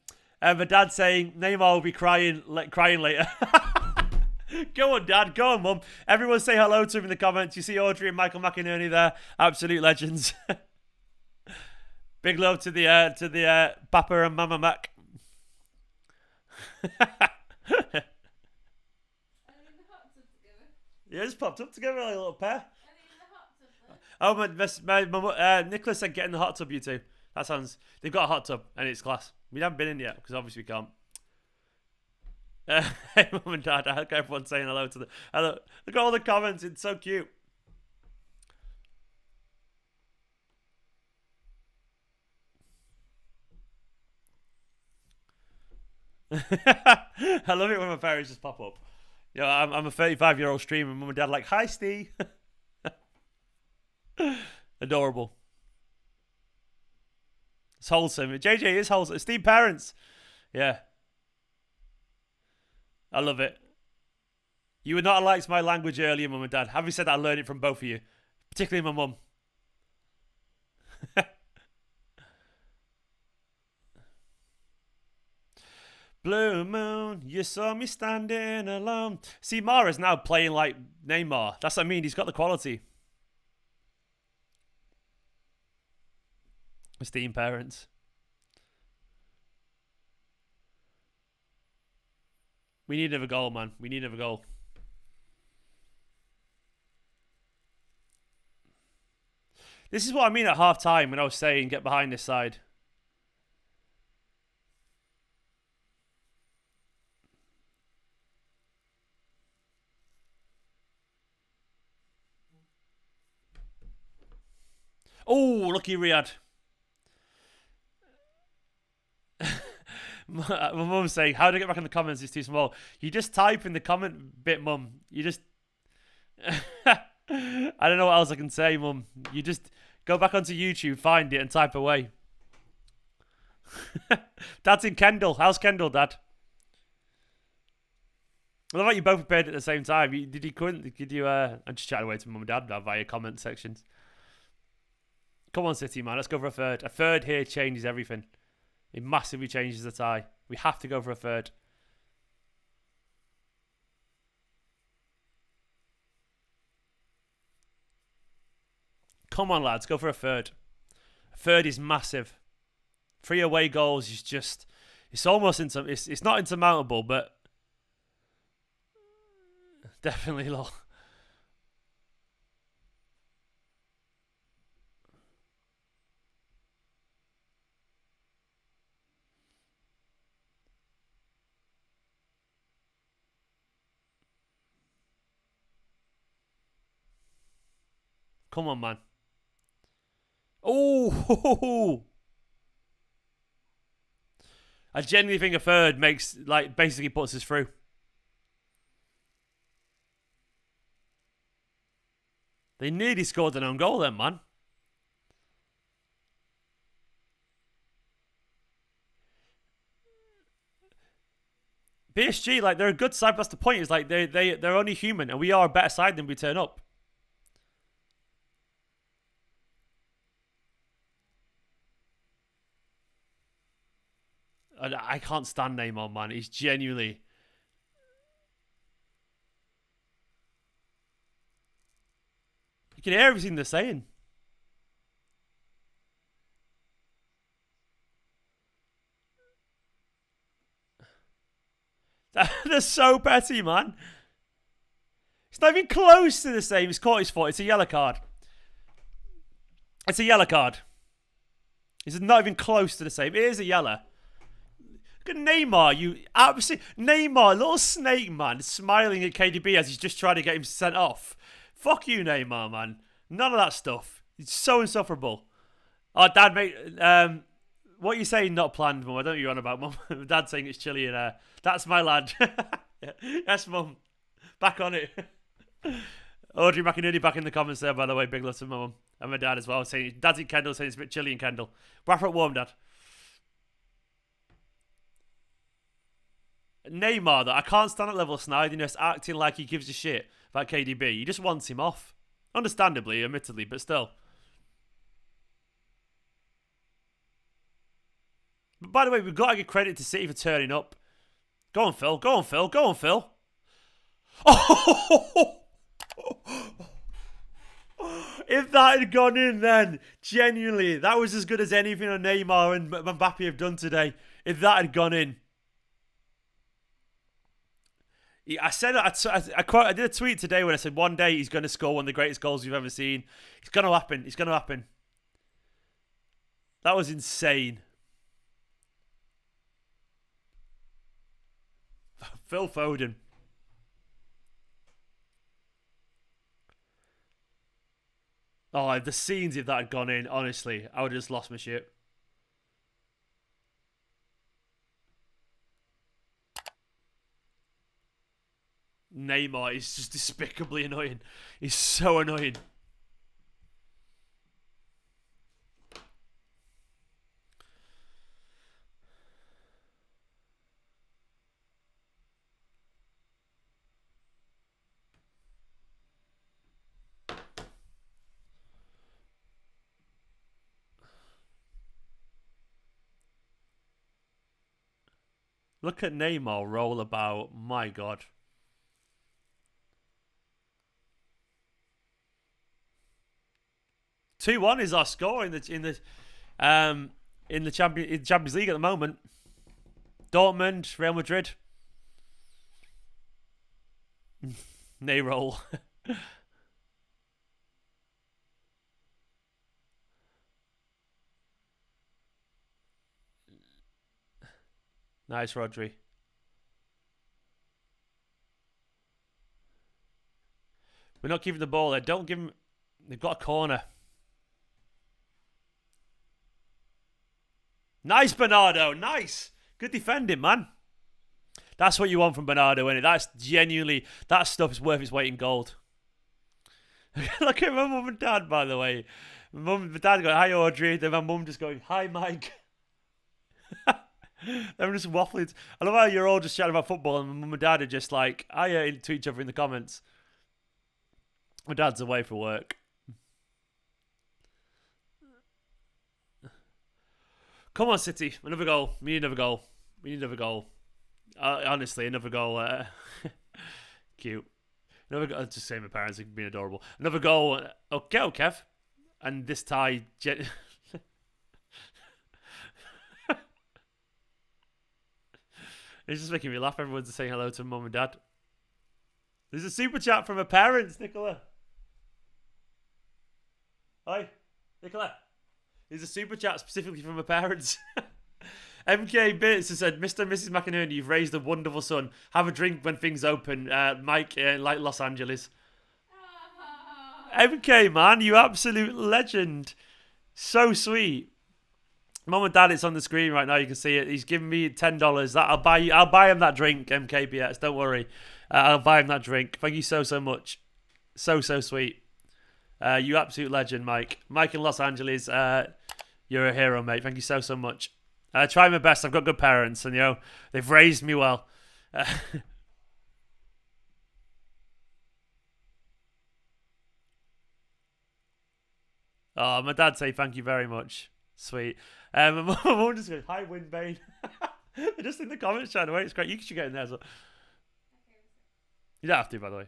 my dad saying, Neymar will be crying later. Go on, Dad. Go on, Mum. Everyone say hello to him in the comments. You see Audrey and Michael McInerney there. Absolute legends. Big love to the Papa and Mama Mac. Yeah, just popped up together like a little pair. Oh, my Nicholas said get in the hot tub, you two. That sounds... They've got a hot tub, and it's class. We haven't been in yet, because obviously we can't. Hey, Mum and Dad. I hope everyone's saying hello to the... Hello. Look at all the comments. It's so cute. I love it when my parents just pop up. You know, I'm a 35-year-old streamer, and Mum and Dad are like, hi, Steve. Adorable. It's wholesome. JJ is wholesome. Esteemed parents. Yeah. I love it. You would not have liked my language earlier, Mum and Dad. Having said that, I learned it from both of you. Particularly my mum. Blue moon, you saw me standing alone. See, Mahrez now playing like Neymar. That's what I mean. He's got the quality. Esteemed parents. We need another goal, man. We need another goal. This is what I mean at half time when I was saying get behind this side. Oh, lucky Riyad. My mum's saying, how do I get back in the comments? It's too small. You just type in the comment bit, mum. You just... I don't know what else I can say, mum. You just go back onto YouTube, find it, and type away. Dad's in Kendall. How's Kendall, Dad? I love how you both prepared at the same time. I'm just chatting away to mum and dad now via comment sections. Come on, City, man. Let's go for a third. A third here changes everything. It massively changes the tie. We have to go for a third. Come on, lads. Go for a third. A third is massive. 3 away goals is just... It's almost... It's not insurmountable, but... Definitely low. Come on, man. Oh! I genuinely think a third makes... Like, basically puts us through. They nearly scored an own goal then, man. PSG, like, they're a good side, but that's the point. Is like they're only human, and we are a better side than we turn up. I can't stand Neymar, man. He's genuinely... You can hear everything they're saying. They're so petty, man. It's not even close to the same. It's caught his foot. It's a yellow card. It's a yellow card. It's not even close to the same. It is a yellow. Look at Neymar. You absolutely... Neymar, little snake, man, smiling at KDB as he's just trying to get him sent off. Fuck you, Neymar, man. None of that stuff. It's so insufferable. Oh, Dad, mate. What are you saying not planned, Mum? I don't know what you're on about, Mum. Dad's saying it's chilly in there. That's my lad. Yes, Mum. Back on it. Audrey McInerney back in the comments there, by the way. Big love to my mum. And my dad as well. Saying, Dad's in Kendall saying it's a bit chilly in Kendall. Bradford warm, Dad. Neymar, though, I can't stand that level of snidiness, acting like he gives a shit about KDB. He just wants him off. Understandably, admittedly, but still. But by the way, we've got to give credit to City for turning up. Go on, Phil. Go on, Phil. Go on, Phil. Oh! If that had gone in then, genuinely, that was as good as anything on Neymar and Mbappe have done today. If that had gone in. I said, I did a tweet today when I said one day he's going to score one of the greatest goals we've ever seen. It's going to happen. It's going to happen. That was insane. Phil Foden. Oh, the scenes if that had gone in, honestly, I would have just lost my shit. Neymar is just despicably annoying. He's so annoying. Look at Neymar roll about. My God. "2-1 is our score in the Champions League at the moment. Dortmund, Real Madrid. Ney roll. Nice, Rodri. We're not giving the ball there. Don't give him... They've got a corner. Nice, Bernardo. Nice. Good defending, man. That's what you want from Bernardo, isn't it? That's genuinely, that stuff is worth its weight in gold. Look at my mum and dad, by the way. My mum and dad going, hi, Audrey. Then my mum just going, hi, Mike. They're just waffling. I love how you're all just chatting about football and my mum and dad are just like, hi to each other in the comments. My dad's away for work. Come on, City. Another goal. We need another goal. We need another goal. Honestly, another goal. Cute. Another goal. Just saying my parents are being adorable. Another goal. Okay, Kev. And this tie. It's just making me laugh. Everyone's saying hello to mum and dad. There's a super chat from her parents, Nicola. Hi, Nicola. There's a super chat specifically from her parents. MK Bits has said, Mr. and Mrs. McInerney, you've raised a wonderful son. Have a drink when things open. Mike, like Los Angeles. MK, man, you absolute legend. So sweet. Mum and Dad, it's on the screen right now. You can see it. He's giving me $10. That I'll buy him that drink, MKBS. Don't worry. I'll buy him that drink. Thank you so much. So sweet. You absolute legend, Mike. Mike in Los Angeles. You're a hero, mate. Thank you so much. I try my best. I've got good parents, and they've raised me well. Oh, my dad say thank you very much. Sweet. My mum just goes, hi, Windbane. They're just in the comments trying to wait. It's great. You should get in there as well. You don't have to, by the way.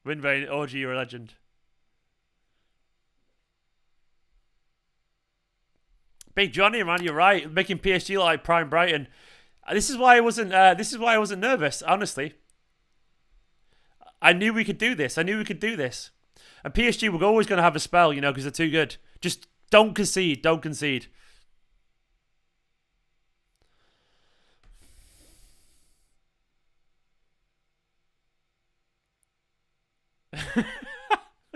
Windbane, OG, you're a legend. Big Johnny, man, you're right. Making PSG look like prime Brighton. This is why I wasn't. This is why I wasn't nervous. Honestly, I knew we could do this. And PSG were always going to have a spell, because they're too good. Just don't concede. Don't concede.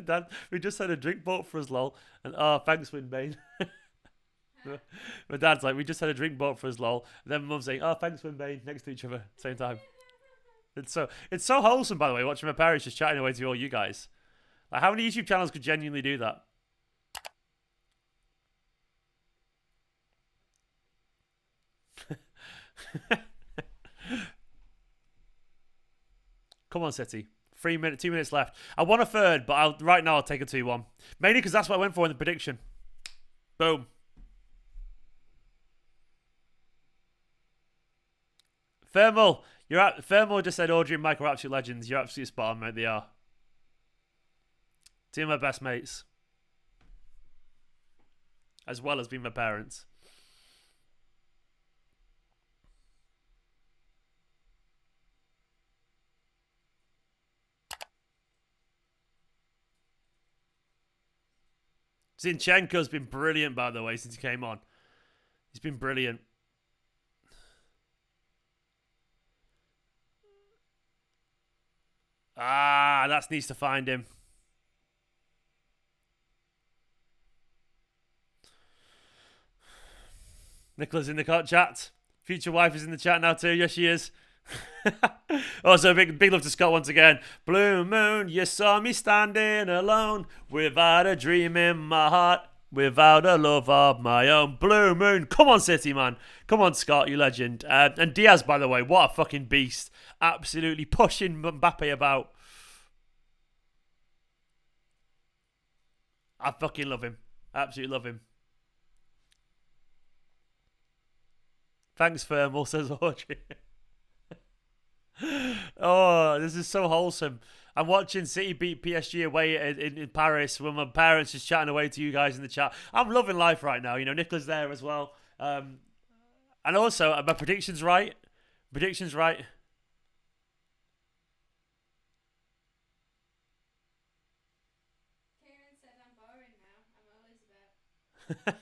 Dad, we just had a drink bought for us, lol. And thanks, Winbane. My dad's like, we just had a drink bought for us, lol. And then my mum's saying, thanks, Winbane, next to each other, same time. It's so wholesome, by the way, watching my parents just chatting away to all you guys. Like, how many YouTube channels could genuinely do that? Come on, City. 2 minutes left. I want a third, but right now I'll take a 2-1. Mainly because that's what I went for in the prediction. Boom. Thermal, Thermal just said Audrey and Mike are absolute legends. You're absolutely spot on, mate. They are. Two of my best mates. As well as being my parents. Zinchenko's been brilliant, by the way, since he came on. He's been brilliant. That needs to find him. Nicola's in the chat. Future wife is in the chat now too. Yes, she is. Also, big love to Scott once again. Blue moon, you saw me standing alone, without a dream in my heart, without a love of my own. Blue moon, come on, City, man. Come on, Scott, you legend. And Diaz, by the way, what a fucking beast. Absolutely pushing Mbappe about. I fucking love him. Absolutely love him. Thanks, Thermal, says Audrey. Oh, this is so wholesome. I'm watching City beat PSG away in Paris when my parents just chatting away to you guys in the chat. I'm loving life right now. Nicola's there as well. And also, are my predictions right? Predictions right? Kieran said I'm boring now. I'm always about.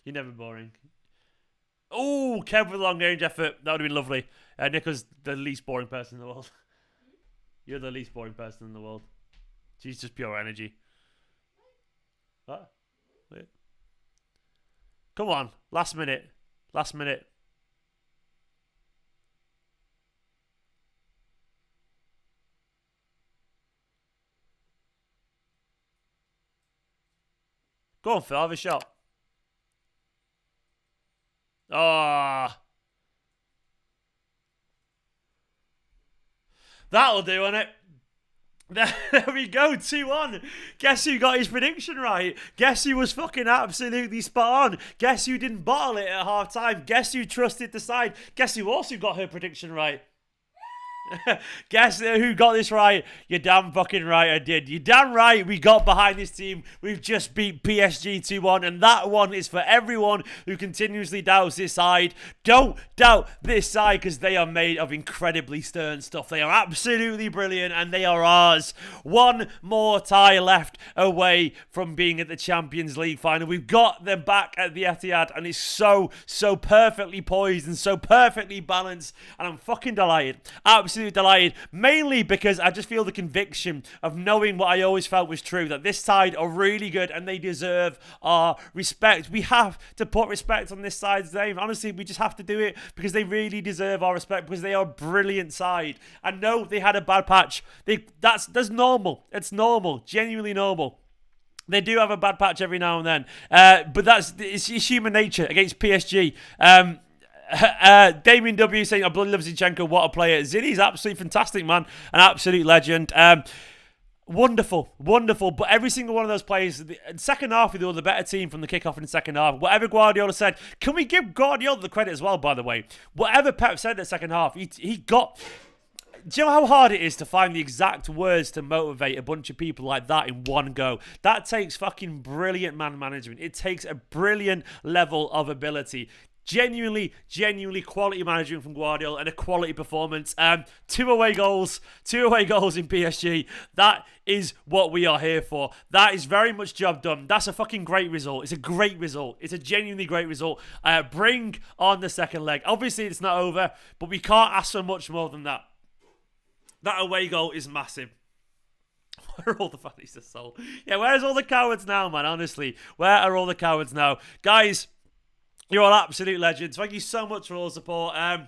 You're never boring. Oh, Kev with a long range effort. That would have been lovely. Nico's the least boring person in the world. You're the least boring person in the world. She's just pure energy. What? Wait. Come on. Last minute. Last minute. Go on, Phil. Have a shot. Oh. That'll do, innit? There we go, 2-1. Guess who got his prediction right? Guess who was fucking absolutely spot on? Guess who didn't bottle it at half time? Guess who trusted the side? Guess who also got her prediction right? Guess who got this right? You're damn fucking right I did. You're damn right we got behind this team. We've just beat PSG 2-1, and that one is for everyone who continuously doubts this side. Don't doubt this side, because they are made of incredibly stern stuff. They are absolutely brilliant, and they are ours. One more tie left away from being at the Champions League final. We've got them back at the Etihad, and it's so perfectly poised and so perfectly balanced, and I'm fucking delighted. Absolutely delighted, mainly because I just feel the conviction of knowing what I always felt was true, that this side are really good and they deserve our respect. We have to put respect on this side's name. Honestly, we just have to do it because they really deserve our respect, because they are a brilliant side. I know they had a bad patch. That's normal. It's normal, genuinely normal. They do have a bad patch every now and then, but it's human nature against PSG. Damien W saying, I bloody love Zinchenko, what a player. Zinny's absolutely fantastic, man. An absolute legend. Wonderful. But every single one of those players, the second half, they were the better team from the kickoff in the second half. Whatever Guardiola said, can we give Guardiola the credit as well, by the way? Whatever Pep said in the second half, he got... Do you know how hard it is to find the exact words to motivate a bunch of people like that in one go? That takes fucking brilliant man management. It takes a brilliant level of ability. Genuinely quality management from Guardiola and a quality performance. 2 away goals in PSG. That is what we are here for. That is very much job done. That's a fucking great result. It's a great result. It's a genuinely great result. Bring on the second leg. Obviously, it's not over, but we can't ask for much more than that. That away goal is massive. Where are all the fannies of soul? Yeah, where's all the cowards now, man? Honestly, where are all the cowards now? Guys, you're all absolute legends. Thank you so much for all the support. I'm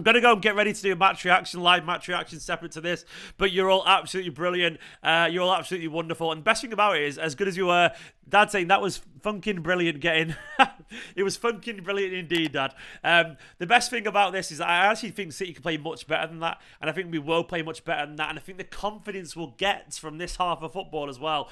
going to go and get ready to do a match reaction, live match reaction separate to this. But you're all absolutely brilliant. You're all absolutely wonderful. And the best thing about it is, as good as you were, Dad saying that was funkin' brilliant getting... It was funkin' brilliant indeed, Dad. The best thing about this is I actually think City can play much better than that. And I think we will play much better than that. And I think the confidence we'll get from this half of football as well.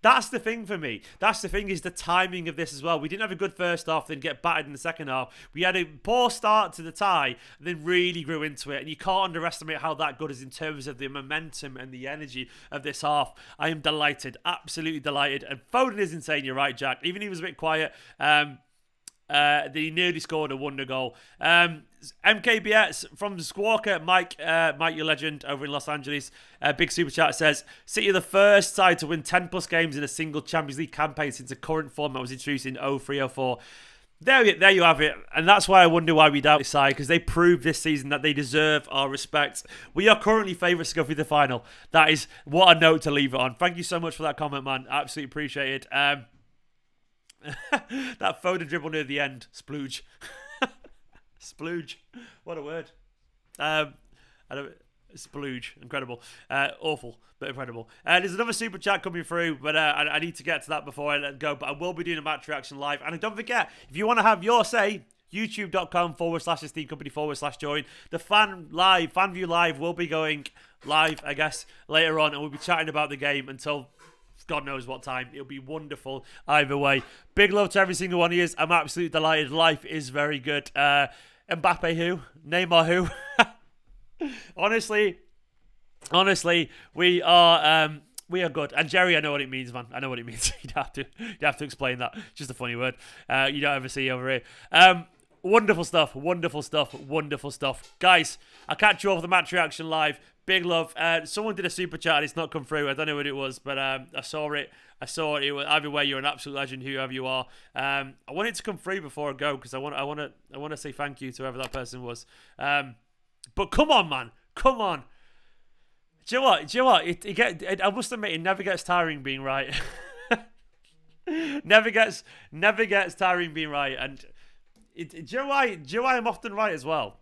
That's the thing for me. That's the thing, is the timing of this as well. We didn't have a good first half, then get battered in the second half. We had a poor start to the tie, then really grew into it. And you can't underestimate how that good is in terms of the momentum and the energy of this half. I am delighted. Absolutely delighted. And Foden is insane. You're right, Jack. Even he was a bit quiet. He nearly scored a wonder goal. MKBS from Squawker, Mike, your legend over in Los Angeles. Big super chat says, City are the first side to win 10 plus games in a single Champions League campaign since the current format was introduced in 03-04. There you have it. And that's why I wonder why we doubt this side, because they proved this season that they deserve our respect. We are currently favourites to go through the final. That is what a note to leave it on. Thank you so much for that comment, man. Absolutely appreciate it. That Foden dribble near the end. Splooge. Splooge. What a word. Splooge. Incredible. Awful, but incredible. There's another super chat coming through, but I need to get to that before I let go. But I will be doing a match reaction live. And don't forget, if you want to have your say, youtube.com/Esteemed Kompany/join. The fan view live will be going live, I guess, later on. And we'll be chatting about the game until... God knows what time. It'll be wonderful either way. Big love to every single one of you. I'm absolutely delighted. Life is very good. Mbappe who? Neymar who? Honestly, we are good. And Jerry, I know what it means, man. I know what it means. You have to explain that. It's just a funny word. You don't ever see over here. Wonderful stuff. Guys, I'll catch you over the match reaction live. Big love. Someone did a super chat and it's not come through. I don't know what it was, but I saw it. It was, either way, you're an absolute legend, whoever you are. I want it to come through before I go, because I want to say thank you to whoever that person was. But come on, man. Come on. Do you know what? I must admit, it never gets tiring being right. never gets tiring being right. And do you know why? Do you know why I'm often right as well?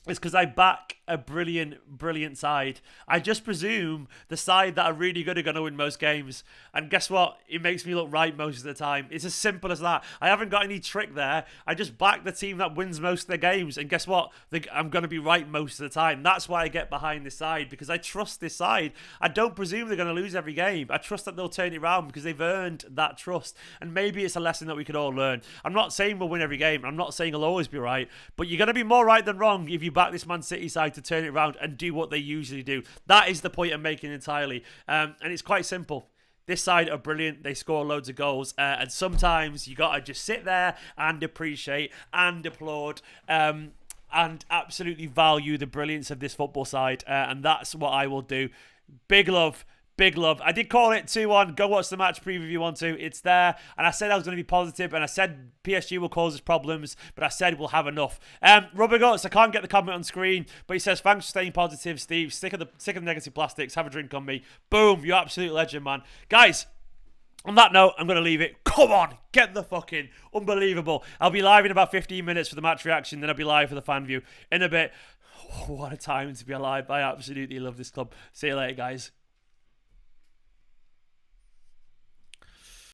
It's because I back a brilliant side. I just presume the side that are really good are going to win most games. And guess what? It makes me look right most of the time. It's as simple as that. I haven't got any trick there. I just back the team that wins most of their games. And guess what? I'm going to be right most of the time. That's why I get behind this side, because I trust this side. I don't presume they're going to lose every game. I trust that they'll turn it around because they've earned that trust. And maybe it's a lesson that we could all learn. I'm not saying we'll win every game. I'm not saying I'll always be right. But you're going to be more right than wrong if you back this Man City side to turn it around and do what they usually do. That is the point I'm making entirely. And it's quite simple. This side are brilliant. They score loads of goals. And sometimes you got to just sit there and appreciate and applaud and absolutely value the brilliance of this football side. And that's what I will do. Big love. Big love. I did call it 2-1. Go watch the match preview if you want to. It's there. And I said I was going to be positive, and I said PSG will cause us problems, but I said we'll have enough. Rubber Guts, I can't get the comment on screen, but he says, thanks for staying positive, Steve. Sick of the negative plastics. Have a drink on me. Boom. You absolute legend, man. Guys, on that note, I'm going to leave it. Come on. Get the fucking unbelievable. I'll be live in about 15 minutes for the match reaction, then I'll be live for the fan view in a bit. What a time to be alive. I absolutely love this club. See you later, guys.